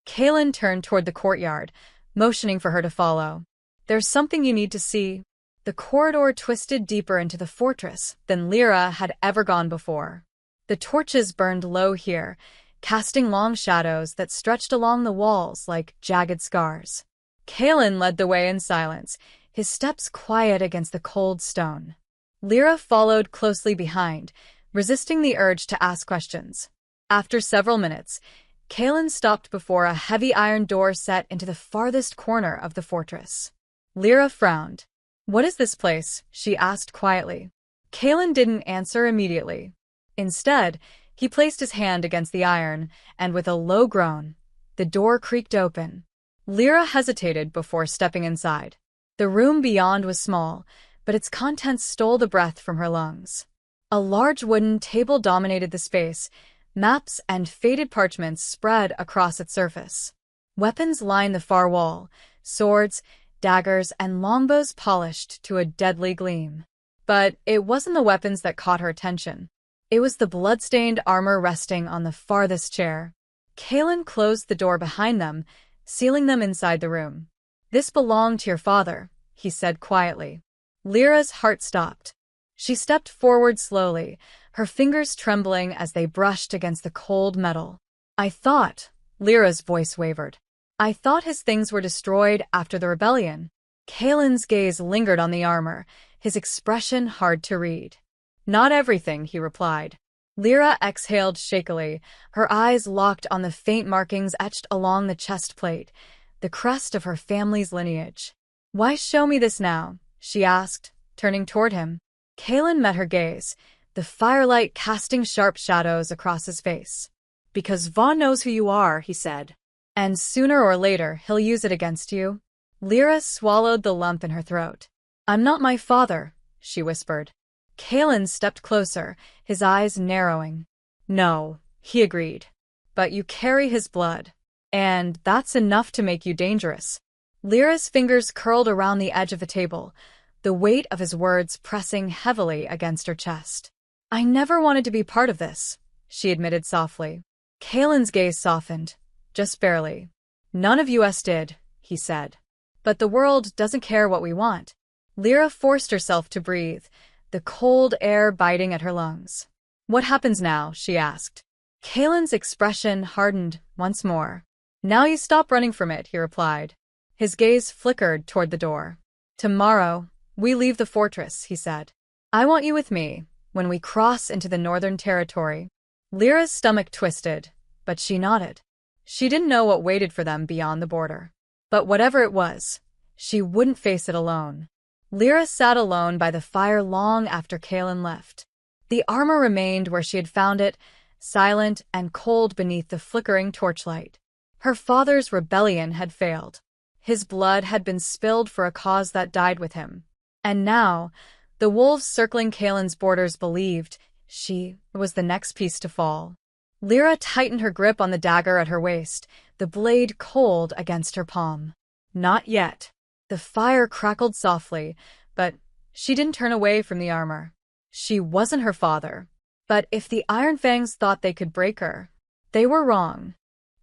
Kaelin turned toward the courtyard, motioning for her to follow. "There's something you need to see." The corridor twisted deeper into the fortress than Lyra had ever gone before. The torches burned low here, casting long shadows that stretched along the walls like jagged scars. Kaelin led the way in silence, his steps quiet against the cold stone. Lyra followed closely behind, resisting the urge to ask questions. After several minutes, Kaelin stopped before a heavy iron door set into the farthest corner of the fortress. Lyra frowned. "What is this place?" she asked quietly. Kaelin didn't answer immediately. Instead, he placed his hand against the iron, and with a low groan, the door creaked open. Lyra hesitated before stepping inside. The room beyond was small, but its contents stole the breath from her lungs. A large wooden table dominated the space, maps and faded parchments spread across its surface. Weapons lined the far wall, swords, daggers, and longbows polished to a deadly gleam. But it wasn't the weapons that caught her attention. It was the blood-stained armor resting on the farthest chair. Kaelin closed the door behind them, sealing them inside the room. "This belonged to your father," he said quietly. Lyra's heart stopped. She stepped forward slowly, her fingers trembling as they brushed against the cold metal. "I thought," Lyra's voice wavered. "I thought his things were destroyed after the rebellion." Kaelin's gaze lingered on the armor, his expression hard to read. "Not everything," he replied. Lyra exhaled shakily, her eyes locked on the faint markings etched along the chest plate, the crest of her family's lineage. "Why show me this now?" she asked, turning toward him. Kalen met her gaze, the firelight casting sharp shadows across his face. "Because Vaughn knows who you are," he said. "And sooner or later he'll use it against you?" Lyra swallowed the lump in her throat. "I'm not my father," she whispered. Kalen stepped closer, his eyes narrowing. "No," he agreed. "But you carry his blood. And that's enough to make you dangerous." Lyra's fingers curled around the edge of the table, the weight of his words pressing heavily against her chest. "I never wanted to be part of this," she admitted softly. Kalen's gaze softened, just barely. "None of us did," he said. "But the world doesn't care what we want." Lyra forced herself to breathe, the cold air biting at her lungs. "What happens now?" she asked. Kalen's expression hardened once more. "Now you stop running from it," he replied. His gaze flickered toward the door. "Tomorrow, we leave the fortress," he said. "I want you with me when we cross into the Northern Territory." Lyra's stomach twisted, but she nodded. She didn't know what waited for them beyond the border. But whatever it was, she wouldn't face it alone. Lyra sat alone by the fire long after Kalen left. The armor remained where she had found it, silent and cold beneath the flickering torchlight. Her father's rebellion had failed. His blood had been spilled for a cause that died with him. And now, the wolves circling Kalen's borders believed she was the next piece to fall. Lyra tightened her grip on the dagger at her waist, the blade cold against her palm. "Not yet." The fire crackled softly, but she didn't turn away from the armor. She wasn't her father. But if the Iron Fangs thought they could break her, they were wrong.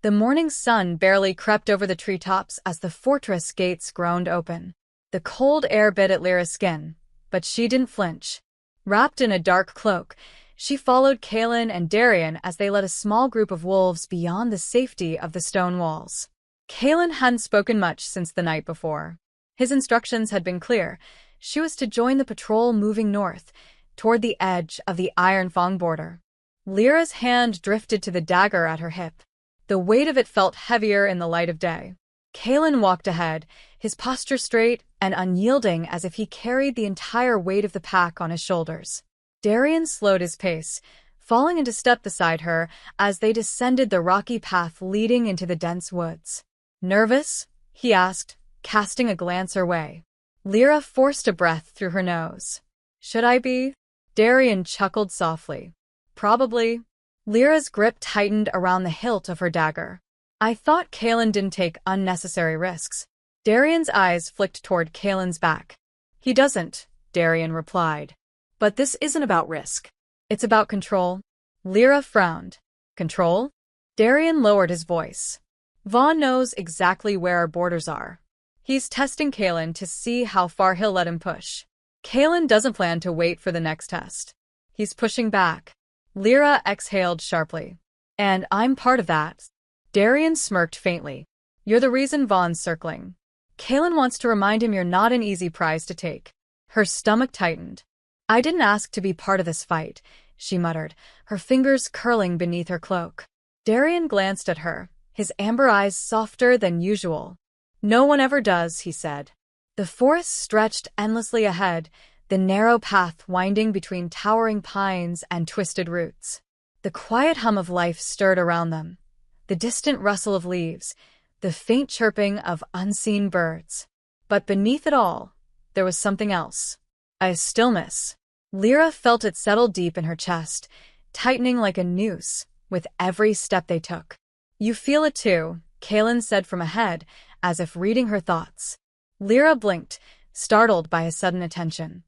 The morning sun barely crept over the treetops as the fortress gates groaned open. The cold air bit at Lyra's skin, but she didn't flinch. Wrapped in a dark cloak, she followed Kalen and Darian as they led a small group of wolves beyond the safety of the stone walls. Kalen hadn't spoken much since the night before. His instructions had been clear. She was to join the patrol moving north, toward the edge of the Iron Fang border. Lyra's hand drifted to the dagger at her hip. The weight of it felt heavier in the light of day. Kalen walked ahead, his posture straight and unyielding as if he carried the entire weight of the pack on his shoulders. Darian slowed his pace, falling into step beside her as they descended the rocky path leading into the dense woods. "Nervous?" he asked, casting a glance her way. Lyra forced a breath through her nose. "Should I be?" Darian chuckled softly. "Probably." Lyra's grip tightened around the hilt of her dagger. "I thought Kalen didn't take unnecessary risks." Darian's eyes flicked toward Kalen's back. "He doesn't," Darian replied. "But this isn't about risk. It's about control." Lyra frowned. "Control?" Darian lowered his voice. "Vaughn knows exactly where our borders are. He's testing Kalen to see how far he'll let him push. Kalen doesn't plan to wait for the next test. He's pushing back." Lyra exhaled sharply. "And I'm part of that." Darian smirked faintly. "You're the reason Vaughn's circling. Kalen wants to remind him you're not an easy prize to take." Her stomach tightened. "I didn't ask to be part of this fight," she muttered, her fingers curling beneath her cloak. Darian glanced at her, his amber eyes softer than usual. "No one ever does," he said. The forest stretched endlessly ahead, the narrow path winding between towering pines and twisted roots. The quiet hum of life stirred around them, the distant rustle of leaves, the faint chirping of unseen birds. But beneath it all, there was something else. A stillness. Lyra felt it settle deep in her chest, tightening like a noose with every step they took. "You feel it too," Kalen said from ahead, as if reading her thoughts. Lyra blinked, startled by his sudden attention.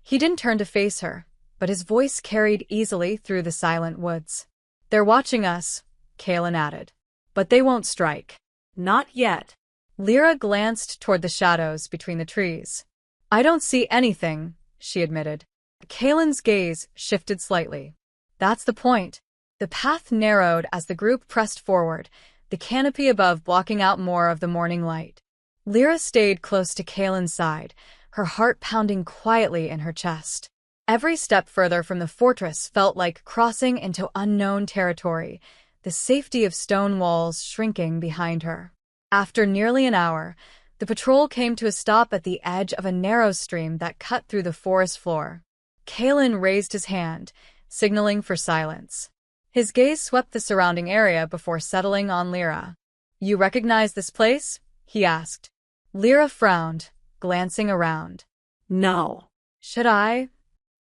He didn't turn to face her, but his voice carried easily through the silent woods. "They're watching us," Kalen added. "But they won't strike." "Not yet." Lyra glanced toward the shadows between the trees. "I don't see anything," she admitted. Kalen's gaze shifted slightly. "That's the point." The path narrowed as the group pressed forward, the canopy above blocking out more of the morning light. Lyra stayed close to Kalen's side, her heart pounding quietly in her chest. Every step further from the fortress felt like crossing into unknown territory, the safety of stone walls shrinking behind her. After nearly an hour, the patrol came to a stop at the edge of a narrow stream that cut through the forest floor. Kalen raised his hand, signaling for silence. His gaze swept the surrounding area before settling on Lyra. "You recognize this place?" he asked. Lyra frowned, glancing around. "No." "Should I?"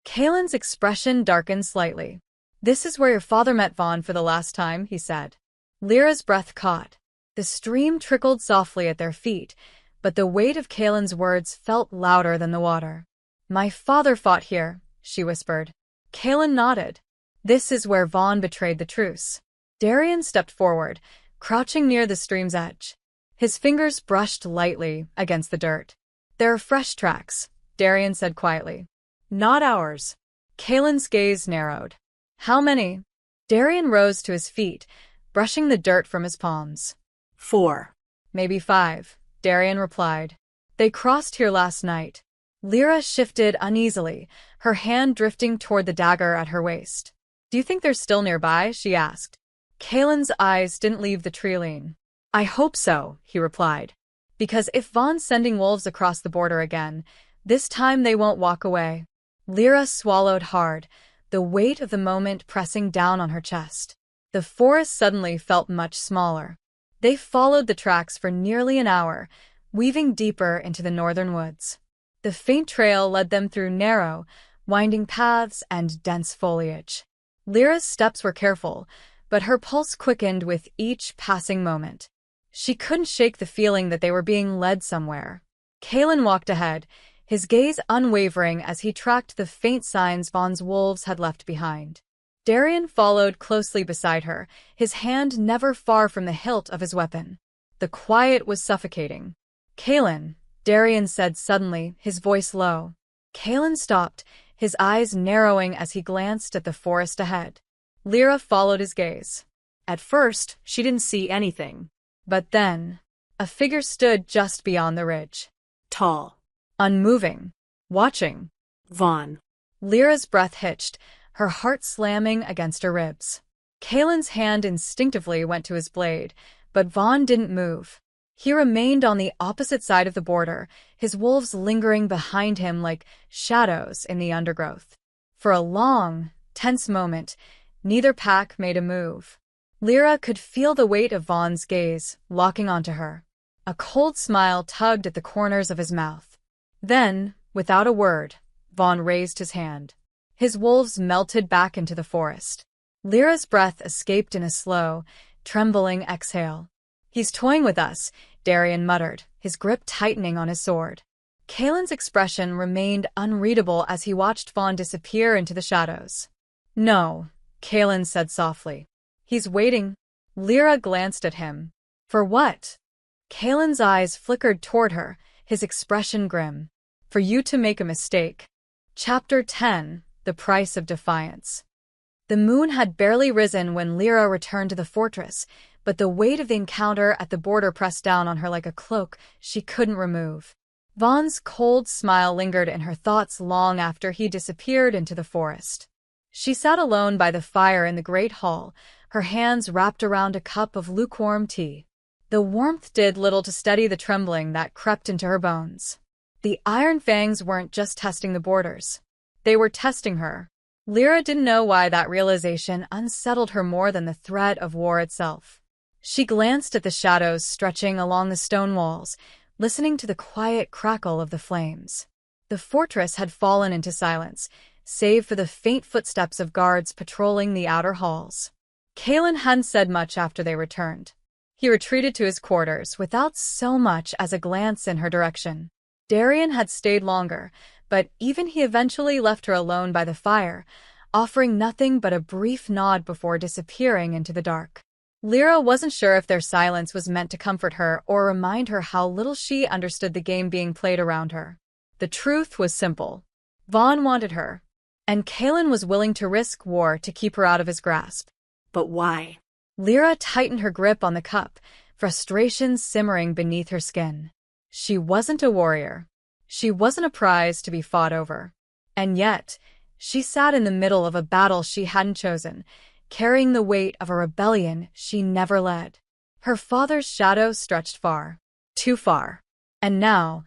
Kalen's expression darkened slightly. "This is where your father met Vaughn for the last time," he said. Lyra's breath caught. The stream trickled softly at their feet, but the weight of Kalen's words felt louder than the water. "My father fought here," she whispered. Kalen nodded. "This is where Vaughn betrayed the truce." Darian stepped forward, crouching near the stream's edge. His fingers brushed lightly against the dirt. "There are fresh tracks," Darian said quietly. "Not ours." Kalen's gaze narrowed. "How many?" Darian rose to his feet, brushing the dirt from his palms. 4. "Maybe 5, Darian replied. "They crossed here last night." Lyra shifted uneasily, her hand drifting toward the dagger at her waist. "Do you think they're still nearby?" she asked. Kalen's eyes didn't leave the treeline. "I hope so," he replied. "Because if Vaughn's sending wolves across the border again, this time they won't walk away." Lyra swallowed hard, the weight of the moment pressing down on her chest. The forest suddenly felt much smaller. They followed the tracks for nearly an hour, weaving deeper into the northern woods. The faint trail led them through narrow, winding paths and dense foliage. Lyra's steps were careful, but her pulse quickened with each passing moment. She couldn't shake the feeling that they were being led somewhere. Kalen walked ahead, his gaze unwavering as he tracked the faint signs Vaughn's wolves had left behind. Darian followed closely beside her, his hand never far from the hilt of his weapon. The quiet was suffocating. "Kalen," Darian said suddenly, his voice low. Kalen stopped, his eyes narrowing as he glanced at the forest ahead. Lyra followed his gaze. At first, she didn't see anything. But then, a figure stood just beyond the ridge. Tall. Unmoving. Watching. Vaughn. Lyra's breath hitched, her heart slamming against her ribs. Kalen's hand instinctively went to his blade, but Vaughn didn't move. He remained on the opposite side of the border, his wolves lingering behind him like shadows in the undergrowth. For a long, tense moment, neither pack made a move. Lyra could feel the weight of Vaughn's gaze, locking onto her. A cold smile tugged at the corners of his mouth. Then, without a word, Vaughn raised his hand. His wolves melted back into the forest. Lyra's breath escaped in a slow, trembling exhale. "He's toying with us," Darian muttered, his grip tightening on his sword. Kalen's expression remained unreadable as he watched Vaughn disappear into the shadows. "No," Kalen said softly. "He's waiting." Lyra glanced at him. "For what?" Kalen's eyes flickered toward her, his expression grim. "For you to make a mistake." Chapter 10: The Price of Defiance. The moon had barely risen when Lyra returned to the fortress, but the weight of the encounter at the border pressed down on her like a cloak she couldn't remove. Vaughn's cold smile lingered in her thoughts long after he disappeared into the forest. She sat alone by the fire in the great hall, her hands wrapped around a cup of lukewarm tea. The warmth did little to steady the trembling that crept into her bones. The iron fangs weren't just testing the borders. They were testing her. Lyra didn't know why that realization unsettled her more than the threat of war itself. She glanced at the shadows stretching along the stone walls, listening to the quiet crackle of the flames. The fortress had fallen into silence, save for the faint footsteps of guards patrolling the outer halls. Kalen hadn't said much after they returned. He retreated to his quarters without so much as a glance in her direction. Darian had stayed longer, but even he eventually left her alone by the fire, offering nothing but a brief nod before disappearing into the dark. Lyra wasn't sure if their silence was meant to comfort her or remind her how little she understood the game being played around her. The truth was simple. Vaughn wanted her, and Kalen was willing to risk war to keep her out of his grasp. But why? Lyra tightened her grip on the cup, frustration simmering beneath her skin. She wasn't a warrior. She wasn't a prize to be fought over. And yet, She sat in the middle of a battle she hadn't chosen, carrying the weight of a rebellion she never led. Her father's shadow stretched far, too far, and now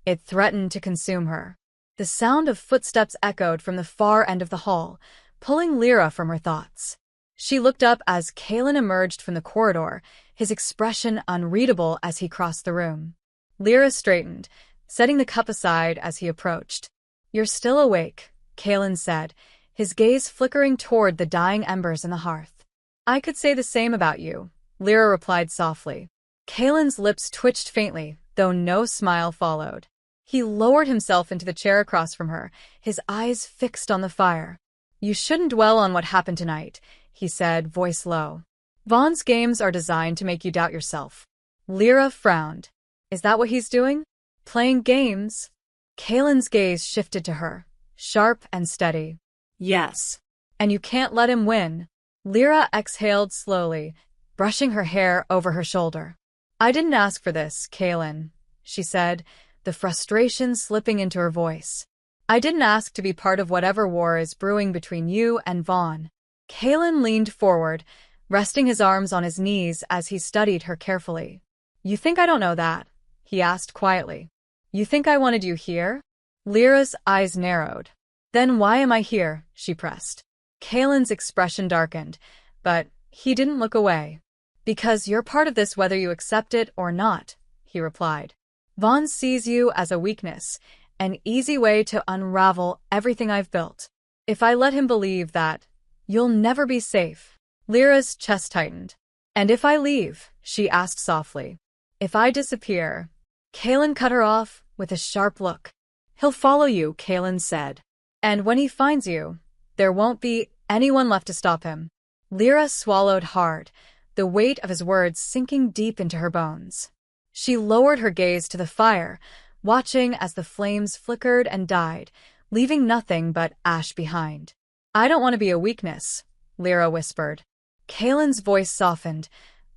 it threatened to consume her. The sound of footsteps echoed from the far end of the hall, pulling Lyra from her thoughts. She looked up as Kalen emerged from the corridor, his expression unreadable as he crossed the room. Lyra straightened, setting the cup aside as he approached. "You're still awake," Kalen said, his gaze flickering toward the dying embers in the hearth. "I could say the same about you," Lyra replied softly. Kalen's lips twitched faintly, though no smile followed. He lowered himself into the chair across from her, his eyes fixed on the fire. "You shouldn't dwell on what happened tonight," he said, voice low. "Vaughn's games are designed to make you doubt yourself." Lyra frowned. "Is that what he's doing? Playing games?" Kalen's gaze shifted to her, sharp and steady. Yes. "And you can't let him win." Lyra exhaled slowly, brushing her hair over her shoulder. "I didn't ask for this, Kalen," she said, the frustration slipping into her voice. "I didn't ask to be part of whatever war is brewing between you and Vaughn." Kalen leaned forward, resting his arms on his knees as he studied her carefully. "You think I don't know that?" he asked quietly. "You think I wanted you here?" Lyra's eyes narrowed. "Then why am I here?" she pressed. Kalen's expression darkened, but he didn't look away. "Because you're part of this whether you accept it or not," he replied. "Vaughn sees you as a weakness, an easy way to unravel everything I've built. If I let him believe that, you'll never be safe." Lyra's chest tightened. "And if I leave?" she asked softly. "If I disappear?" Kalen cut her off with a sharp look. "He'll follow you," Kalen said. "And when he finds you, there won't be anyone left to stop him." Lyra swallowed hard, the weight of his words sinking deep into her bones. She lowered her gaze to the fire, watching as the flames flickered and died, leaving nothing but ash behind. "I don't want to be a weakness," Lyra whispered. Kalen's voice softened,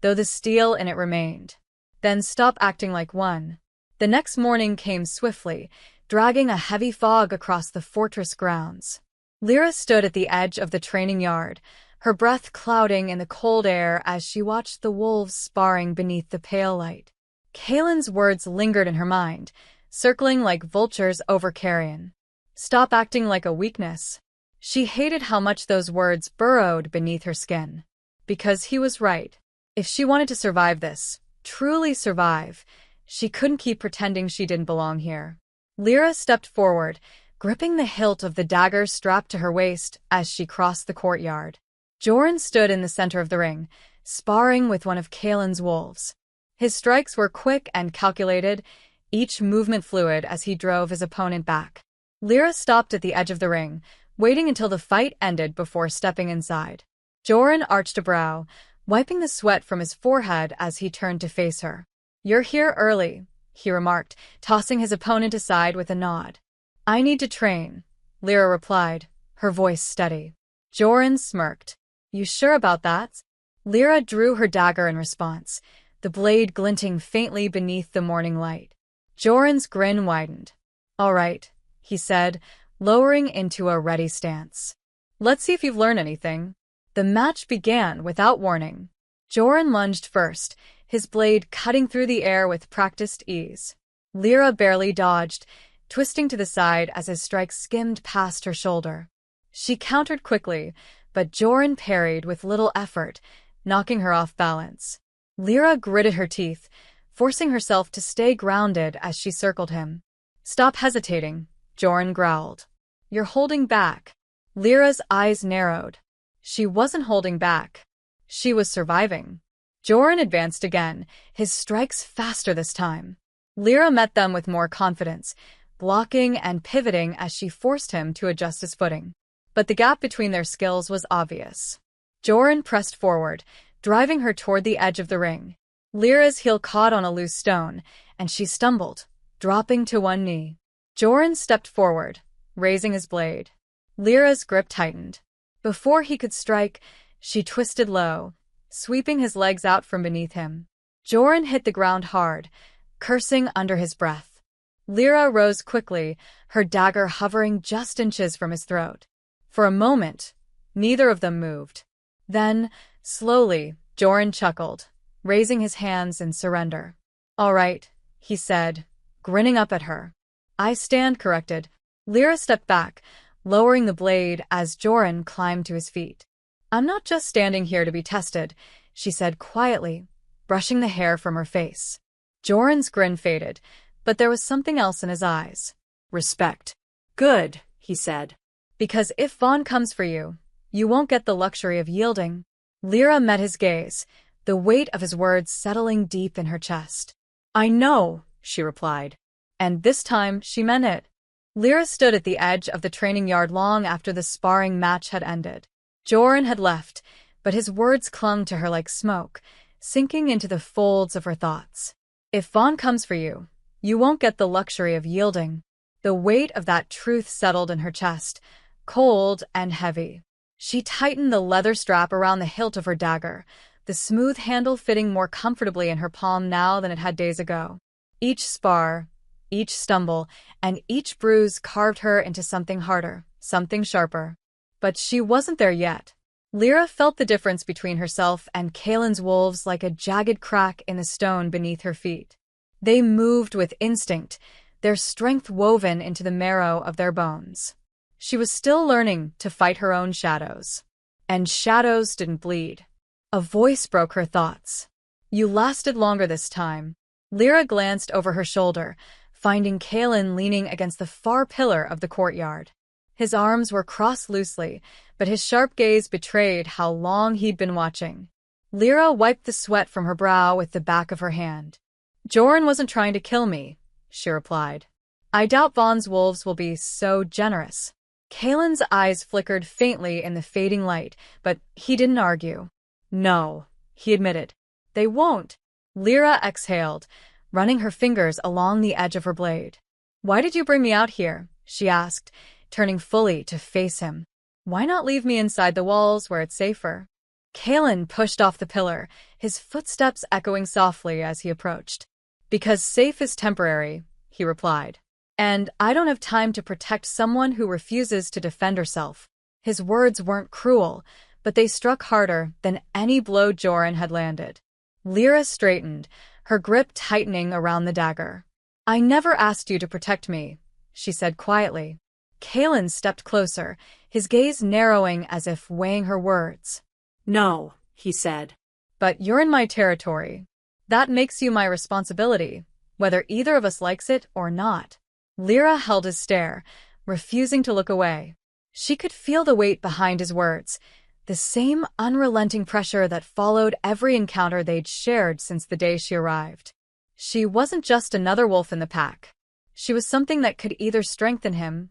though the steel in it remained. "Then stop acting like one." The next morning came swiftly, dragging a heavy fog across the fortress grounds. Lyra stood at the edge of the training yard, her breath clouding in the cold air as she watched the wolves sparring beneath the pale light. Kalen's words lingered in her mind, circling like vultures over carrion. "Stop acting like a weakness." She hated how much those words burrowed beneath her skin. Because he was right. If she wanted to survive this, truly survive, she couldn't keep pretending she didn't belong here. Lyra stepped forward, gripping the hilt of the dagger strapped to her waist as she crossed the courtyard. Joran stood in the center of the ring, sparring with one of Kalen's wolves. His strikes were quick and calculated, each movement fluid as he drove his opponent back. Lyra stopped at the edge of the ring, waiting until the fight ended before stepping inside. Joran arched a brow, wiping the sweat from his forehead as he turned to face her. "You're here early," he remarked, tossing his opponent aside with a nod. "I need to train," Lyra replied, her voice steady. Joran smirked. "You sure about that?" Lyra drew her dagger in response, the blade glinting faintly beneath the morning light. Joran's grin widened. "All right," he said, lowering into a ready stance. "Let's see if you've learned anything." The match began without warning. Joran lunged first, his blade cutting through the air with practiced ease. Lyra barely dodged, twisting to the side as his strike skimmed past her shoulder. She countered quickly, but Joran parried with little effort, knocking her off balance. Lyra gritted her teeth, forcing herself to stay grounded as she circled him. "Stop hesitating," Joran growled. "You're holding back." Lyra's eyes narrowed. She wasn't holding back. She was surviving. Joran advanced again, his strikes faster this time. Lyra met them with more confidence, blocking and pivoting as she forced him to adjust his footing. But the gap between their skills was obvious. Joran pressed forward, driving her toward the edge of the ring. Lyra's heel caught on a loose stone, and she stumbled, dropping to one knee. Joran stepped forward, raising his blade. Lyra's grip tightened. Before he could strike, she twisted low, sweeping his legs out from beneath him. Joran hit the ground hard, cursing under his breath. Lyra rose quickly, her dagger hovering just inches from his throat. For a moment, neither of them moved. Then, slowly, Joran chuckled, raising his hands in surrender. "All right," he said, grinning up at her. "I stand corrected." Lyra stepped back, lowering the blade as Joran climbed to his feet. "I'm not just standing here to be tested," she said quietly, brushing the hair from her face. Joran's grin faded, but there was something else in his eyes. "Respect." "Good," he said. "Because if Vaughn comes for you, you won't get the luxury of yielding." Lyra met his gaze, the weight of his words settling deep in her chest. "I know," she replied. And this time she meant it. Lyra stood at the edge of the training yard long after the sparring match had ended. Joran had left, but his words clung to her like smoke, sinking into the folds of her thoughts. "If Vaughn comes for you, you won't get the luxury of yielding." The weight of that truth settled in her chest, cold and heavy. She tightened the leather strap around the hilt of her dagger, the smooth handle fitting more comfortably in her palm now than it had days ago. Each spar, each stumble, and each bruise carved her into something harder, something sharper. But she wasn't there yet. Lyra felt the difference between herself and Kaelin's wolves like a jagged crack in the stone beneath her feet. They moved with instinct, their strength woven into the marrow of their bones. She was still learning to fight her own shadows. And shadows didn't bleed. A voice broke her thoughts. "You lasted longer this time." Lyra glanced over her shoulder, finding Kaelin leaning against the far pillar of the courtyard. His arms were crossed loosely, but his sharp gaze betrayed how long he'd been watching. Lyra wiped the sweat from her brow with the back of her hand. "Joran wasn't trying to kill me," she replied. "I doubt Vaughn's wolves will be so generous." Kaelin's eyes flickered faintly in the fading light, but he didn't argue. "No," he admitted. "They won't." Lyra exhaled, running her fingers along the edge of her blade. "Why did you bring me out here?" she asked, turning fully to face him. "Why not leave me inside the walls where it's safer?" Kaelin pushed off the pillar, his footsteps echoing softly as he approached. "Because safe is temporary," he replied. "And I don't have time to protect someone who refuses to defend herself." His words weren't cruel, but they struck harder than any blow Joran had landed. Lyra straightened, her grip tightening around the dagger. "I never asked you to protect me," she said quietly. Kaelin stepped closer, his gaze narrowing as if weighing her words. "No," he said. "But you're in my territory. That makes you my responsibility, whether either of us likes it or not." Lyra held his stare, refusing to look away. She could feel the weight behind his words, the same unrelenting pressure that followed every encounter they'd shared since the day she arrived. She wasn't just another wolf in the pack. She was something that could either strengthen him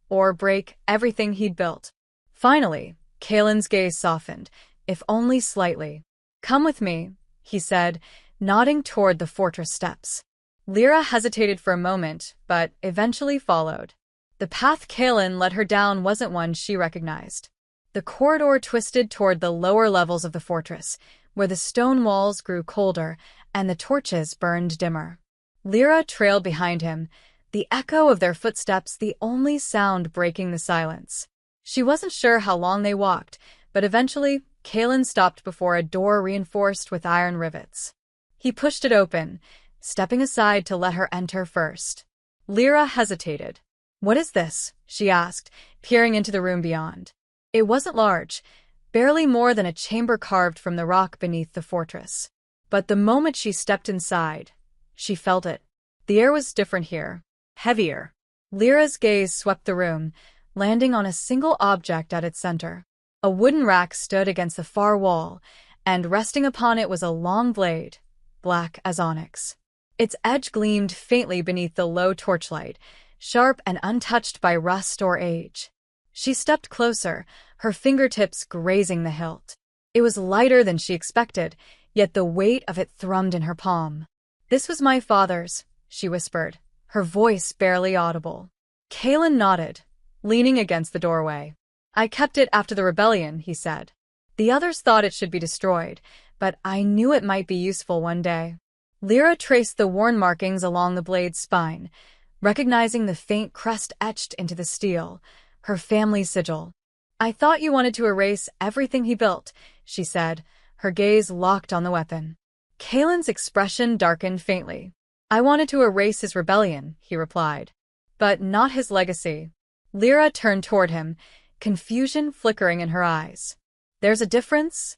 or break everything he'd built. Finally, Kaelin's gaze softened, if only slightly. "Come with me," he said, nodding toward the fortress steps. Lyra hesitated for a moment, but eventually followed. The path Kaelin led her down wasn't one she recognized. The corridor twisted toward the lower levels of the fortress, where the stone walls grew colder and the torches burned dimmer. Lyra trailed behind him, the echo of their footsteps the only sound breaking the silence. She wasn't sure how long they walked, but eventually Kaelin stopped before a door reinforced with iron rivets. He pushed it open, stepping aside to let her enter first. Lyra hesitated. "What is this?" she asked, peering into the room beyond. It wasn't large, barely more than a chamber carved from the rock beneath the fortress. But the moment she stepped inside, she felt it. The air was different here, heavier. Lyra's gaze swept the room, landing on a single object at its center. A wooden rack stood against the far wall, and resting upon it was a long blade, black as onyx. Its edge gleamed faintly beneath the low torchlight, sharp and untouched by rust or age. She stepped closer, her fingertips grazing the hilt. It was lighter than she expected, yet the weight of it thrummed in her palm. "This was my father's," she whispered, her voice barely audible. Kaelin nodded, leaning against the doorway. "I kept it after the rebellion," he said. "The others thought it should be destroyed, but I knew it might be useful one day." Lyra traced the worn markings along the blade's spine, recognizing the faint crest etched into the steel, her family sigil. I thought you wanted to erase everything he built, she said, her gaze locked on the weapon. Kalen's expression darkened faintly. I wanted to erase his rebellion, he replied. But not his legacy. Lyra turned toward him, confusion flickering in her eyes. There's a difference?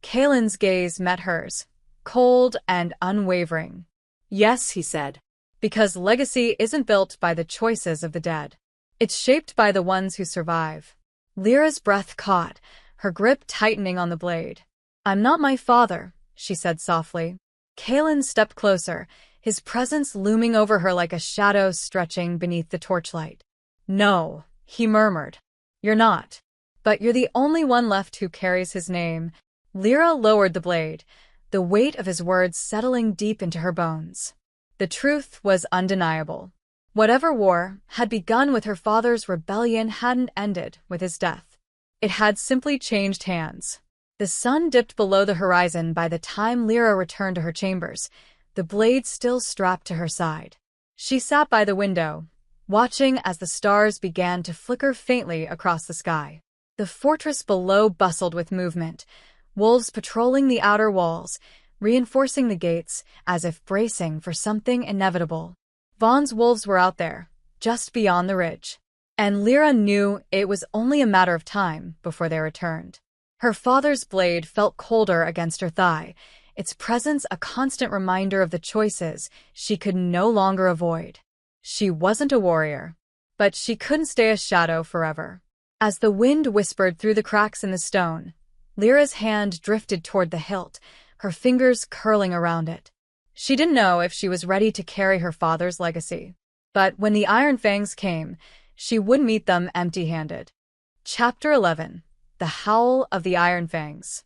Kalen's gaze met hers, cold and unwavering. Yes, he said. Because legacy isn't built by the choices of the dead. It's shaped by the ones who survive. Lyra's breath caught, her grip tightening on the blade. I'm not my father, she said softly. Kalen stepped closer, his presence looming over her like a shadow stretching beneath the torchlight. No, he murmured. You're not. But you're the only one left who carries his name. Lyra lowered the blade, the weight of his words settling deep into her bones. The truth was undeniable. Whatever war had begun with her father's rebellion hadn't ended with his death. It had simply changed hands. The sun dipped below the horizon by the time Lyra returned to her chambers, the blade still strapped to her side. She sat by the window, watching as the stars began to flicker faintly across the sky. The fortress below bustled with movement, wolves patrolling the outer walls, reinforcing the gates as if bracing for something inevitable. Vaughn's wolves were out there, just beyond the ridge. And Lyra knew it was only a matter of time before they returned. Her father's blade felt colder against her thigh, its presence a constant reminder of the choices she could no longer avoid. She wasn't a warrior, but she couldn't stay a shadow forever. As the wind whispered through the cracks in the stone, Lyra's hand drifted toward the hilt, her fingers curling around it. She didn't know if she was ready to carry her father's legacy. But when the Iron Fangs came, she would meet them empty-handed. Chapter 11. The Howl of the Iron Fangs.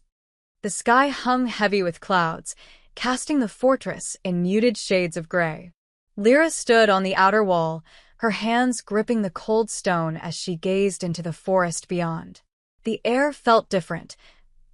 The sky hung heavy with clouds, casting the fortress in muted shades of gray. Lyra stood on the outer wall, her hands gripping the cold stone as she gazed into the forest beyond. The air felt different,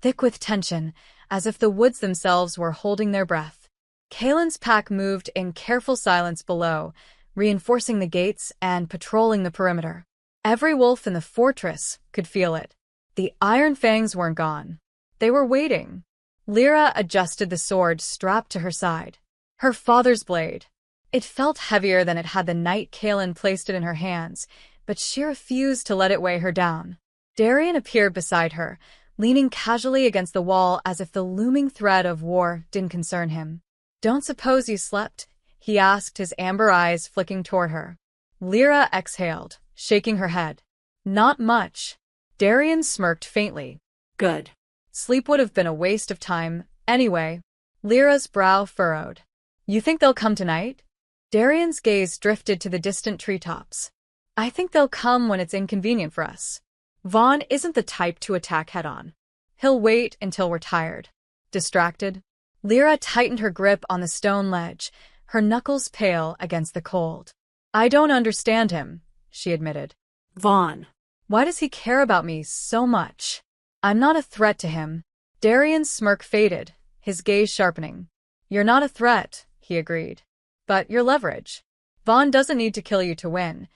thick with tension, as if the woods themselves were holding their breath. Kalen's pack moved in careful silence below, reinforcing the gates and patrolling the perimeter. Every wolf in the fortress could feel it. The Iron Fangs weren't gone. They were waiting. Lyra adjusted the sword strapped to her side. Her father's blade. It felt heavier than it had the night Kalen placed it in her hands, but she refused to let it weigh her down. Darian appeared beside her, leaning casually against the wall as if the looming threat of war didn't concern him. Don't suppose you slept? He asked, his amber eyes flicking toward her. Lyra exhaled, shaking her head. Not much. Darian smirked faintly. Good. Sleep would have been a waste of time, anyway. Lyra's brow furrowed. You think they'll come tonight? Darian's gaze drifted to the distant treetops. I think they'll come when it's inconvenient for us. Vaughn isn't the type to attack head-on. He'll wait until we're tired. Distracted? Lyra tightened her grip on the stone ledge, her knuckles pale against the cold. I don't understand him, she admitted. Vaughn. Why does he care about me so much? I'm not a threat to him. Darian's smirk faded, his gaze sharpening. You're not a threat, he agreed. But you're leverage. Vaughn doesn't need to kill you to win.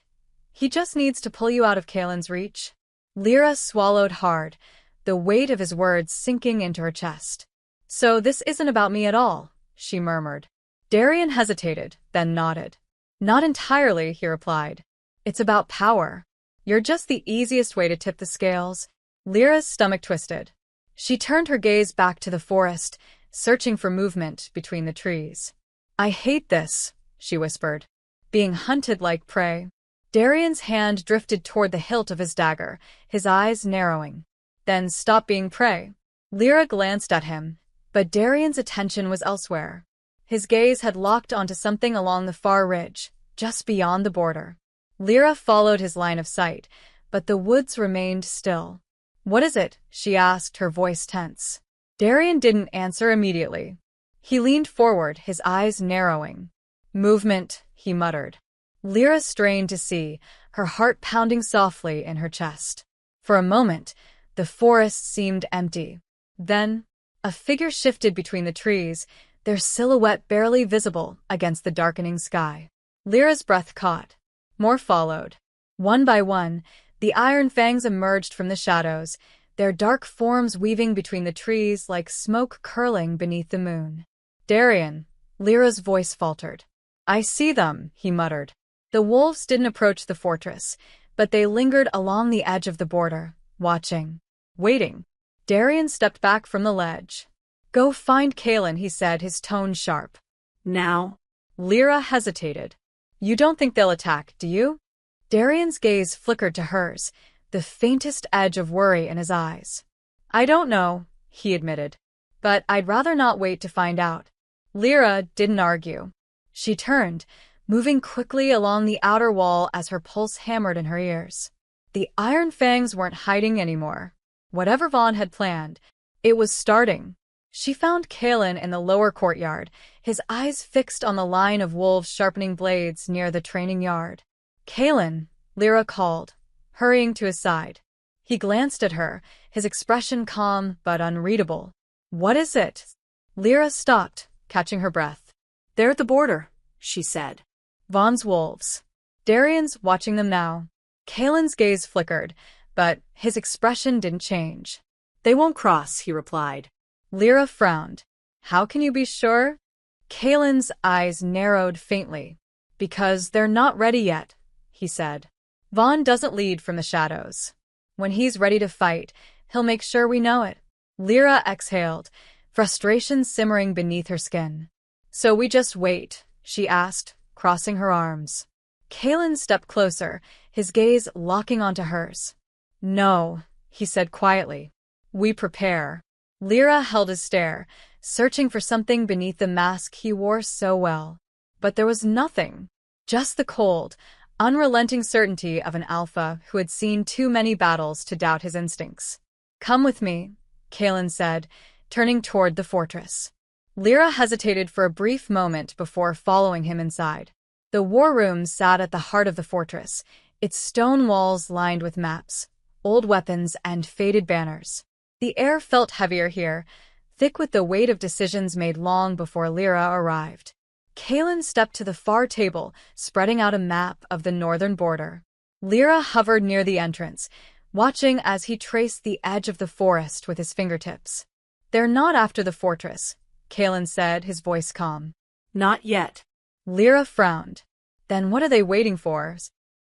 He just needs to pull you out of Kalen's reach. Lyra swallowed hard, the weight of his words sinking into her chest. So this isn't about me at all, she murmured. Darian hesitated, then nodded. Not entirely, he replied. It's about power. You're just the easiest way to tip the scales. Lyra's stomach twisted. She turned her gaze back to the forest, searching for movement between the trees. I hate this, she whispered. Being hunted like prey. Darian's hand drifted toward the hilt of his dagger, his eyes narrowing. Then stop being prey. Lyra glanced at him, but Darian's attention was elsewhere. His gaze had locked onto something along the far ridge, just beyond the border. Lyra followed his line of sight, but the woods remained still. What is it? She asked, her voice tense. Darian didn't answer immediately. He leaned forward, his eyes narrowing. Movement, he muttered. Lyra strained to see, her heart pounding softly in her chest. For a moment, the forest seemed empty. Then, a figure shifted between the trees, their silhouette barely visible against the darkening sky. Lyra's breath caught. More followed. One by one, The iron fangs emerged from the shadows, their dark forms weaving between the trees like smoke curling beneath the moon. "Darian," Lyra's voice faltered. "I see them," he muttered. The wolves didn't approach the fortress, but they lingered along the edge of the border, watching, waiting. Darian stepped back from the ledge. "Go find Kaelin," he said, his tone sharp. "Now?" Lyra hesitated. "You don't think they'll attack, do you?" Darian's gaze flickered to hers, the faintest edge of worry in his eyes. "I don't know," he admitted. "But I'd rather not wait to find out." Lyra didn't argue. She turned, moving quickly along the outer wall as her pulse hammered in her ears. The iron fangs weren't hiding anymore. Whatever Vaughn had planned, it was starting. She found Kaelin in the lower courtyard, his eyes fixed on the line of wolves sharpening blades near the training yard. "Kaelin," Lyra called, hurrying to his side. He glanced at her, his expression calm but unreadable. "What is it?" Lyra stopped, catching her breath. "They're at the border," she said. "Vaughn's wolves." Darian's watching them now. Kaelin's gaze flickered, but his expression didn't change. "They won't cross," he replied. Lyra frowned. "How can you be sure?" Kaelin's eyes narrowed faintly. "Because they're not ready yet," he said. "Vaughn doesn't lead from the shadows. When he's ready to fight, he'll make sure we know it." Lyra exhaled, frustration simmering beneath her skin. "So we just wait?" she asked, crossing her arms. Kaelin stepped closer, his gaze locking onto hers. "No," he said quietly. "We prepare." Lyra held his stare, searching for something beneath the mask he wore so well. But there was nothing. Just the cold, unrelenting certainty of an alpha who had seen too many battles to doubt his instincts. "Come with me," Kaelin said, turning toward the fortress. Lyra hesitated for a brief moment before following him inside. The war room sat at the heart of the fortress, its stone walls lined with maps, old weapons, and faded banners. The air felt heavier here, thick with the weight of decisions made long before Lyra arrived. Kaelin stepped to the far table, spreading out a map of the northern border. Lyra hovered near the entrance, watching as he traced the edge of the forest with his fingertips. "They're not after the fortress," Kaelin said, his voice calm. "Not yet." Lyra frowned. "Then what are they waiting for?"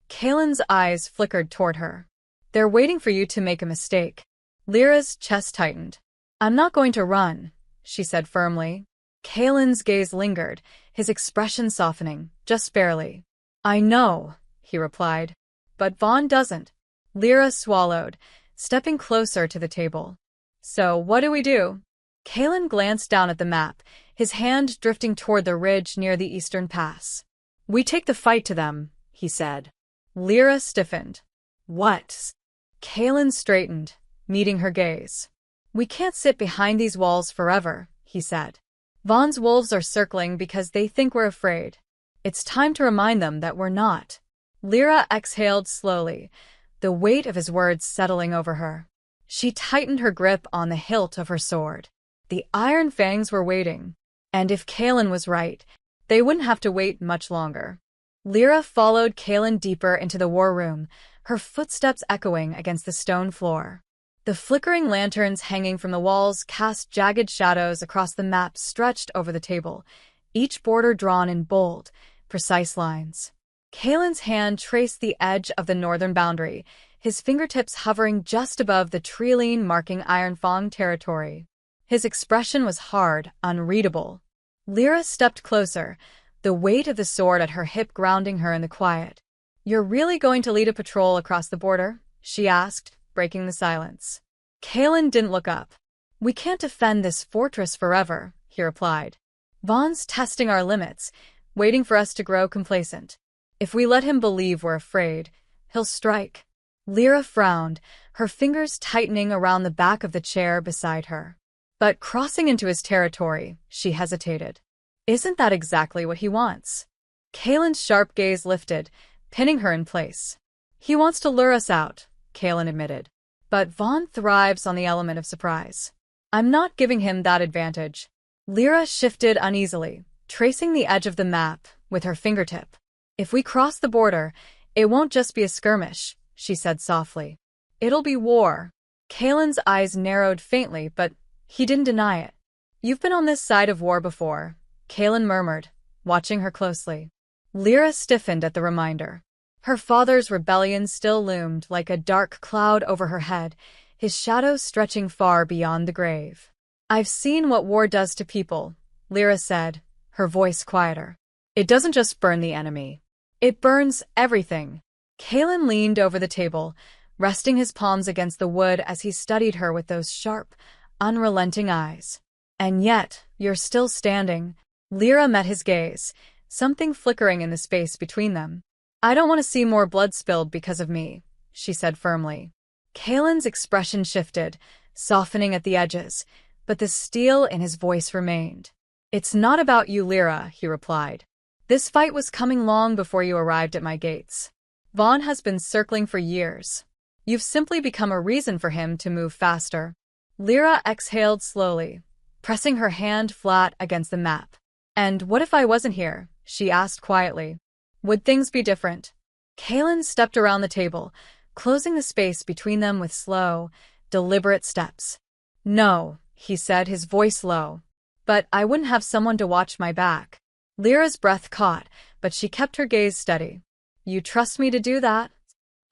Kaelin's eyes flickered toward her. "They're waiting for you to make a mistake." Lyra's chest tightened. "I'm not going to run," she said firmly. Kaelin's gaze lingered, his expression softening, just barely. "I know," he replied. "But Vaughn doesn't." Lyra swallowed, stepping closer to the table. "So what do we do?" Kaelin glanced down at the map, his hand drifting toward the ridge near the eastern pass. "We take the fight to them," he said. Lyra stiffened. "What?" Kaelin straightened, meeting her gaze. "We can't sit behind these walls forever," he said. "Vaughn's wolves are circling because they think we're afraid. It's time to remind them that we're not." Lyra exhaled slowly, the weight of his words settling over her. She tightened her grip on the hilt of her sword. The iron fangs were waiting. And if Kaelin was right, they wouldn't have to wait much longer. Lyra followed Kaelin deeper into the war room, her footsteps echoing against the stone floor. The flickering lanterns hanging from the walls cast jagged shadows across the map stretched over the table, each border drawn in bold, precise lines. Kaelin's hand traced the edge of the northern boundary, his fingertips hovering just above the tree line marking Ironfang territory. His expression was hard, unreadable. Lyra stepped closer, the weight of the sword at her hip grounding her in the quiet. "You're really going to lead a patrol across the border?" she asked, breaking the silence. Kaelin didn't look up. "We can't defend this fortress forever," he replied. "Vaughn's testing our limits, waiting for us to grow complacent. If we let him believe we're afraid, he'll strike." Lyra frowned, her fingers tightening around the back of the chair beside her. But crossing into his territory, she hesitated. "Isn't that exactly what he wants?" Kaelin's sharp gaze lifted, pinning her in place. "He wants to lure us out," Kaelin admitted. "But Vaughn thrives on the element of surprise. I'm not giving him that advantage." Lyra shifted uneasily, tracing the edge of the map with her fingertip. "If we cross the border, it won't just be a skirmish," she said softly. It'll be war. Kalen's eyes narrowed faintly, but he didn't deny it. You've been on this side of war before, Kalen murmured, watching her closely. Lyra stiffened at the reminder. Her father's rebellion still loomed like a dark cloud over her head, his shadow stretching far beyond the grave. I've seen what war does to people, Lyra said, her voice quieter. It doesn't just burn the enemy. It burns everything. Kalen leaned over the table, resting his palms against the wood as he studied her with those sharp, unrelenting eyes. And yet, you're still standing. Lyra met his gaze, something flickering in the space between them. I don't want to see more blood spilled because of me, she said firmly. Kalen's expression shifted, softening at the edges, but the steel in his voice remained. It's not about you, Lyra, he replied. This fight was coming long before you arrived at my gates. Vaughn has been circling for years. You've simply become a reason for him to move faster. Lyra exhaled slowly, pressing her hand flat against the map. And what if I wasn't here? She asked quietly. Would things be different? Kalen stepped around the table, closing the space between them with slow, deliberate steps. No, he said, his voice low. But I wouldn't have someone to watch my back. Lyra's breath caught, but she kept her gaze steady. You trust me to do that?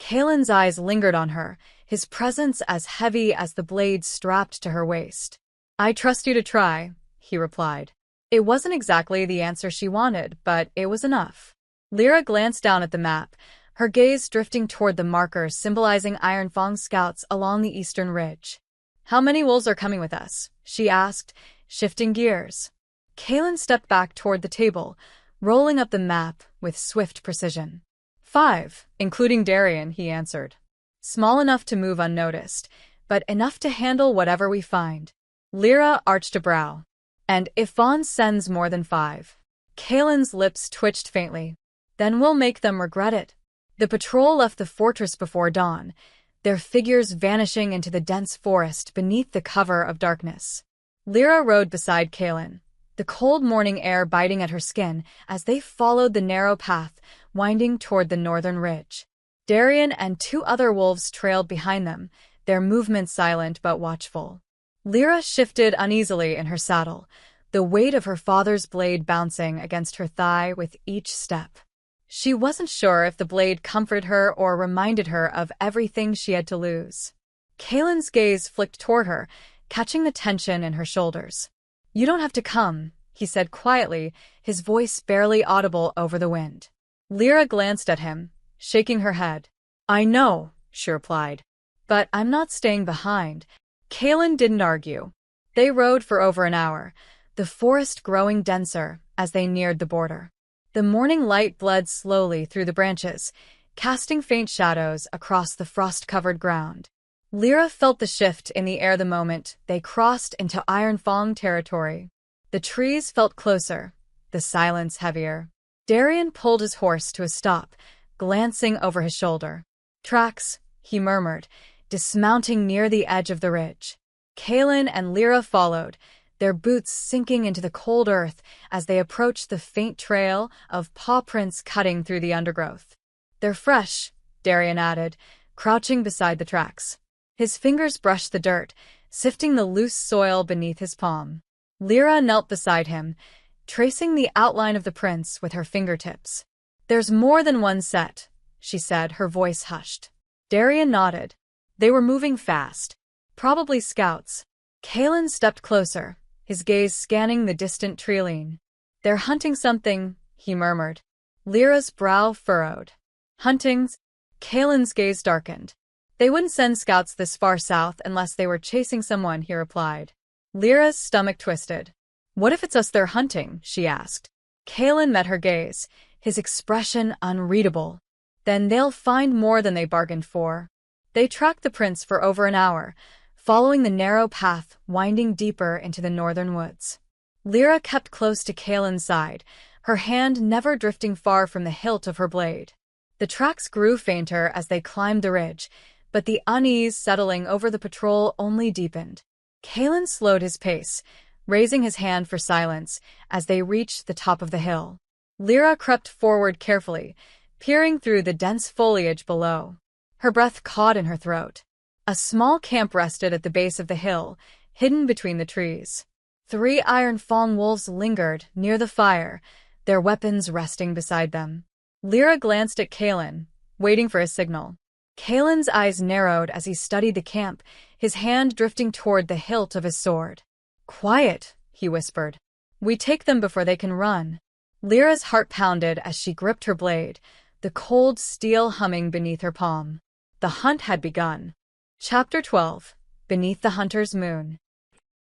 Kalen's eyes lingered on her, his presence as heavy as the blade strapped to her waist. I trust you to try, he replied. It wasn't exactly the answer she wanted, but it was enough. Lyra glanced down at the map, her gaze drifting toward the markers symbolizing Iron Fang scouts along the eastern ridge. How many wolves are coming with us? She asked, shifting gears. Kalen stepped back toward the table, rolling up the map with swift precision. 5, including Darian, he answered. Small enough to move unnoticed, but enough to handle whatever we find. Lyra arched a brow. And if Vaughn sends more than 5? Kalen's lips twitched faintly. Then we'll make them regret it. The patrol left the fortress before dawn, their figures vanishing into the dense forest beneath the cover of darkness. Lyra rode beside Kalen, the cold morning air biting at her skin as they followed the narrow path winding toward the northern ridge. Darian and 2 other wolves trailed behind them, their movements silent but watchful. Lyra shifted uneasily in her saddle, the weight of her father's blade bouncing against her thigh with each step. She wasn't sure if the blade comforted her or reminded her of everything she had to lose. Kalen's gaze flicked toward her, catching the tension in her shoulders. You don't have to come, he said quietly, his voice barely audible over the wind. Lyra glanced at him, shaking her head. I know, she replied. But I'm not staying behind. Kalen didn't argue. They rode for over an hour, the forest growing denser as they neared the border. The morning light bled slowly through the branches, casting faint shadows across the frost-covered ground. Lyra felt the shift in the air the moment they crossed into Iron Fang territory. The trees felt closer, the silence heavier. Darian pulled his horse to a stop, glancing over his shoulder. Tracks, he murmured, dismounting near the edge of the ridge. Kalen and Lyra followed, their boots sinking into the cold earth as they approached the faint trail of paw prints cutting through the undergrowth. They're fresh, Darian added, crouching beside the tracks. His fingers brushed the dirt, sifting the loose soil beneath his palm. Lyra knelt beside him, tracing the outline of the prints with her fingertips. There's more than one set, she said, her voice hushed. Darian nodded. They were moving fast. Probably scouts. Kalen stepped closer, his gaze scanning the distant tree line. They're hunting something, he murmured. Lyra's brow furrowed. Hunting? Kalen's gaze darkened. They wouldn't send scouts this far south unless they were chasing someone, he replied. Lyra's stomach twisted. What if it's us they're hunting? She asked. Kalen met her gaze, his expression unreadable. Then they'll find more than they bargained for. They tracked the prints for over an hour, following the narrow path winding deeper into the northern woods. Lyra kept close to Kalen's side, her hand never drifting far from the hilt of her blade. The tracks grew fainter as they climbed the ridge, but the unease settling over the patrol only deepened. Kalen slowed his pace, raising his hand for silence as they reached the top of the hill. Lyra crept forward carefully, peering through the dense foliage below. Her breath caught in her throat. A small camp rested at the base of the hill, hidden between the trees. 3 iron fang wolves lingered near the fire, their weapons resting beside them. Lyra glanced at Kalen, waiting for a signal. Kalen's eyes narrowed as he studied the camp, his hand drifting toward the hilt of his sword. "Quiet," he whispered. "We take them before they can run." Lyra's heart pounded as she gripped her blade, the cold steel humming beneath her palm. The hunt had begun. Chapter 12. Beneath the Hunter's Moon.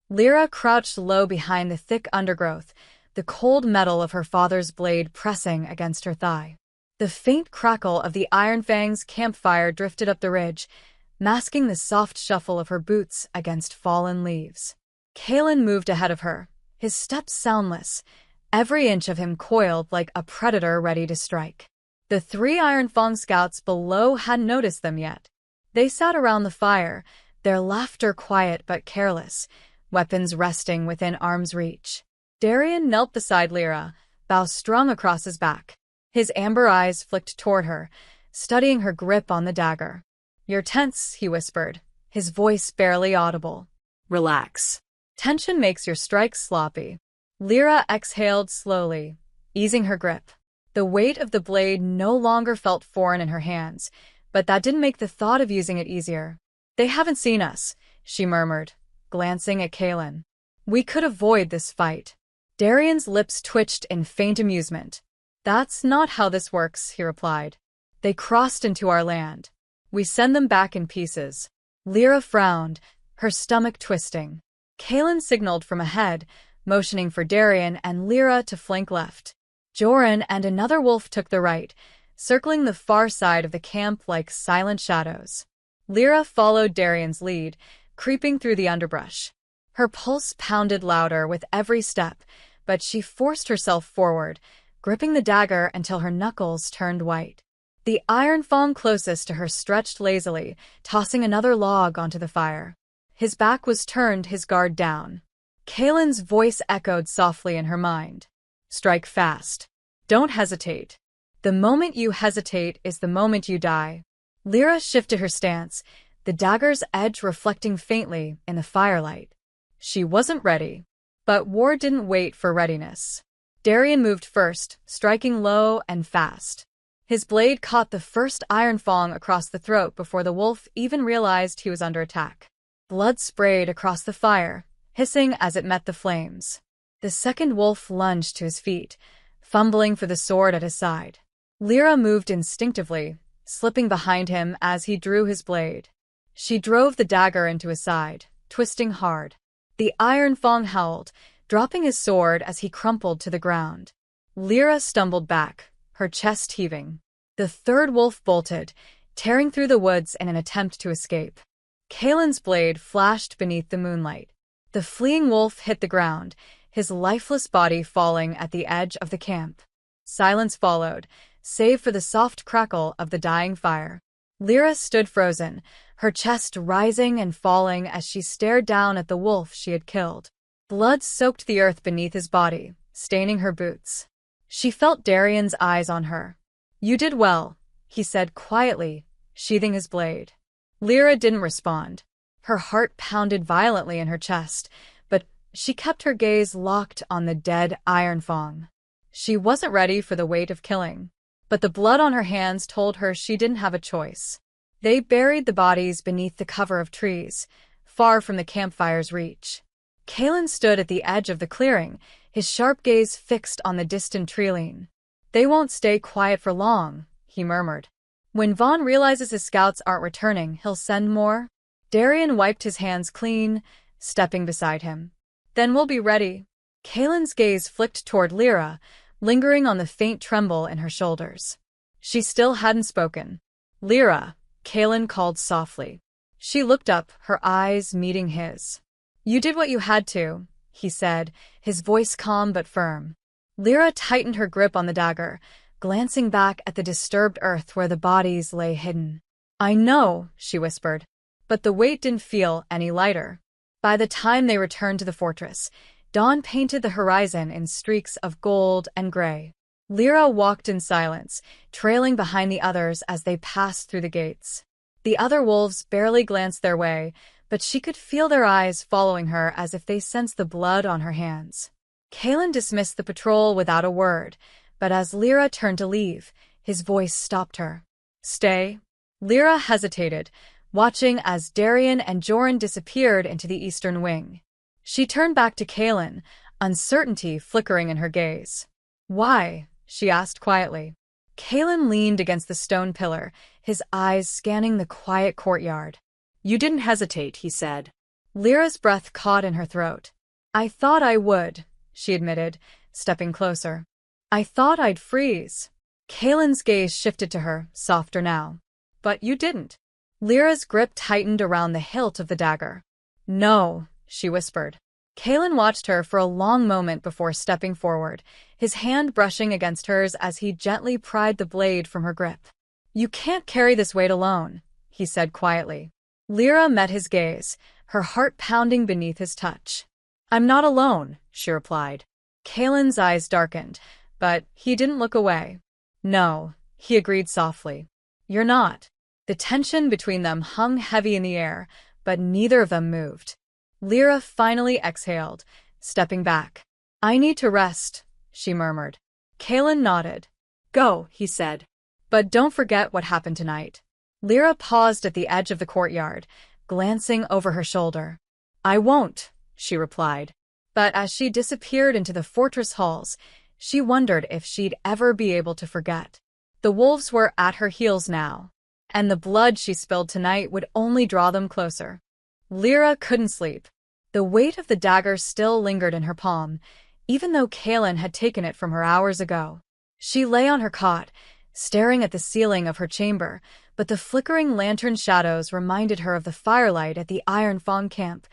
Lyra crouched low behind the thick undergrowth, the cold metal of her father's blade pressing against her thigh. The faint crackle of the Iron Fang's campfire drifted up the ridge, masking the soft shuffle of her boots against fallen leaves. Kalen moved ahead of her, his steps soundless, every inch of him coiled like a predator ready to strike. The 3 Iron Fang scouts below hadn't noticed them yet. They sat around the fire, their laughter quiet but careless, weapons resting within arm's reach. Darian knelt beside Lyra, bow strung across his back. His amber eyes flicked toward her, studying her grip on the dagger. "You're tense," he whispered, his voice barely audible. Relax. "Tension makes your strikes sloppy." Lyra exhaled slowly, easing her grip. The weight of the blade no longer felt foreign in her hands, but that didn't make the thought of using it easier. "They haven't seen us," she murmured, glancing at Kalen. "We could avoid this fight." Darian's lips twitched in faint amusement. "That's not how this works," he replied. "They crossed into our land. We send them back in pieces." Lyra frowned, her stomach twisting. Kalen signaled from ahead, motioning for Darian and Lyra to flank left. Joran and another wolf took the right, circling the far side of the camp like silent shadows. Lyra followed Darian's lead, creeping through the underbrush. Her pulse pounded louder with every step, but she forced herself forward, gripping the dagger until her knuckles turned white. The Iron Fang closest to her stretched lazily, tossing another log onto the fire. His back was turned, his guard down. Kalen's voice echoed softly in her mind. "Strike fast. Don't hesitate. The moment you hesitate is the moment you die." Lyra shifted her stance, the dagger's edge reflecting faintly in the firelight. She wasn't ready. But war didn't wait for readiness. Darian moved first, striking low and fast. His blade caught the first Iron Fang across the throat before the wolf even realized he was under attack. Blood sprayed across the fire, hissing as it met the flames. The second wolf lunged to his feet, fumbling for the sword at his side. Lyra moved instinctively, slipping behind him as he drew his blade. She drove the dagger into his side, twisting hard. The Iron Fang howled, dropping his sword as he crumpled to the ground. Lyra stumbled back, her chest heaving. The third wolf bolted, tearing through the woods in an attempt to escape. Kalen's blade flashed beneath the moonlight. The fleeing wolf hit the ground, his lifeless body falling at the edge of the camp. Silence followed, save for the soft crackle of the dying fire. Lyra stood frozen, her chest rising and falling as she stared down at the wolf she had killed. Blood soaked the earth beneath his body, staining her boots. She felt Darian's eyes on her. "You did well," he said quietly, sheathing his blade. Lyra didn't respond. Her heart pounded violently in her chest, but she kept her gaze locked on the dead Iron Fang. She wasn't ready for the weight of killing, but the blood on her hands told her she didn't have a choice. They buried the bodies beneath the cover of trees, far from the campfire's reach. Kalen stood at the edge of the clearing, his sharp gaze fixed on the distant tree-line. "They won't stay quiet for long," he murmured. "When Vaughn realizes his scouts aren't returning, he'll send more." Darian wiped his hands clean, stepping beside him. "Then we'll be ready." Kalen's gaze flicked toward Lyra, lingering on the faint tremble in her shoulders. She still hadn't spoken. "Lyra," Kalen called softly. She looked up, her eyes meeting his. "You did what you had to," he said, his voice calm but firm. Lyra tightened her grip on the dagger, glancing back at the disturbed earth where the bodies lay hidden. "I know," she whispered, but the weight didn't feel any lighter. By the time they returned to the fortress, dawn painted the horizon in streaks of gold and gray. Lyra walked in silence, trailing behind the others as they passed through the gates. The other wolves barely glanced their way, but she could feel their eyes following her as if they sensed the blood on her hands. Kalen dismissed the patrol without a word, but as Lyra turned to leave, his voice stopped her. "Stay." Lyra hesitated, watching as Darian and Joran disappeared into the eastern wing. She turned back to Kalen, uncertainty flickering in her gaze. "Why?" she asked quietly. Kalen leaned against the stone pillar, his eyes scanning the quiet courtyard. "You didn't hesitate," he said. Lyra's breath caught in her throat. "I thought I would," she admitted, stepping closer. "I thought I'd freeze." Kalen's gaze shifted to her, softer now. "But you didn't." Lyra's grip tightened around the hilt of the dagger. "No," she whispered. Kalen watched her for a long moment before stepping forward, his hand brushing against hers as he gently pried the blade from her grip. "You can't carry this weight alone," he said quietly. Lyra met his gaze, her heart pounding beneath his touch. "I'm not alone," she replied. Kalen's eyes darkened, but he didn't look away. "No," he agreed softly. "You're not." The tension between them hung heavy in the air, but neither of them moved. Lyra finally exhaled, stepping back. "I need to rest," she murmured. Kalen nodded. "Go," he said. "But don't forget what happened tonight." Lyra paused at the edge of the courtyard, glancing over her shoulder. "I won't," she replied. But as she disappeared into the fortress halls, she wondered if she'd ever be able to forget. The wolves were at her heels now, and the blood she spilled tonight would only draw them closer. Lyra couldn't sleep. The weight of the dagger still lingered in her palm, even though Kalen had taken it from her hours ago. She lay on her cot, staring at the ceiling of her chamber, but the flickering lantern shadows reminded her of the firelight at the Iron Fawn camp,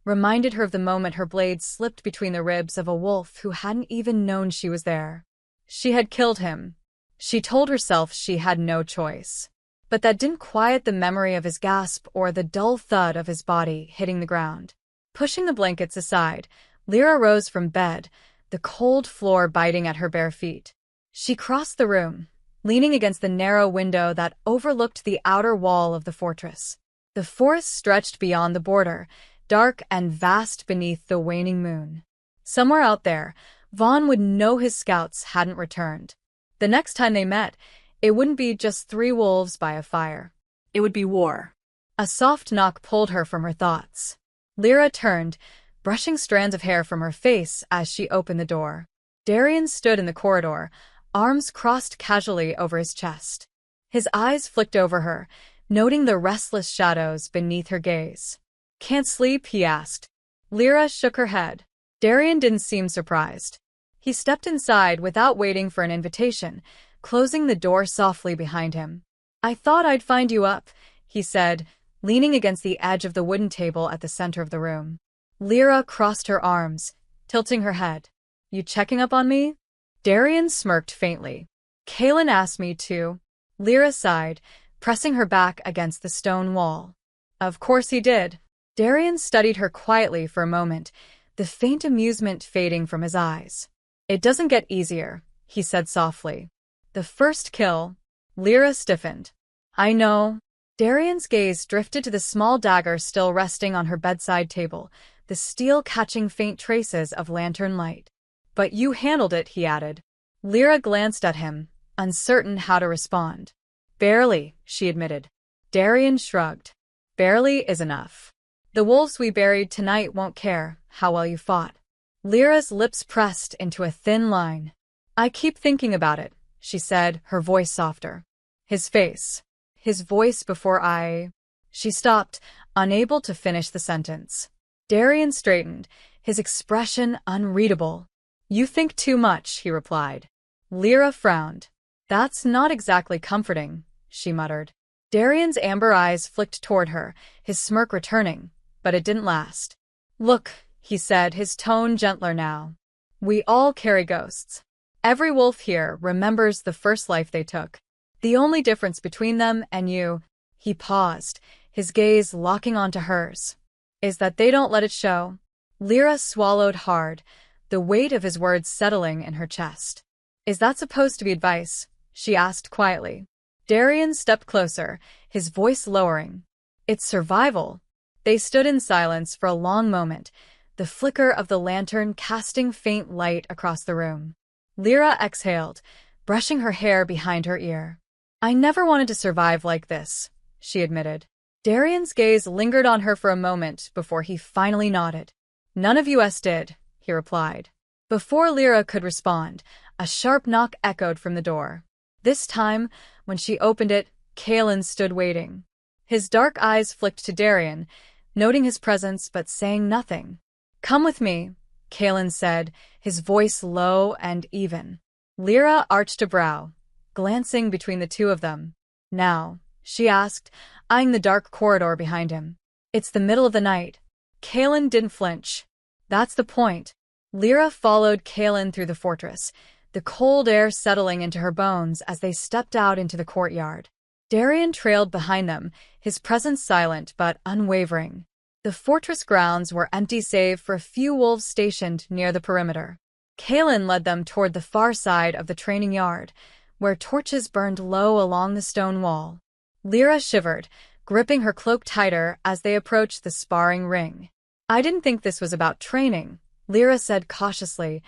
reminded her of the moment her blade slipped between the ribs of a wolf who hadn't even known she was there. She had killed him. She told herself she had no choice. But that didn't quiet the memory of his gasp or the dull thud of his body hitting the ground. Pushing the blankets aside, Lyra rose from bed, the cold floor biting at her bare feet. She crossed the room, leaning against the narrow window that overlooked the outer wall of the fortress. The forest stretched beyond the border, dark and vast beneath the waning moon. Somewhere out there, Vaughn would know his scouts hadn't returned. The next time they met, it wouldn't be just three wolves by a fire. It would be war. A soft knock pulled her from her thoughts. Lyra turned, brushing strands of hair from her face as she opened the door. Darian stood in the corridor, arms crossed casually over his chest. His eyes flicked over her, noting the restless shadows beneath her gaze. "Can't sleep?" he asked. Lyra shook her head. Darian didn't seem surprised. He stepped inside without waiting for an invitation, closing the door softly behind him. "I thought I'd find you up," he said, leaning against the edge of the wooden table at the center of the room. Lyra crossed her arms, tilting her head. "You checking up on me?" Darian smirked faintly. "Kalen asked me to." Lyra sighed, pressing her back against the stone wall. "Of course he did." Darian studied her quietly for a moment, the faint amusement fading from his eyes. "It doesn't get easier," he said softly. "The first kill." Lyra stiffened. "I know." Darian's gaze drifted to the small dagger still resting on her bedside table, the steel catching faint traces of lantern light. "But you handled it," he added. Lyra glanced at him, uncertain how to respond. "Barely," she admitted. Darian shrugged. "Barely is enough. The wolves we buried tonight won't care how well you fought." Lyra's lips pressed into a thin line. "I keep thinking about it," she said, her voice softer. "His face. His voice before I—" She stopped, unable to finish the sentence. Darian straightened, his expression unreadable. "You think too much," he replied. Lyra frowned. "That's not exactly comforting," she muttered. Darian's amber eyes flicked toward her, his smirk returning, but it didn't last. "Look," he said, his tone gentler now. "We all carry ghosts. Every wolf here remembers the first life they took. The only difference between them and you," he paused, his gaze locking onto hers, "is that they don't let it show." Lyra swallowed hard, the weight of his words settling in her chest. "Is that supposed to be advice?" she asked quietly. Darian stepped closer, his voice lowering. It's survival. They stood in silence for a long moment, the flicker of the lantern casting faint light across the room. Lyra exhaled, brushing her hair behind her ear. I never wanted to survive like this, she admitted. Darian's gaze lingered on her for a moment before he finally nodded. None of us did, he replied. Before Lyra could respond, a sharp knock echoed from the door. This time, when she opened it, Kalen stood waiting. His dark eyes flicked to Darian, noting his presence but saying nothing. Come with me, Kalen said, his voice low and even. Lyra arched a brow, glancing between the two of them. Now, she asked, eyeing the dark corridor behind him. It's the middle of the night. Kalen didn't flinch. That's the point. Lyra followed Kalen through the fortress, the cold air settling into her bones as they stepped out into the courtyard. Darian trailed behind them, his presence silent but unwavering. The fortress grounds were empty save for a few wolves stationed near the perimeter. Kalen led them toward the far side of the training yard, where torches burned low along the stone wall. Lyra shivered, gripping her cloak tighter as they approached the sparring ring. I didn't think this was about training, Lyra said cautiously,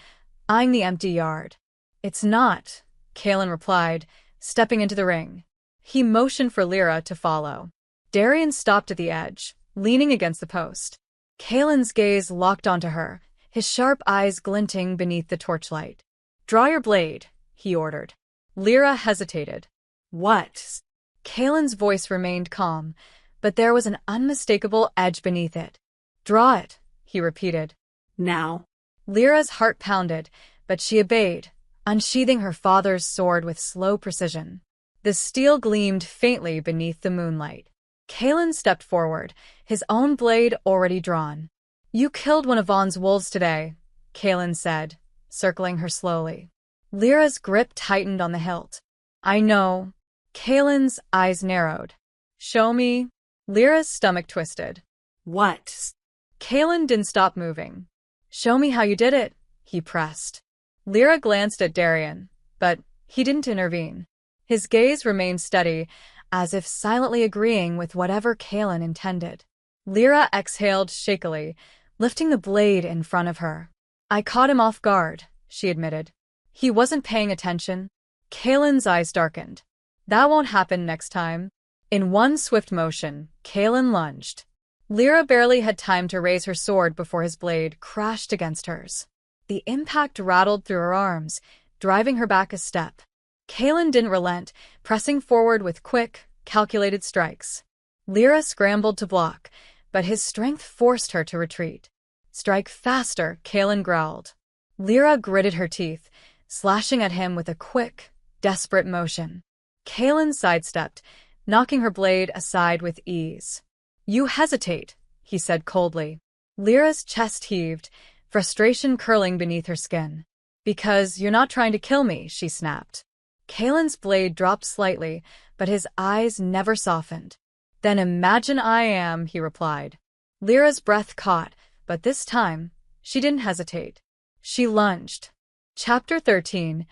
eyeing the empty yard. It's not, Kalen replied, stepping into the ring. He motioned for Lyra to follow. Darian stopped at the edge, leaning against the post. Kalen's gaze locked onto her, his sharp eyes glinting beneath the torchlight. Draw your blade, he ordered. Lyra hesitated. What? Kalen's voice remained calm, but there was an unmistakable edge beneath it. Draw it, he repeated. Now. Lyra's heart pounded, but she obeyed, unsheathing her father's sword with slow precision. The steel gleamed faintly beneath the moonlight. Kalen stepped forward, his own blade already drawn. You killed one of Vaughn's wolves today, Kalen said, circling her slowly. Lyra's grip tightened on the hilt. I know. Kalen's eyes narrowed. Show me. Lyra's stomach twisted. What? Kalen didn't stop moving. Show me how you did it, he pressed. Lyra glanced at Darian, but he didn't intervene. His gaze remained steady, as if silently agreeing with whatever Kalen intended. Lyra exhaled shakily, lifting the blade in front of her. I caught him off guard, she admitted. He wasn't paying attention. Kalen's eyes darkened. That won't happen next time. In one swift motion, Kalen lunged. Lyra barely had time to raise her sword before his blade crashed against hers. The impact rattled through her arms, driving her back a step. Kalen didn't relent, pressing forward with quick, calculated strikes. Lyra scrambled to block, but his strength forced her to retreat. Strike faster, Kalen growled. Lyra gritted her teeth, slashing at him with a quick, desperate motion. Kalen sidestepped, knocking her blade aside with ease. You hesitate, he said coldly. Lyra's chest heaved, frustration curling beneath her skin. Because you're not trying to kill me, she snapped. Kalen's blade dropped slightly, but his eyes never softened. Then imagine I am, he replied. Lyra's breath caught, but this time, she didn't hesitate. She lunged. Chapter 13.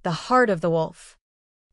The Heart of the Wolf.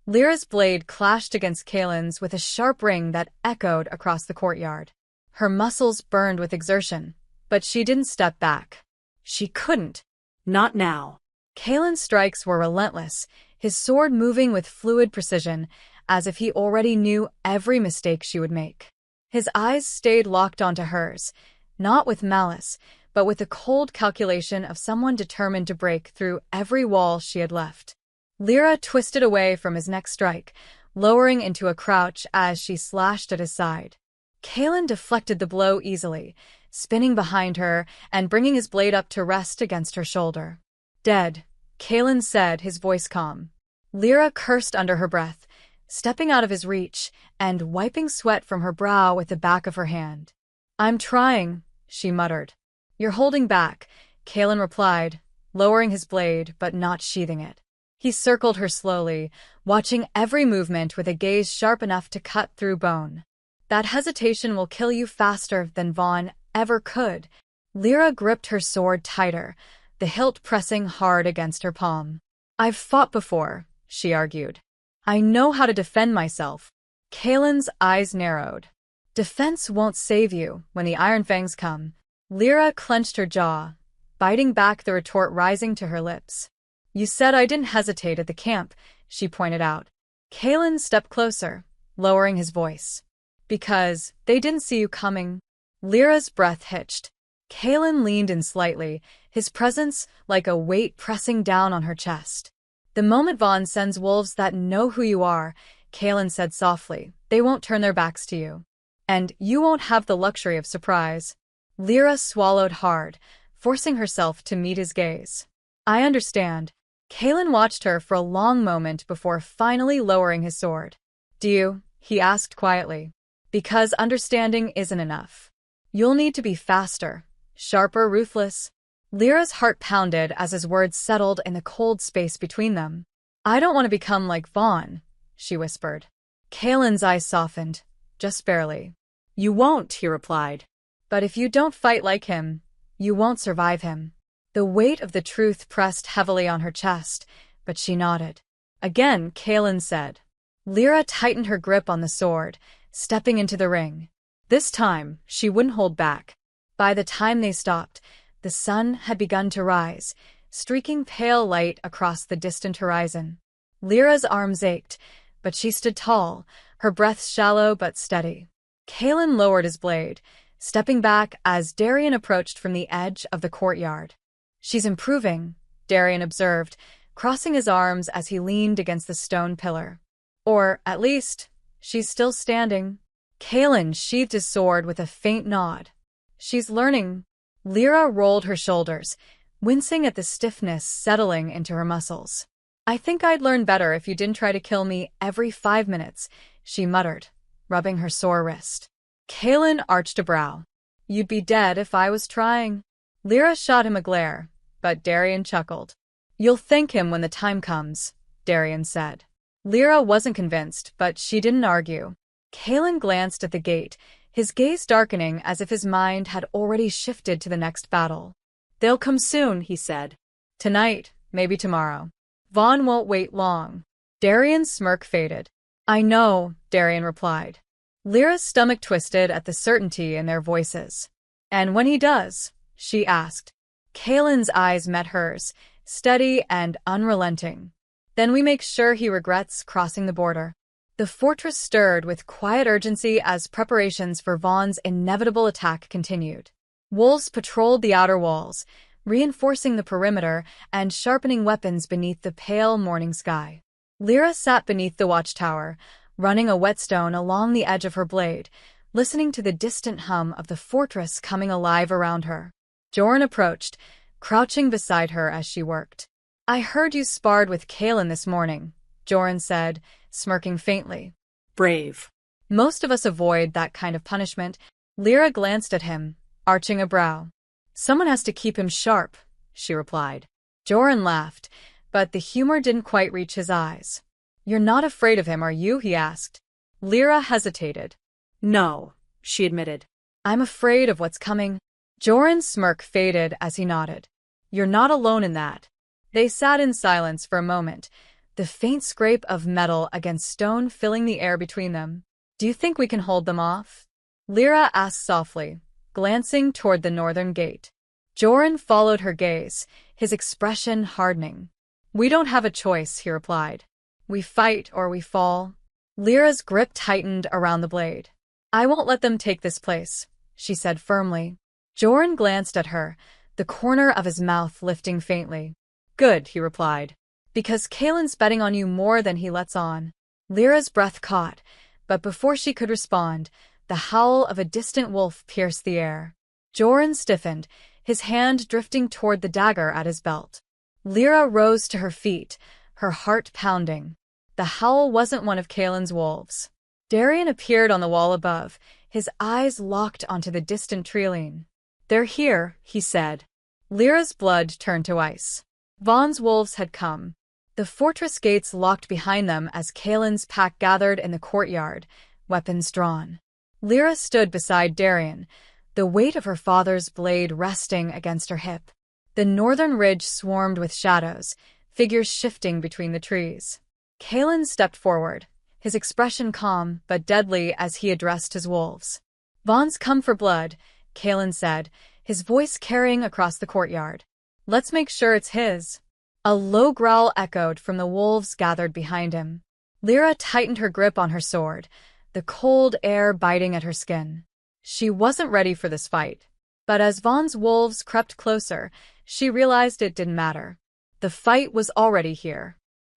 Lyra's blade clashed against Kalen's with a sharp ring that echoed across the courtyard. Her muscles burned with exertion, but she didn't step back. She couldn't. Not now. Kalen's strikes were relentless, his sword moving with fluid precision, as if he already knew every mistake she would make. His eyes stayed locked onto hers, not with malice, but with the cold calculation of someone determined to break through every wall she had left. Lyra twisted away from his next strike, lowering into a crouch as she slashed at his side. Kalen deflected the blow easily, spinning behind her and bringing his blade up to rest against her shoulder. Dead, Kalen said, his voice calm. Lyra cursed under her breath, stepping out of his reach and wiping sweat from her brow with the back of her hand. I'm trying, she muttered. You're holding back, Kalen replied, lowering his blade but not sheathing it. He circled her slowly, watching every movement with a gaze sharp enough to cut through bone. That hesitation will kill you faster than Vaughn ever could. Lyra gripped her sword tighter, the hilt pressing hard against her palm. I've fought before, she argued. I know how to defend myself. Kaelin's eyes narrowed. Defense won't save you when the Iron Fangs come. Lyra clenched her jaw, biting back the retort rising to her lips. You said I didn't hesitate at the camp, she pointed out. Kaelin stepped closer, lowering his voice. Because they didn't see you coming. Lyra's breath hitched. Kaelin leaned in slightly, his presence like a weight pressing down on her chest. The moment Vaughn sends wolves that know who you are, Kaelin said softly, they won't turn their backs to you. And you won't have the luxury of surprise. Lyra swallowed hard, forcing herself to meet his gaze. I understand. Kaelin watched her for a long moment before finally lowering his sword. Do you? He asked quietly. Because understanding isn't enough. You'll need to be faster, sharper, ruthless. Lyra's heart pounded as his words settled in the cold space between them. I don't want to become like Vaughn, she whispered. Kaelin's eyes softened, just barely. You won't, he replied. But if you don't fight like him, you won't survive him. The weight of the truth pressed heavily on her chest, but she nodded. Again, Kaelin said. Lyra tightened her grip on the sword, stepping into the ring. This time, she wouldn't hold back. By the time they stopped, the sun had begun to rise, streaking pale light across the distant horizon. Lyra's arms ached, but she stood tall, her breath shallow but steady. Kaelin lowered his blade, stepping back as Darian approached from the edge of the courtyard. She's improving, Darian observed, crossing his arms as he leaned against the stone pillar. Or, at least, she's still standing. Kaelin sheathed his sword with a faint nod. She's learning. Lyra rolled her shoulders, wincing at the stiffness settling into her muscles. I think I'd learn better if you didn't try to kill me every 5 minutes, she muttered, rubbing her sore wrist. Kaelin arched a brow. You'd be dead if I was trying. Lyra shot him a glare, but Darian chuckled. You'll thank him when the time comes, Darian said. Lyra wasn't convinced, but she didn't argue. Kaelin glanced at the gate, his gaze darkening as if his mind had already shifted to the next battle. They'll come soon, he said. Tonight, maybe tomorrow. Vaughn won't wait long. Darian's smirk faded. I know, Darian replied. Lyra's stomach twisted at the certainty in their voices. And when he does? She asked. Kaelin's eyes met hers, steady and unrelenting. Then we make sure he regrets crossing the border. The fortress stirred with quiet urgency as preparations for Vaughn's inevitable attack continued. Wolves patrolled the outer walls, reinforcing the perimeter and sharpening weapons beneath the pale morning sky. Lyra sat beneath the watchtower, running a whetstone along the edge of her blade, listening to the distant hum of the fortress coming alive around her. Joran approached, crouching beside her as she worked. I heard you sparred with Kaelin this morning, Joran said, smirking faintly. Brave. Most of us avoid that kind of punishment. Lyra glanced at him, arching a brow. Someone has to keep him sharp, she replied. Joran laughed, but the humor didn't quite reach his eyes. You're not afraid of him, are you? He asked. Lyra hesitated. No, she admitted. I'm afraid of what's coming. Joran's smirk faded as he nodded. You're not alone in that. They sat in silence for a moment, the faint scrape of metal against stone filling the air between them. Do you think we can hold them off? Lyra asked softly, glancing toward the northern gate. Joran followed her gaze, his expression hardening. We don't have a choice, he replied. We fight or we fall. Lyra's grip tightened around the blade. I won't let them take this place, she said firmly. Joran glanced at her, the corner of his mouth lifting faintly. Good, he replied. Because Kaelin's betting on you more than he lets on. Lyra's breath caught, but before she could respond, the howl of a distant wolf pierced the air. Joran stiffened, his hand drifting toward the dagger at his belt. Lyra rose to her feet, her heart pounding. The howl wasn't one of Kaelin's wolves. Darian appeared on the wall above, his eyes locked onto the distant treeline. They're here, he said. Lyra's blood turned to ice. Vaughn's wolves had come. The fortress gates locked behind them as Kaelin's pack gathered in the courtyard, weapons drawn. Lyra stood beside Darian, the weight of her father's blade resting against her hip. The northern ridge swarmed with shadows, figures shifting between the trees. Kalen stepped forward, his expression calm but deadly as he addressed his wolves. Vaughn's come for blood, Kalen said, his voice carrying across the courtyard. Let's make sure it's his. A low growl echoed from the wolves gathered behind him. Lyra tightened her grip on her sword, the cold air biting at her skin. She wasn't ready for this fight. But as Vaughn's wolves crept closer, she realized it didn't matter. The fight was already here.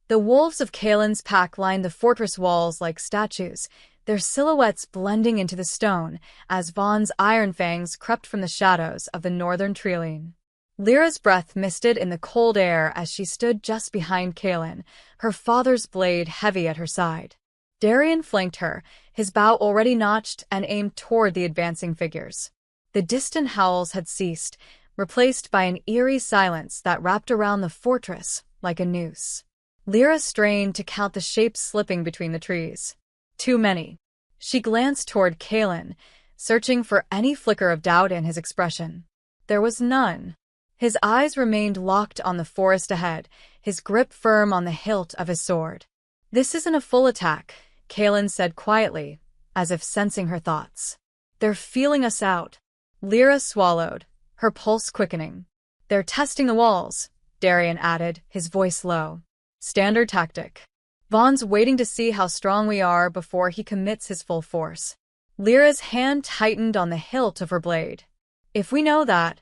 The wolves of Kalen's pack lined the fortress walls like statues, their silhouettes blending into the stone as Vaughn's iron fangs crept from the shadows of the northern treeline. Lyra's breath misted in the cold air as she stood just behind Kalen, her father's blade heavy at her side. Darian flanked her, his bow already notched and aimed toward the advancing figures. The distant howls had ceased, replaced by an eerie silence that wrapped around the fortress like a noose. Lyra strained to count the shapes slipping between the trees. Too many. She glanced toward Kalen, searching for any flicker of doubt in his expression. There was none. His eyes remained locked on the forest ahead, his grip firm on the hilt of his sword. This isn't a full attack, Kalen said quietly, as if sensing her thoughts. They're feeling us out. Lyra swallowed, her pulse quickening. They're testing the walls, Darian added, his voice low. Standard tactic. Vaughn's waiting to see how strong we are before he commits his full force. Lyra's hand tightened on the hilt of her blade. If we know that,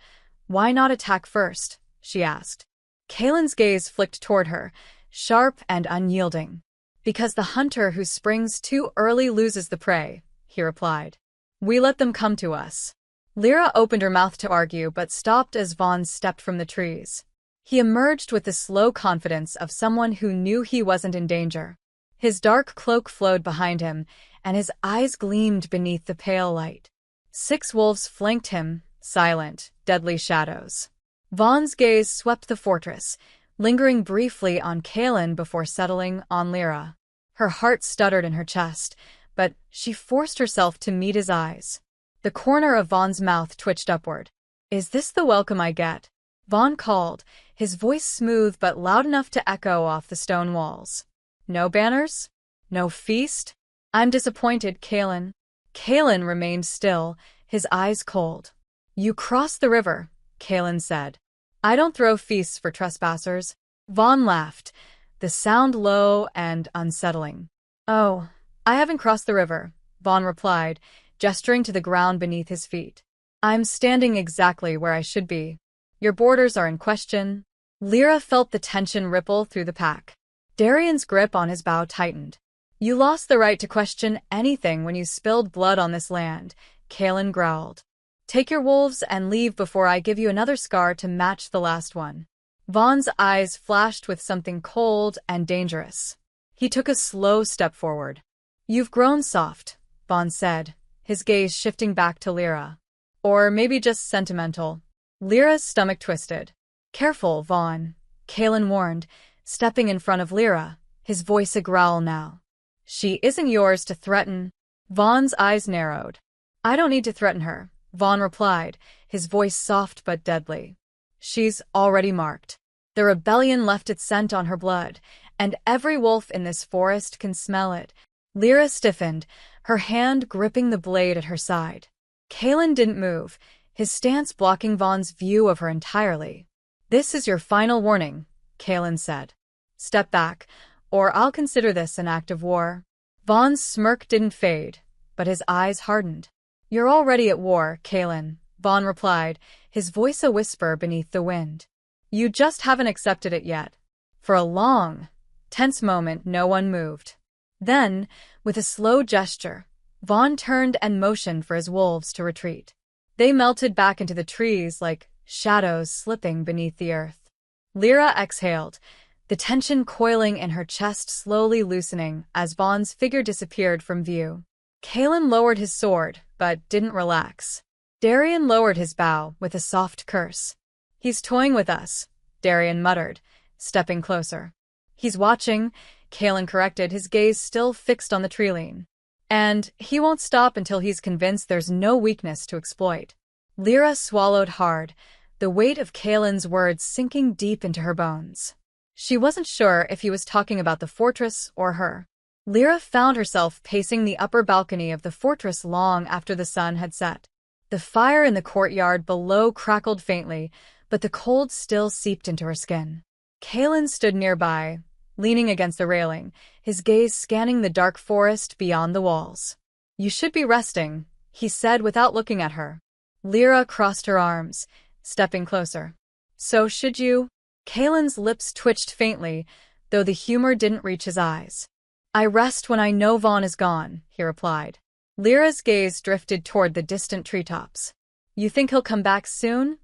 why not attack first? She asked. Kalen's gaze flicked toward her, sharp and unyielding. Because the hunter who springs too early loses the prey, he replied. We let them come to us. Lyra opened her mouth to argue but stopped as Vaughn stepped from the trees. He emerged with the slow confidence of someone who knew he wasn't in danger. His dark cloak flowed behind him, and his eyes gleamed beneath the pale light. 6 wolves flanked him, silent, deadly shadows. Vaughn's gaze swept the fortress, lingering briefly on Kalen before settling on Lyra. Her heart stuttered in her chest, but she forced herself to meet his eyes. The corner of Vaughn's mouth twitched upward. Is this the welcome I get? Vaughn called, his voice smooth but loud enough to echo off the stone walls. No banners? No feast? I'm disappointed, Kalen. Kalen remained still, his eyes cold. You crossed the river, Kalen said. I don't throw feasts for trespassers. Vaughn laughed, the sound low and unsettling. Oh, I haven't crossed the river, Vaughn replied, gesturing to the ground beneath his feet. I'm standing exactly where I should be. Your borders are in question. Lyra felt the tension ripple through the pack. Darian's grip on his bow tightened. You lost the right to question anything when you spilled blood on this land, Kalen growled. Take your wolves and leave before I give you another scar to match the last one. Vaughn's eyes flashed with something cold and dangerous. He took a slow step forward. You've grown soft, Vaughn said, his gaze shifting back to Lyra. Or maybe just sentimental. Lyra's stomach twisted. Careful, Vaughn, Kalen warned, stepping in front of Lyra, his voice a growl now. She isn't yours to threaten. Vaughn's eyes narrowed. I don't need to threaten her, Vaughn replied, his voice soft but deadly. She's already marked. The rebellion left its scent on her blood, and every wolf in this forest can smell it. Lyra stiffened, her hand gripping the blade at her side. Kalen didn't move, his stance blocking Vaughn's view of her entirely. This is your final warning, Kalen said. Step back, or I'll consider this an act of war. Vaughn's smirk didn't fade, but his eyes hardened. You're already at war, Kalen, Vaughn replied, his voice a whisper beneath the wind. You just haven't accepted it yet. For a long, tense moment, no one moved. Then, with a slow gesture, Vaughn turned and motioned for his wolves to retreat. They melted back into the trees like shadows slipping beneath the earth. Lyra exhaled, the tension coiling in her chest slowly loosening as Vaughn's figure disappeared from view. Kalen lowered his sword, but didn't relax. Darian lowered his bow with a soft curse. He's toying with us, Darian muttered, stepping closer. He's watching, Kalen corrected, his gaze still fixed on the treeline. And he won't stop until he's convinced there's no weakness to exploit. Lyra swallowed hard, the weight of Kalen's words sinking deep into her bones. She wasn't sure if he was talking about the fortress or her. Lyra found herself pacing the upper balcony of the fortress long after the sun had set. The fire in the courtyard below crackled faintly, but the cold still seeped into her skin. Kalen stood nearby, leaning against the railing, his gaze scanning the dark forest beyond the walls. "You should be resting," he said without looking at her. Lyra crossed her arms, stepping closer. "So should you?" Kalen's lips twitched faintly, though the humor didn't reach his eyes. "I rest when I know Vaughn is gone," he replied. Lyra's gaze drifted toward the distant treetops. "You think he'll come back soon?"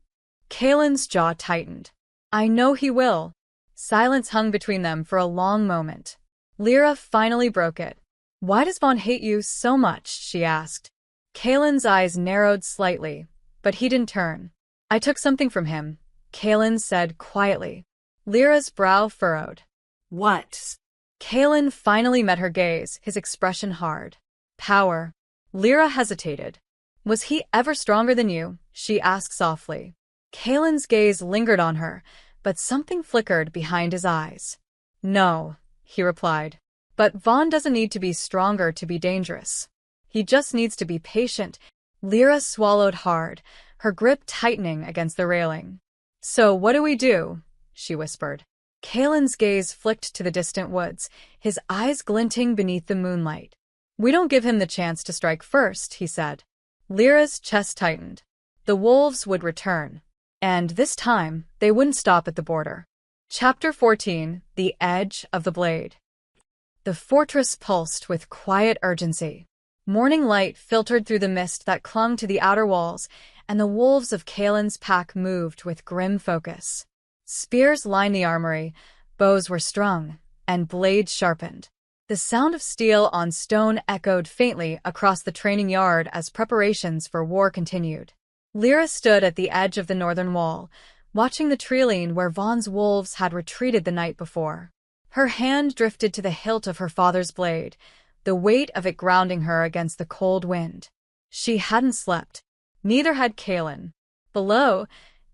Kalen's jaw tightened. "I know he will." Silence hung between them for a long moment. Lyra finally broke it. "Why does Vaughn hate you so much?" she asked. Kalen's eyes narrowed slightly, but he didn't turn. "I took something from him," Kalen said quietly. Lyra's brow furrowed. What? Kalen finally met her gaze, his expression hard. "Power." Lyra hesitated. "Was he ever stronger than you?" she asked softly. Kalen's gaze lingered on her, but something flickered behind his eyes. "No," he replied. "But Vaughn doesn't need to be stronger to be dangerous. He just needs to be patient." Lyra swallowed hard, her grip tightening against the railing. "So what do we do?" she whispered. Kalen's gaze flicked to the distant woods, his eyes glinting beneath the moonlight. "We don't give him the chance to strike first," he said. Lyra's chest tightened. The wolves would return. And this time, they wouldn't stop at the border. Chapter 14: The Edge of the Blade. The fortress pulsed with quiet urgency. Morning light filtered through the mist that clung to the outer walls, and the wolves of Kalen's pack moved with grim focus. Spears lined the armory, bows were strung, and blades sharpened. The sound of steel on stone echoed faintly across the training yard as preparations for war continued. Lyra stood at the edge of the northern wall, watching the treeline where Vaughn's wolves had retreated the night before. Her hand drifted to the hilt of her father's blade, the weight of it grounding her against the cold wind. She hadn't slept. Neither had Kalen. Below,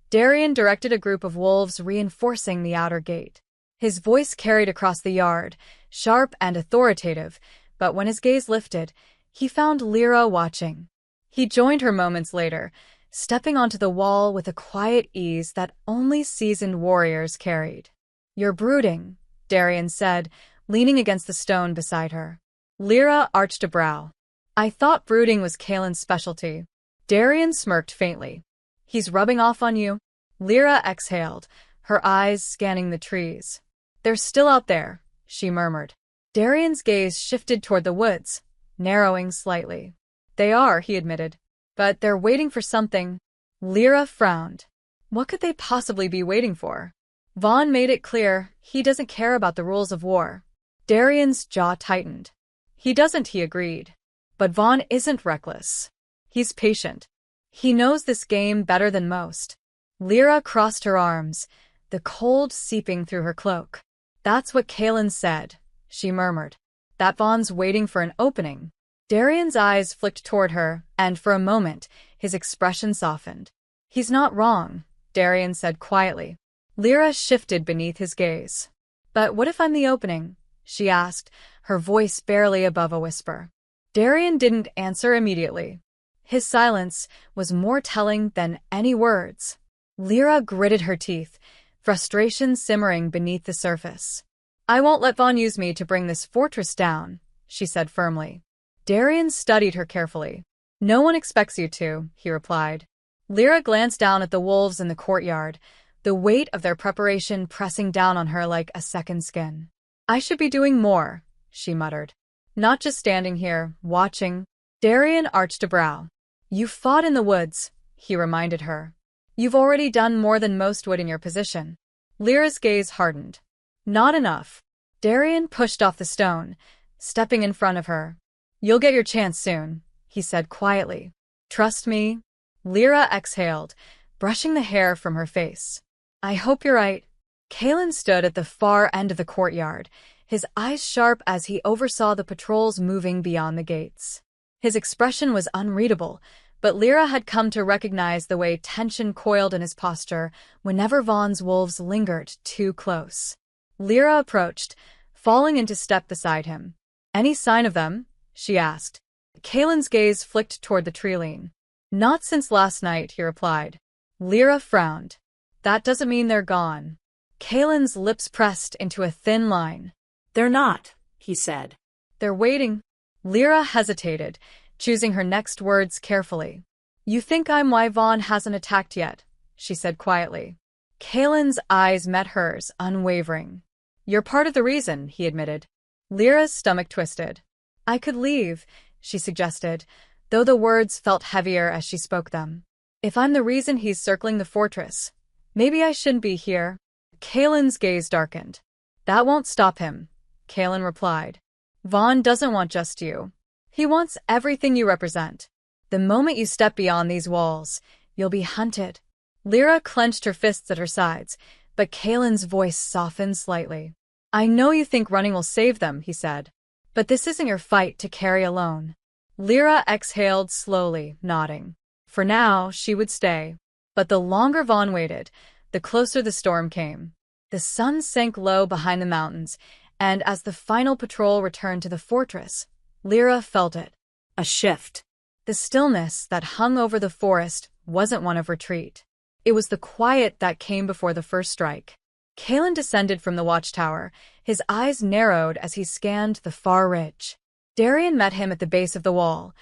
Darian directed a group of wolves reinforcing the outer gate. His voice carried across the yard, sharp and authoritative, but when his gaze lifted, he found Lyra watching. He joined her moments later, stepping onto the wall with a quiet ease that only seasoned warriors carried. "You're brooding," Darian said, leaning against the stone beside her. Lyra arched a brow. "I thought brooding was Kalen's specialty." Darian smirked faintly. "He's rubbing off on you?" Lyra exhaled, her eyes scanning the trees. "They're still out there," she murmured. Darian's gaze shifted toward the woods, narrowing slightly. "They are," he admitted. "But they're waiting for something." Lyra frowned. What could they possibly be waiting for? Vaughn made it clear he doesn't care about the rules of war. Darian's jaw tightened. "He doesn't," he agreed. "But Vaughn isn't reckless. He's patient. He knows this game better than most." Lyra crossed her arms, the cold seeping through her cloak. "That's what Kalen said," she murmured. "That Vaughn's waiting for an opening." Darian's eyes flicked toward her, and for a moment, his expression softened. "He's not wrong," Darian said quietly. Lyra shifted beneath his gaze. "But what if I'm the opening?" she asked, her voice barely above a whisper. Darian didn't answer immediately. His silence was more telling than any words. Lyra gritted her teeth, frustration simmering beneath the surface. "I won't let Vaughn use me to bring this fortress down," she said firmly. Darian studied her carefully. "No one expects you to," he replied. Lyra glanced down at the wolves in the courtyard, the weight of their preparation pressing down on her like a second skin. "I should be doing more," she muttered. "Not just standing here, watching." Darian arched a brow. "You fought in the woods," he reminded her. "You've already done more than most would in your position." Lyra's gaze hardened. "Not enough." Darian pushed off the stone, stepping in front of her. "You'll get your chance soon," he said quietly. "Trust me." Lyra exhaled, brushing the hair from her face. "I hope you're right." Kalen stood at the far end of the courtyard, his eyes sharp as he oversaw the patrols moving beyond the gates. His expression was unreadable, but Lyra had come to recognize the way tension coiled in his posture whenever Vaughn's wolves lingered too close. Lyra approached, falling into step beside him. "Any sign of them?" she asked. Kaelin's gaze flicked toward the treeline. "Not since last night," he replied. Lyra frowned. "That doesn't mean they're gone." Kaelin's lips pressed into a thin line. "They're not," he said. "They're waiting." Lyra hesitated, choosing her next words carefully. "You think I'm why Vaughn hasn't attacked yet," she said quietly. Kaelin's eyes met hers, unwavering. "You're part of the reason," he admitted. Lyra's stomach twisted. "I could leave," she suggested, though the words felt heavier as she spoke them. "If I'm the reason he's circling the fortress, maybe I shouldn't be here." Kaelin's gaze darkened. "That won't stop him," Kaelin replied. "Vaughn doesn't want just you. He wants everything you represent. The moment you step beyond these walls, you'll be hunted." Lyra clenched her fists at her sides, but Kaelin's voice softened slightly. "I know you think running will save them," he said. "But this isn't your fight to carry alone." Lyra exhaled slowly, nodding. For now, she would stay. But the longer Vaughn waited, the closer the storm came. The sun sank low behind the mountains, and as the final patrol returned to the fortress, Lyra felt it. A shift. The stillness that hung over the forest wasn't one of retreat. It was the quiet that came before the first strike. Kaelin descended from the watchtower, his eyes narrowed as he scanned the far ridge. Darian met him at the base of the wall,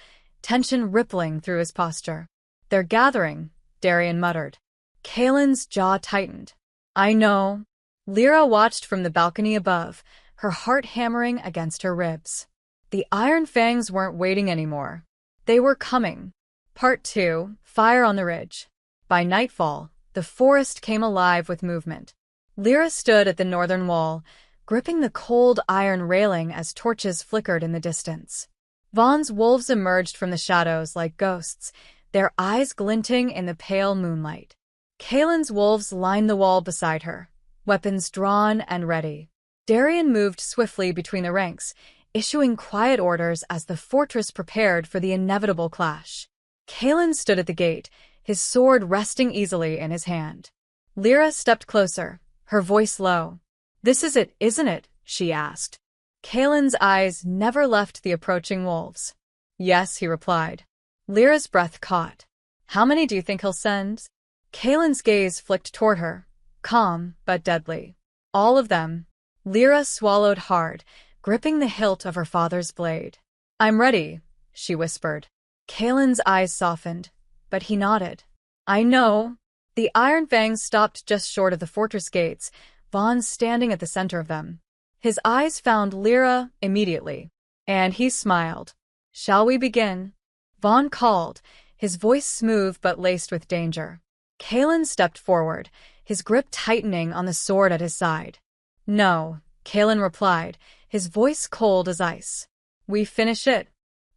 tension rippling through his posture. "They're gathering," Darian muttered. Kaelin's jaw tightened. "I know." Lyra watched from the balcony above, her heart hammering against her ribs. The Iron Fangs weren't waiting anymore. They were coming. Part 2, Fire on the Ridge. By nightfall, the forest came alive with movement. Lyra stood at the northern wall, gripping the cold iron railing as torches flickered in the distance. Vaughn's wolves emerged from the shadows like ghosts, their eyes glinting in the pale moonlight. Kaelin's wolves lined the wall beside her, weapons drawn and ready. Darian moved swiftly between the ranks, issuing quiet orders as the fortress prepared for the inevitable clash. Kaelin stood at the gate, his sword resting easily in his hand. Lyra stepped closer, her voice low. "This is it, isn't it?" she asked. Kaelin's eyes never left the approaching wolves. "Yes," he replied. Lyra's breath caught. "How many do you think he'll send?" Kaelin's gaze flicked toward her, calm but deadly. "All of them." Lyra swallowed hard, gripping the hilt of her father's blade. "I'm ready," she whispered. Kaelin's eyes softened, but he nodded. "I know." The Iron Fangs stopped just short of the fortress gates, Vaughn standing at the center of them. His eyes found Lyra immediately, and he smiled. "Shall we begin?" Vaughn called, his voice smooth but laced with danger. Kaelin stepped forward, his grip tightening on the sword at his side. "No," Kaelin replied, his voice cold as ice. "We finish it."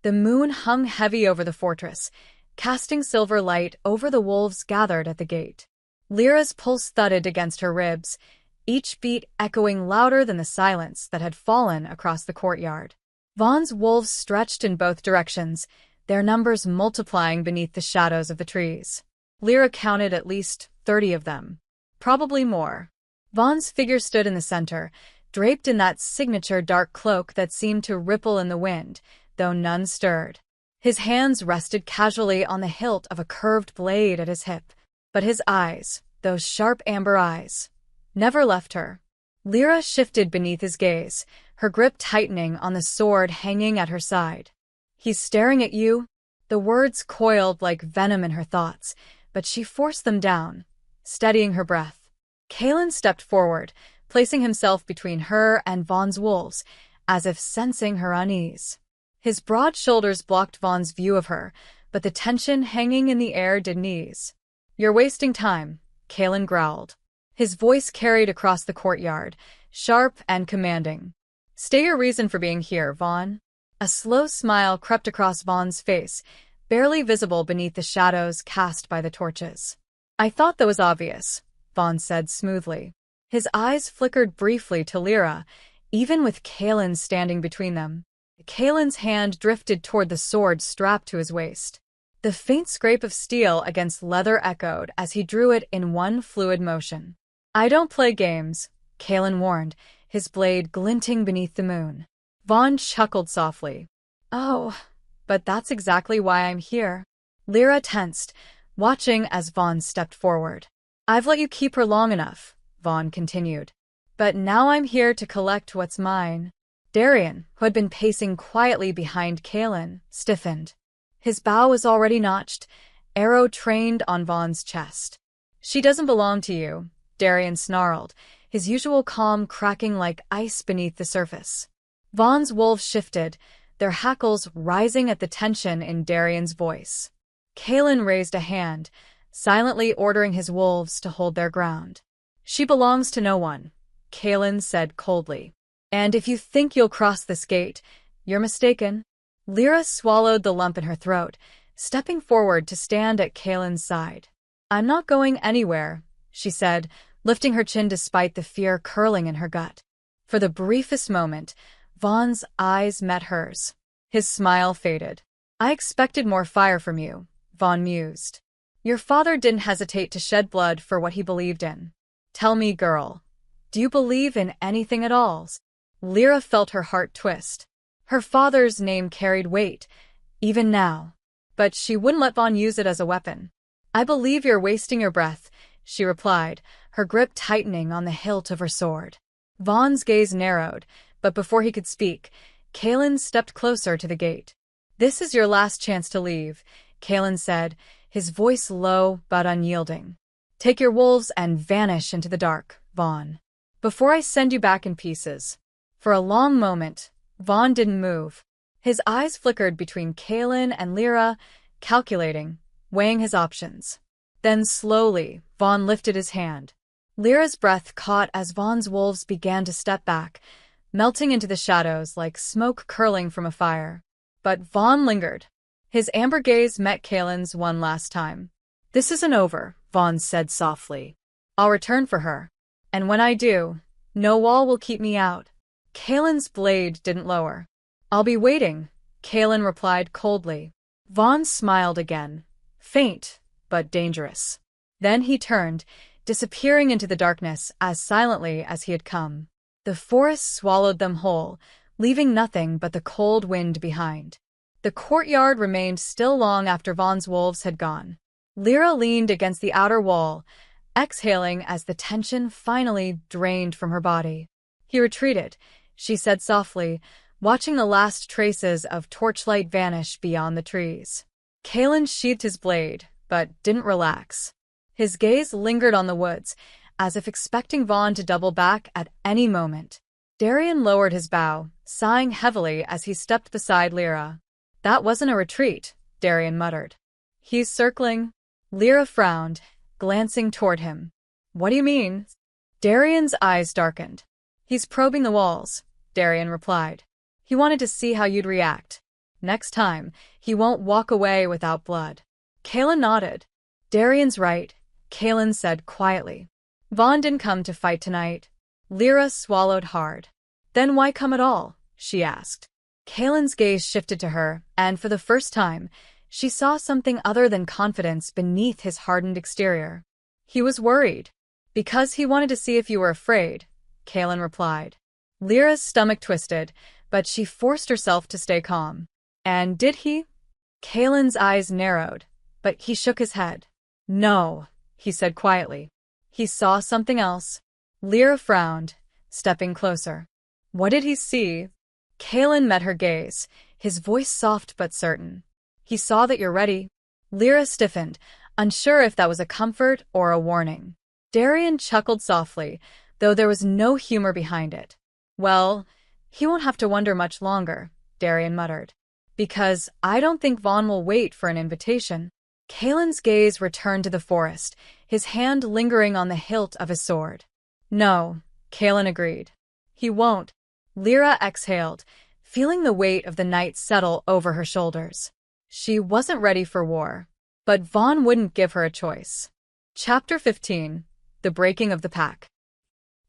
The moon hung heavy over the fortress, casting silver light over the wolves gathered at the gate. Lyra's pulse thudded against her ribs, each beat echoing louder than the silence that had fallen across the courtyard. Vaughn's wolves stretched in both directions, their numbers multiplying beneath the shadows of the trees. Lyra counted at least 30 of them. Probably more. Vaughn's figure stood in the center, draped in that signature dark cloak that seemed to ripple in the wind, though none stirred. His hands rested casually on the hilt of a curved blade at his hip, but his eyes, those sharp amber eyes, never left her. Lyra shifted beneath his gaze, her grip tightening on the sword hanging at her side. "He's staring at you?" The words coiled like venom in her thoughts, but she forced them down, steadying her breath. Kaelin stepped forward, placing himself between her and Vaughn's wolves, as if sensing her unease. His broad shoulders blocked Vaughn's view of her, but the tension hanging in the air didn't ease. "You're wasting time," Kaelin growled. His voice carried across the courtyard, sharp and commanding. "State your reason for being here, Vaughn." A slow smile crept across Vaughn's face, barely visible beneath the shadows cast by the torches. "I thought that was obvious," Vaughn said smoothly. His eyes flickered briefly to Lyra, even with Kaelin standing between them. Kaelin's hand drifted toward the sword strapped to his waist. The faint scrape of steel against leather echoed as he drew it in one fluid motion. "I don't play games," Kalen warned, his blade glinting beneath the moon. Vaughn chuckled softly. Oh, but that's exactly why I'm here. Lyra tensed, watching as Vaughn stepped forward. I've let you keep her long enough, Vaughn continued. But now I'm here to collect what's mine. Darian, who had been pacing quietly behind Kalen, stiffened. His bow was already notched, arrow trained on Vaughn's chest. She doesn't belong to you, Darian snarled, his usual calm cracking like ice beneath the surface. Vaughn's wolves shifted, their hackles rising at the tension in Darian's voice. Kalen raised a hand, silently ordering his wolves to hold their ground. She belongs to no one, Kalen said coldly. And if you think you'll cross this gate, you're mistaken. Lyra swallowed the lump in her throat, stepping forward to stand at Kalen's side. I'm not going anywhere, she said, lifting her chin despite the fear curling in her gut. For the briefest moment, Vaughn's eyes met hers. His smile faded. I expected more fire from you, Vaughn mused. Your father didn't hesitate to shed blood for what he believed in. Tell me, girl, do you believe in anything at all? Lyra felt her heart twist. Her father's name carried weight, even now. But she wouldn't let Vaughn use it as a weapon. I believe you're wasting your breath, she replied, her grip tightening on the hilt of her sword. Vaughn's gaze narrowed, but before he could speak, Kalen stepped closer to the gate. This is your last chance to leave, Kalen said, his voice low but unyielding. Take your wolves and vanish into the dark, Vaughn, before I send you back in pieces. For a long moment, Vaughn didn't move. His eyes flickered between Kalen and Lyra, calculating, weighing his options. Then slowly, Vaughn lifted his hand. Lyra's breath caught as Vaughn's wolves began to step back, melting into the shadows like smoke curling from a fire. But Vaughn lingered. His amber gaze met Kalen's one last time. This isn't over, Vaughn said softly. I'll return for her. And when I do, no wall will keep me out. Kalen's blade didn't lower. I'll be waiting, Kalen replied coldly. Vaughn smiled again, faint but dangerous. Then he turned, disappearing into the darkness as silently as he had come. The forest swallowed them whole, leaving nothing but the cold wind behind. The courtyard remained still long after Vaughn's wolves had gone. Lyra leaned against the outer wall, exhaling as the tension finally drained from her body. He retreated, she said softly, watching the last traces of torchlight vanish beyond the trees. Kalen sheathed his blade, but didn't relax. His gaze lingered on the woods, as if expecting Vaughn to double back at any moment. Darian lowered his bow, sighing heavily as he stepped beside Lyra. That wasn't a retreat, Darian muttered. He's circling. Lyra frowned, glancing toward him. What do you mean? Darian's eyes darkened. He's probing the walls, Darian replied. He wanted to see how you'd react. Next time, he won't walk away without blood. Kalen nodded. Darian's right, Kalen said quietly. Vaughn didn't come to fight tonight. Lyra swallowed hard. Then why come at all? She asked. Kalen's gaze shifted to her, and for the first time, she saw something other than confidence beneath his hardened exterior. He was worried. Because he wanted to see if you were afraid, Kalen replied. Lyra's stomach twisted, but she forced herself to stay calm. And did he? Kalen's eyes narrowed, but he shook his head. No, he said quietly. He saw something else. Lyra frowned, stepping closer. What did he see? Kalen met her gaze, his voice soft but certain. He saw that you're ready. Lyra stiffened, unsure if that was a comfort or a warning. Darian chuckled softly, though there was no humor behind it. Well, he won't have to wonder much longer, Darian muttered. Because I don't think Vaughn will wait for an invitation. Kalen's gaze returned to the forest, his hand lingering on the hilt of his sword. No, Kalen agreed. He won't. Lyra exhaled, feeling the weight of the night settle over her shoulders. She wasn't ready for war, but Vaughn wouldn't give her a choice. Chapter 15. The Breaking of the Pack.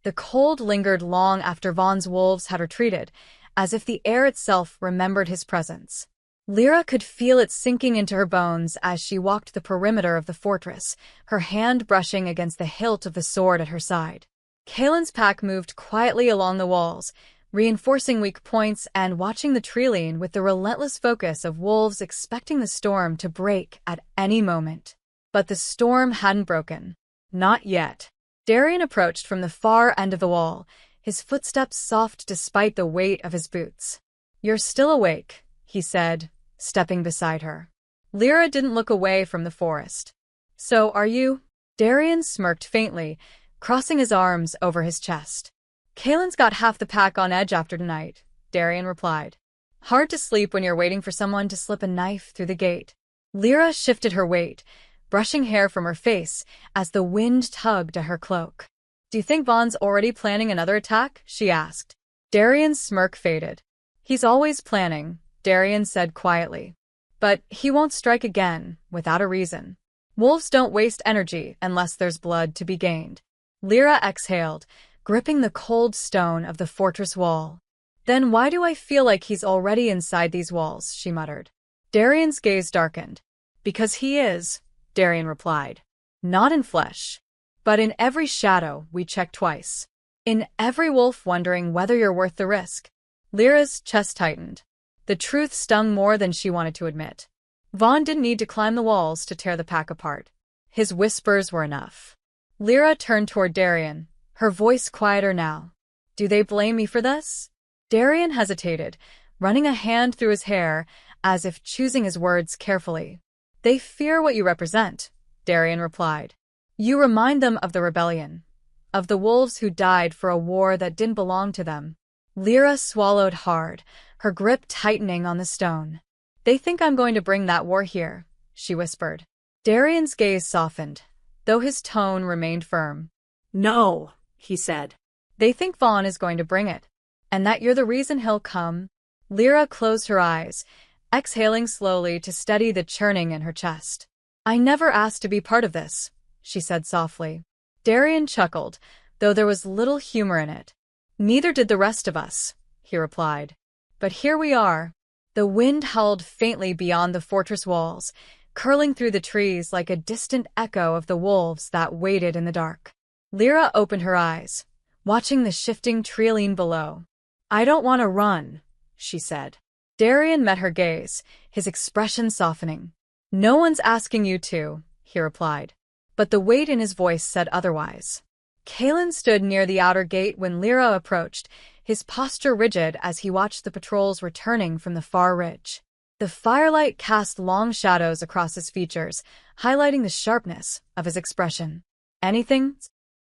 The cold lingered long after Vaughn's wolves had retreated, as if the air itself remembered his presence. Lyra could feel it sinking into her bones as she walked the perimeter of the fortress, her hand brushing against the hilt of the sword at her side. Kalen's pack moved quietly along the walls, reinforcing weak points and watching the tree with the relentless focus of wolves expecting the storm to break at any moment. But the storm hadn't broken. Not yet. Darian approached from the far end of the wall, his footsteps soft despite the weight of his boots. "You're still awake," he said, stepping beside her. Lyra didn't look away from the forest. "So are you?" Darian smirked faintly, crossing his arms over his chest. "Kalen's got half the pack on edge after tonight," Darian replied. "Hard to sleep when you're waiting for someone to slip a knife through the gate." Lyra shifted her weight, brushing hair from her face as the wind tugged at her cloak. "Do you think Vaughn's already planning another attack?" she asked. Darian's smirk faded. "He's always planning," Darian said quietly. "But he won't strike again without a reason. Wolves don't waste energy unless there's blood to be gained." Lyra exhaled, gripping the cold stone of the fortress wall. "Then why do I feel like he's already inside these walls?" she muttered. Darian's gaze darkened. "Because he is," Darian replied. "Not in flesh, but in every shadow we check twice. In every wolf wondering whether you're worth the risk." Lyra's chest tightened. The truth stung more than she wanted to admit. Vaughn didn't need to climb the walls to tear the pack apart. His whispers were enough. Lyra turned toward Darian, her voice quieter now. "Do they blame me for this?" Darian hesitated, running a hand through his hair as if choosing his words carefully. "They fear what you represent," Darian replied. "You remind them of the rebellion, of the wolves who died for a war that didn't belong to them." Lyra swallowed hard, her grip tightening on the stone. "They think I'm going to bring that war here," she whispered. Darian's gaze softened, though his tone remained firm. "No," he said. "They think Vaughn is going to bring it, and that you're the reason he'll come." Lyra closed her eyes, exhaling slowly to steady the churning in her chest. "I never asked to be part of this," she said softly. Darian chuckled, though there was little humor in it. "Neither did the rest of us," he replied. "But here we are." The wind howled faintly beyond the fortress walls, curling through the trees like a distant echo of the wolves that waited in the dark. Lyra opened her eyes, watching the shifting tree below. "I don't want to run," she said. Darian met her gaze, his expression softening. "No one's asking you to," he replied. But the weight in his voice said otherwise. Kalen stood near the outer gate when Lyra approached, his posture rigid as he watched the patrols returning from the far ridge. The firelight cast long shadows across his features, highlighting the sharpness of his expression. "Anything?"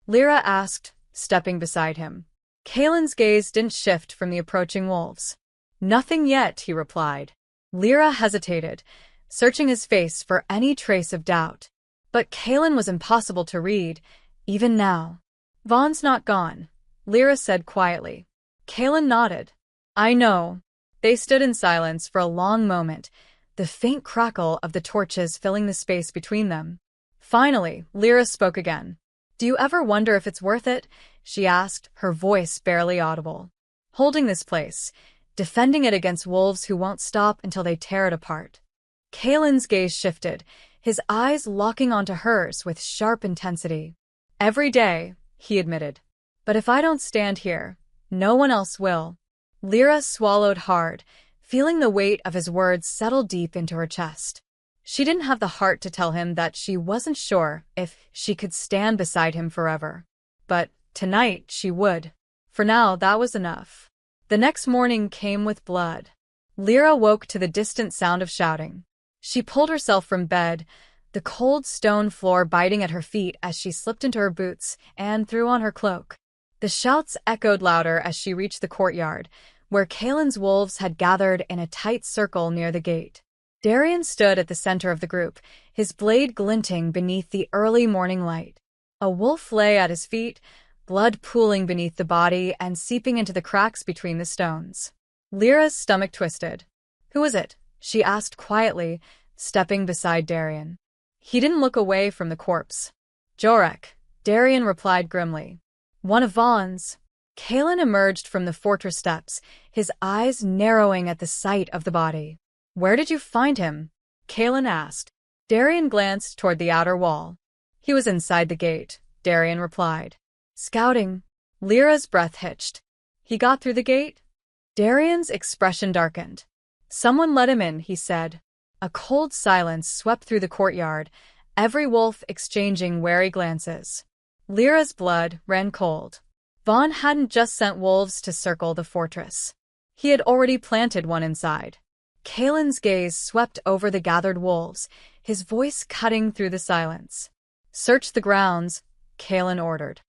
Lyra asked, stepping beside him. Kalen's gaze didn't shift from the approaching wolves. "Nothing yet," he replied. Lyra hesitated, searching his face for any trace of doubt. But Kalen was impossible to read, even now. "Vaughn's not gone," Lyra said quietly. Kalen nodded. "I know." They stood in silence for a long moment, the faint crackle of the torches filling the space between them. Finally, Lyra spoke again. "Do you ever wonder if it's worth it?" she asked, her voice barely audible. "Holding this place, defending it against wolves who won't stop until they tear it apart." Kalen's gaze shifted, his eyes locking onto hers with sharp intensity. "Every day," he admitted. "But if I don't stand here, no one else will." Lyra swallowed hard, feeling the weight of his words settle deep into her chest. She didn't have the heart to tell him that she wasn't sure if she could stand beside him forever. But tonight she would. For now, that was enough. The next morning came with blood. Lyra woke to the distant sound of shouting. She pulled herself from bed, the cold stone floor biting at her feet as she slipped into her boots and threw on her cloak. The shouts echoed louder as she reached the courtyard, where Kalen's wolves had gathered in a tight circle near the gate. Darian stood at the center of the group, his blade glinting beneath the early morning light. A wolf lay at his feet, blood pooling beneath the body and seeping into the cracks between the stones. Lyra's stomach twisted. "Who is it?" she asked quietly, stepping beside Darian. He didn't look away from the corpse. "Jorek," Darian replied grimly. "One of Vaughn's." Kalen emerged from the fortress steps, his eyes narrowing at the sight of the body. "Where did you find him?" Kalen asked. Darian glanced toward the outer wall. "He was inside the gate," Darian replied. "Scouting." Lyra's breath hitched. He got through the gate? Darian's expression darkened. Someone let him in, he said. A cold silence swept through the courtyard, every wolf exchanging wary glances. Lyra's blood ran cold. Vaughn hadn't just sent wolves to circle the fortress. He had already planted one inside. Kaelin's gaze swept over the gathered wolves, his voice cutting through the silence. Search the grounds, Kaelin ordered.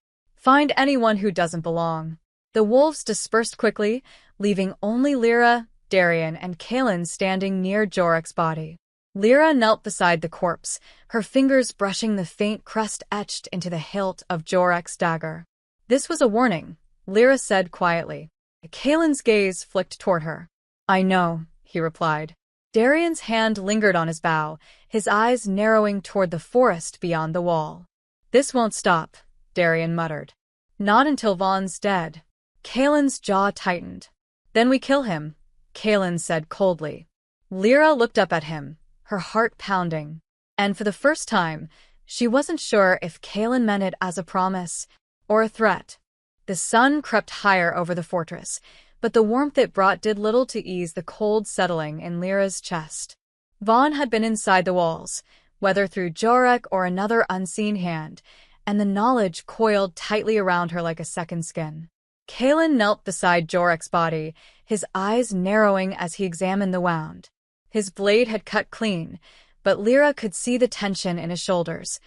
Find anyone who doesn't belong. The wolves dispersed quickly, leaving only Lyra, Darian, and Kaelin standing near Jorek's body. Lyra knelt beside the corpse, her fingers brushing the faint crest etched into the hilt of Jorek's dagger. This was a warning, Lyra said quietly. Kaelin's gaze flicked toward her. I know, he replied. Darian's hand lingered on his bow, his eyes narrowing toward the forest beyond the wall. This won't stop, Darian muttered. Not until Vaughn's dead. Kaelin's jaw tightened. Then we kill him, Kaelin said coldly. Lyra looked up at him, her heart pounding. And for the first time, she wasn't sure if Kaelin meant it as a promise or a threat. The sun crept higher over the fortress, but the warmth it brought did little to ease the cold settling in Lyra's chest. Vaughn had been inside the walls, whether through Jorek or another unseen hand, and the knowledge coiled tightly around her like a second skin. Kaelin knelt beside Jorek's body, his eyes narrowing as he examined the wound. His blade had cut clean, but Lyra could see the tension in his shoulders,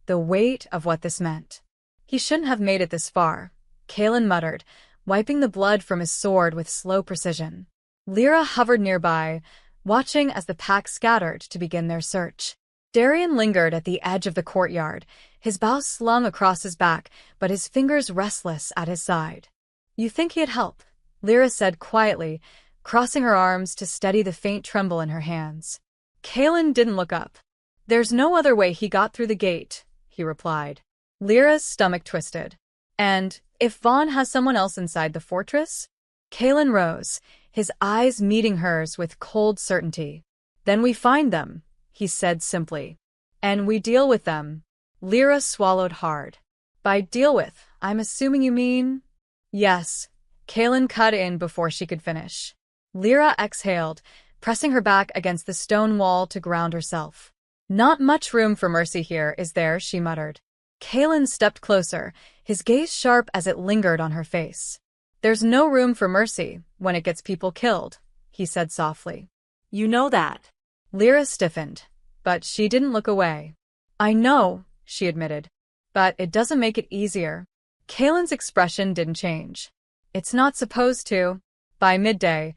the weight of what this meant. He shouldn't have made it this far, Kaelin muttered, wiping the blood from his sword with slow precision. Lyra hovered nearby, watching as the pack scattered to begin their search. Darian lingered at the edge of the courtyard, his bow slung across his back, but his fingers restless at his side. You think he'd help? Lyra said quietly, crossing her arms to steady the faint tremble in her hands. Kaelin didn't look up. There's no other way he got through the gate, he replied. Lyra's stomach twisted. And if Vaughn has someone else inside the fortress? Kaelin rose, his eyes meeting hers with cold certainty. Then we find them, he said simply. And we deal with them. Lyra swallowed hard. By deal with, I'm assuming you mean? Yes, Kaelin cut in before she could finish. Lyra exhaled, pressing her back against the stone wall to ground herself. Not much room for mercy here, is there? She muttered. Kaelin stepped closer, his gaze sharp as it lingered on her face. There's no room for mercy when it gets people killed, he said softly. You know that. Lyra stiffened, but she didn't look away. I know, she admitted, but it doesn't make it easier. Kaelin's expression didn't change. It's not supposed to. By midday,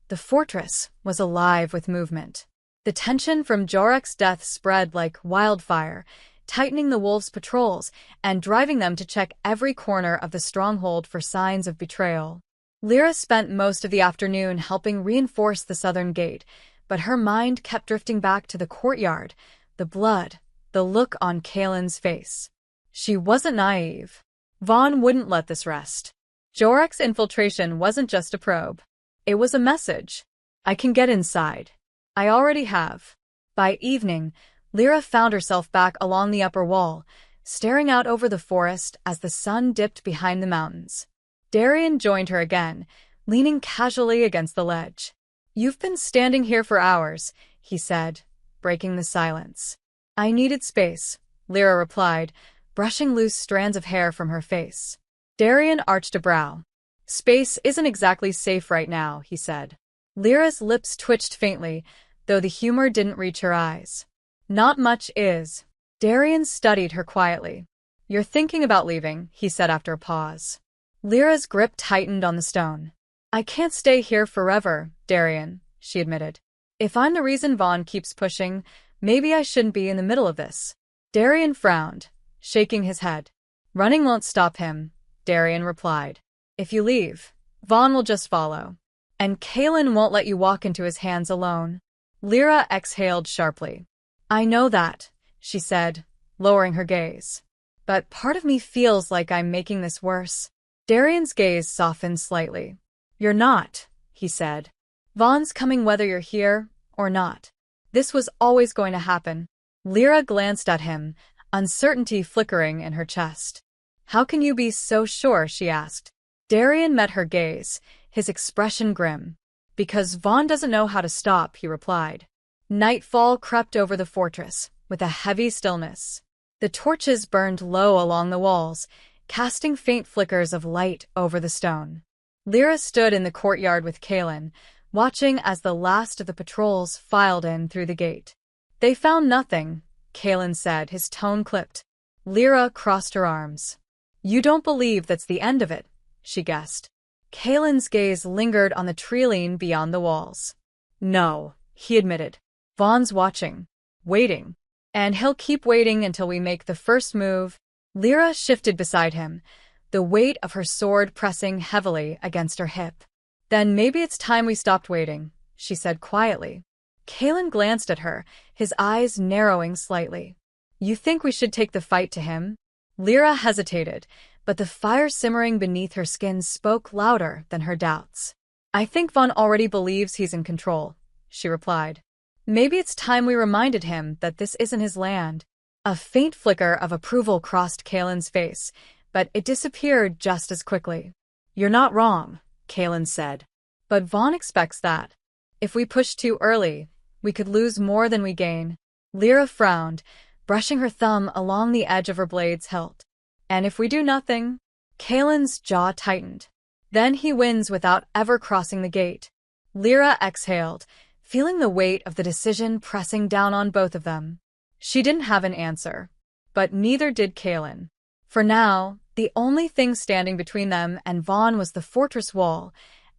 the fortress was alive with movement. The tension from Jorek's death spread like wildfire, tightening the wolves' patrols and driving them to check every corner of the stronghold for signs of betrayal. Lyra spent most of the afternoon helping reinforce the southern gate, but her mind kept drifting back to the courtyard, the blood, the look on Kaelin's face. She wasn't naive. Vaughn wouldn't let this rest. Jorek's infiltration wasn't just a probe. It was a message. I can get inside. I already have. By evening, Lyra found herself back along the upper wall, staring out over the forest as the sun dipped behind the mountains. Darian joined her again, leaning casually against the ledge. You've been standing here for hours, he said, breaking the silence. I needed space, Lyra replied, brushing loose strands of hair from her face. Darian arched a brow. Space isn't exactly safe right now, he said. Lyra's lips twitched faintly, though the humor didn't reach her eyes. Not much is. Darian studied her quietly. You're thinking about leaving, he said after a pause. Lyra's grip tightened on the stone. I can't stay here forever, Darian, she admitted. If I'm the reason Vaughn keeps pushing, maybe I shouldn't be in the middle of this. Darian frowned, shaking his head. Running won't stop him, Darian replied. If you leave, Vaughn will just follow. And Kaelin won't let you walk into his hands alone. Lyra exhaled sharply. I know that, she said, lowering her gaze. But part of me feels like I'm making this worse. Darian's gaze softened slightly. You're not, he said. Vaughn's coming whether you're here or not. This was always going to happen. Lyra glanced at him, uncertainty flickering in her chest. How can you be so sure? She asked. Darian met her gaze, his expression grim. Because Vaughn doesn't know how to stop, he replied. Nightfall crept over the fortress, with a heavy stillness. The torches burned low along the walls, casting faint flickers of light over the stone. Lyra stood in the courtyard with Kaelin, watching as the last of the patrols filed in through the gate. They found nothing, Kaelin said, his tone clipped. Lyra crossed her arms. You don't believe that's the end of it, she guessed. Kaelin's gaze lingered on the treeline beyond the walls. No, he admitted. Vaughn's watching. Waiting. And he'll keep waiting until we make the first move. Lyra shifted beside him, the weight of her sword pressing heavily against her hip. Then maybe it's time we stopped waiting, she said quietly. Kaelin glanced at her, his eyes narrowing slightly. You think we should take the fight to him? Lyra hesitated, but the fire simmering beneath her skin spoke louder than her doubts. I think Vaughn already believes he's in control, she replied. Maybe it's time we reminded him that this isn't his land. A faint flicker of approval crossed Kaelin's face, but it disappeared just as quickly. You're not wrong, Kaelin said. But Vaughn expects that. If we push too early, we could lose more than we gain. Lyra frowned, brushing her thumb along the edge of her blade's hilt. And if we do nothing? Kaelin's jaw tightened. Then he wins without ever crossing the gate. Lyra exhaled, feeling the weight of the decision pressing down on both of them. She didn't have an answer, but neither did Kaelin. For now, the only thing standing between them and Vaughn was the fortress wall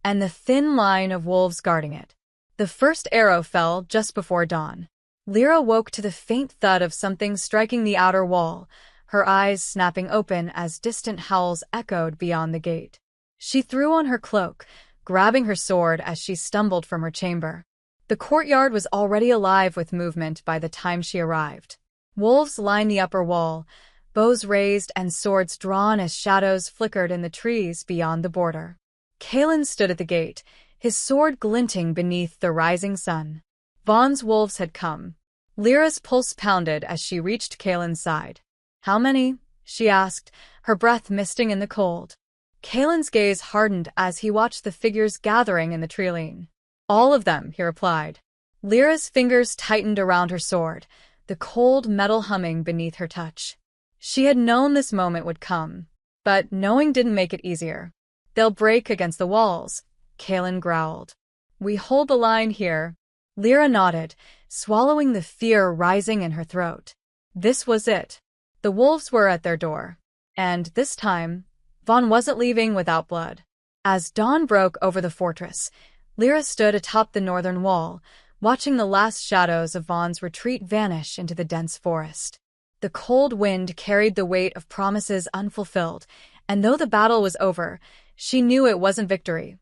and the thin line of wolves guarding it. The first arrow fell just before dawn. Lyra woke to the faint thud of something striking the outer wall, her eyes snapping open as distant howls echoed beyond the gate. She threw on her cloak, grabbing her sword as she stumbled from her chamber. The courtyard was already alive with movement by the time she arrived. Wolves lined the upper wall, bows raised and swords drawn as shadows flickered in the trees beyond the border. Kaelin stood at the gate, his sword glinting beneath the rising sun. Vaughn's wolves had come. Lyra's pulse pounded as she reached Kaelin's side. How many? She asked, her breath misting in the cold. Kaelin's gaze hardened as he watched the figures gathering in the treeline. All of them, he replied. Lyra's fingers tightened around her sword, the cold metal humming beneath her touch. She had known this moment would come, but knowing didn't make it easier. They'll break against the walls, Kaelin growled. We hold the line here. Lyra nodded, swallowing the fear rising in her throat. This was it. The wolves were at their door. And this time, Vaughn wasn't leaving without blood. As dawn broke over the fortress, Lyra stood atop the northern wall, watching the last shadows of Vaughn's retreat vanish into the dense forest. The cold wind carried the weight of promises unfulfilled, and though the battle was over, she knew it wasn't victory.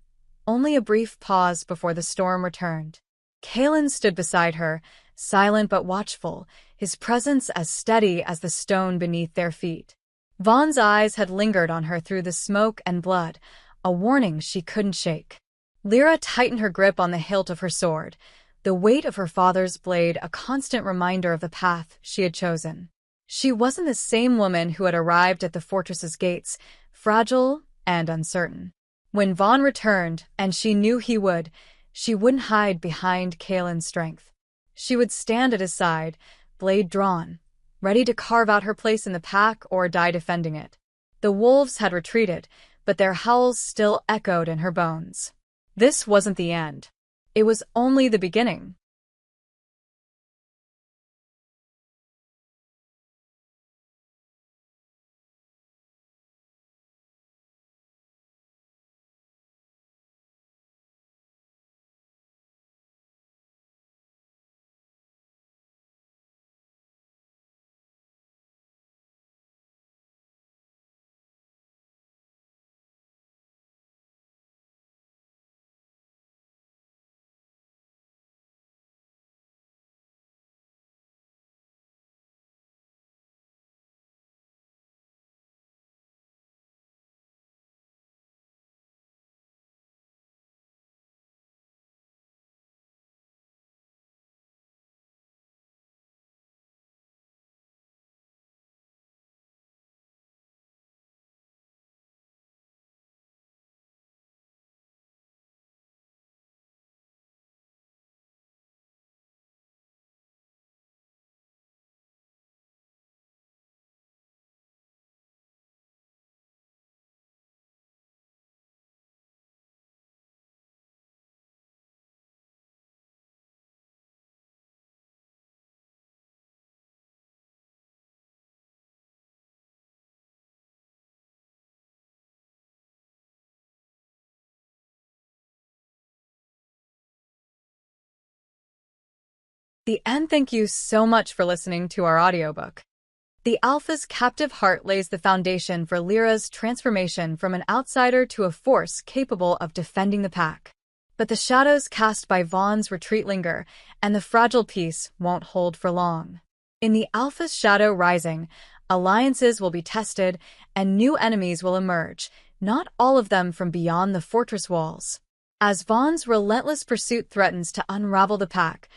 Only a brief pause before the storm returned. Kaelin stood beside her, silent but watchful, his presence as steady as the stone beneath their feet. Vaughn's eyes had lingered on her through the smoke and blood, a warning she couldn't shake. Lyra tightened her grip on the hilt of her sword, the weight of her father's blade a constant reminder of the path she had chosen. She wasn't the same woman who had arrived at the fortress's gates, fragile and uncertain. When Vaughn returned, and she knew he would, she wouldn't hide behind Kaelin's strength. She would stand at his side, blade drawn, ready to carve out her place in the pack or die defending it. The wolves had retreated, but their howls still echoed in her bones. This wasn't the end. It was only the beginning. The end. Thank you so much for listening to our audiobook. The Alpha's captive heart lays the foundation for Lyra's transformation from an outsider to a force capable of defending the pack. But the shadows cast by Vaughn's retreat linger, and the fragile peace won't hold for long. In the Alpha's shadow rising, alliances will be tested, and new enemies will emerge, not all of them from beyond the fortress walls. As Vaughn's relentless pursuit threatens to unravel the pack,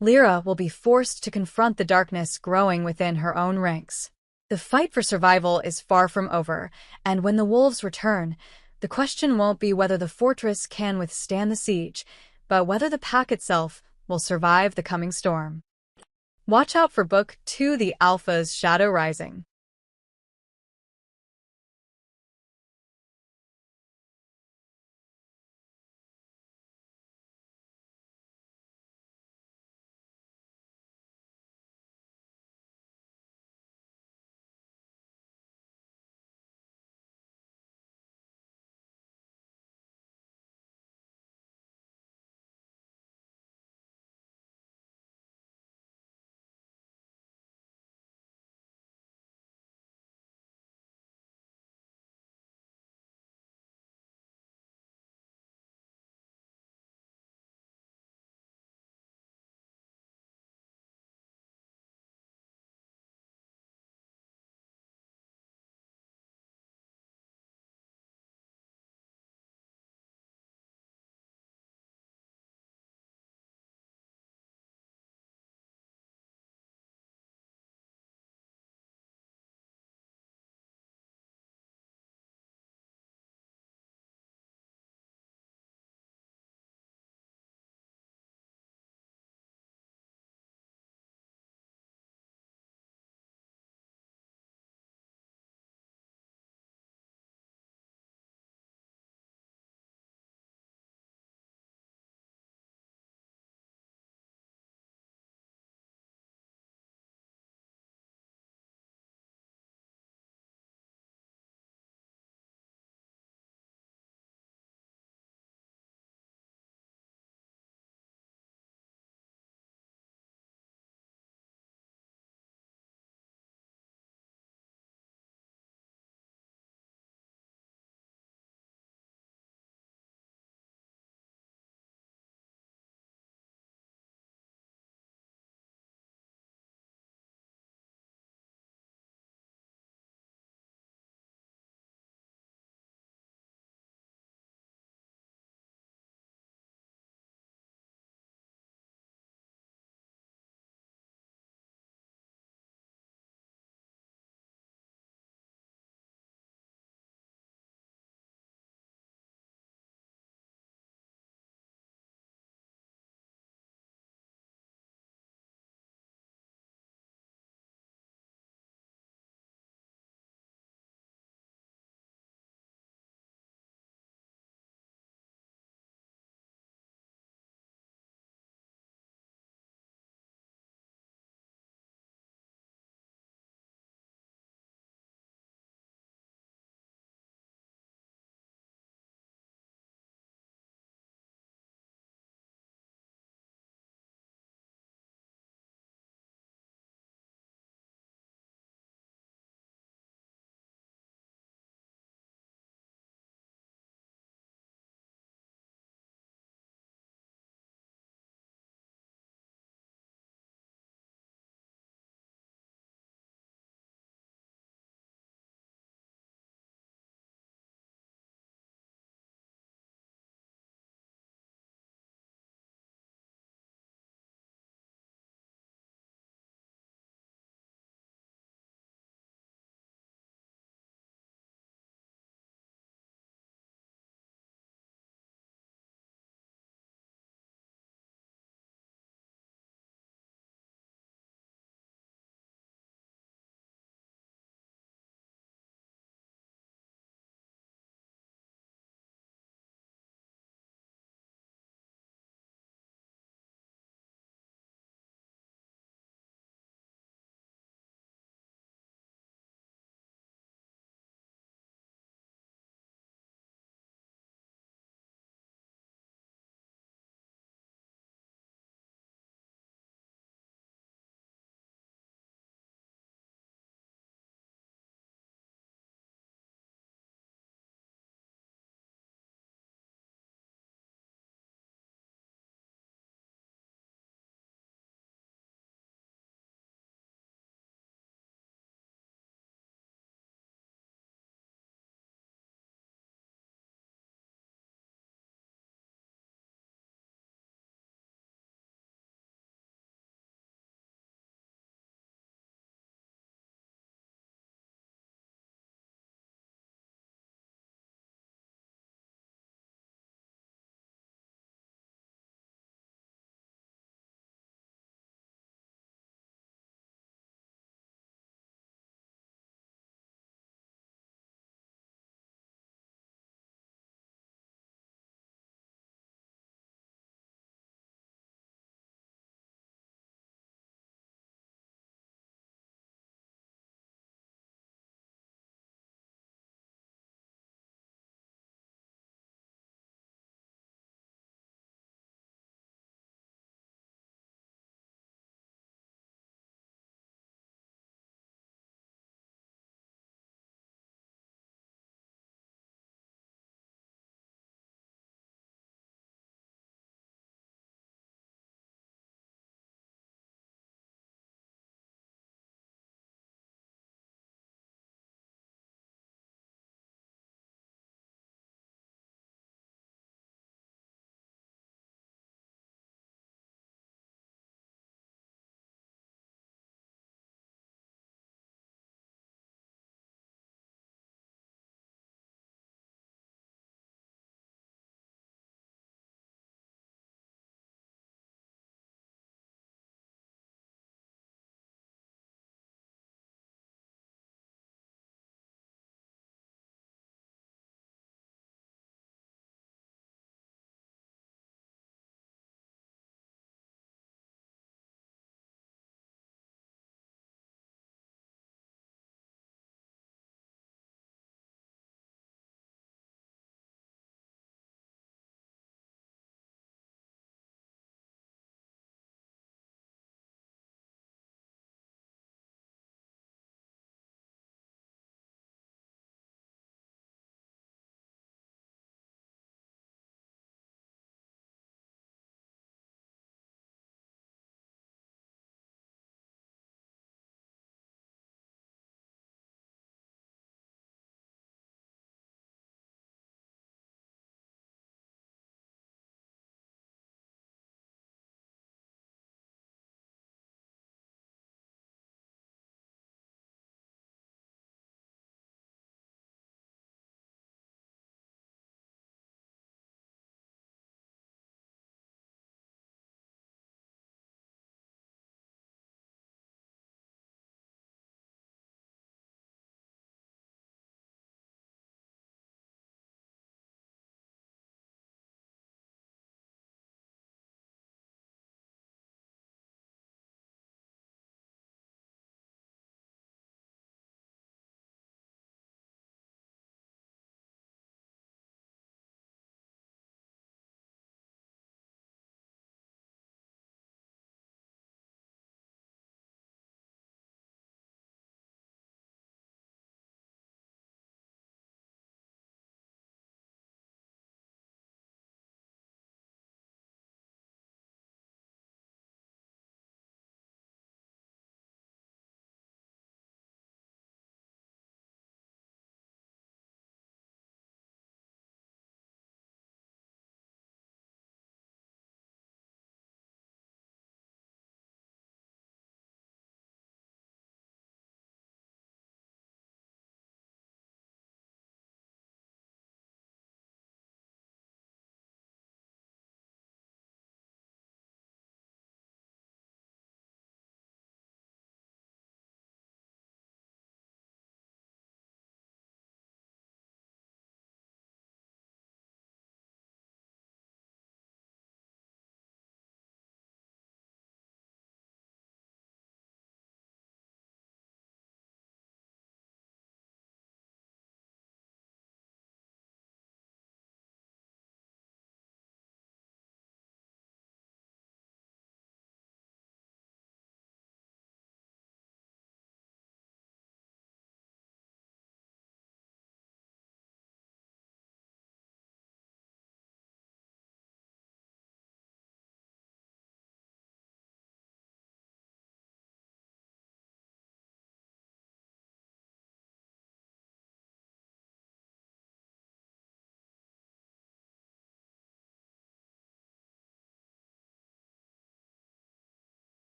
Lyra will be forced to confront the darkness growing within her own ranks. The fight for survival is far from over, and when the wolves return, the question won't be whether the fortress can withstand the siege, but whether the pack itself will survive the coming storm. Watch out for Book 2, The Alpha's Shadow Rising.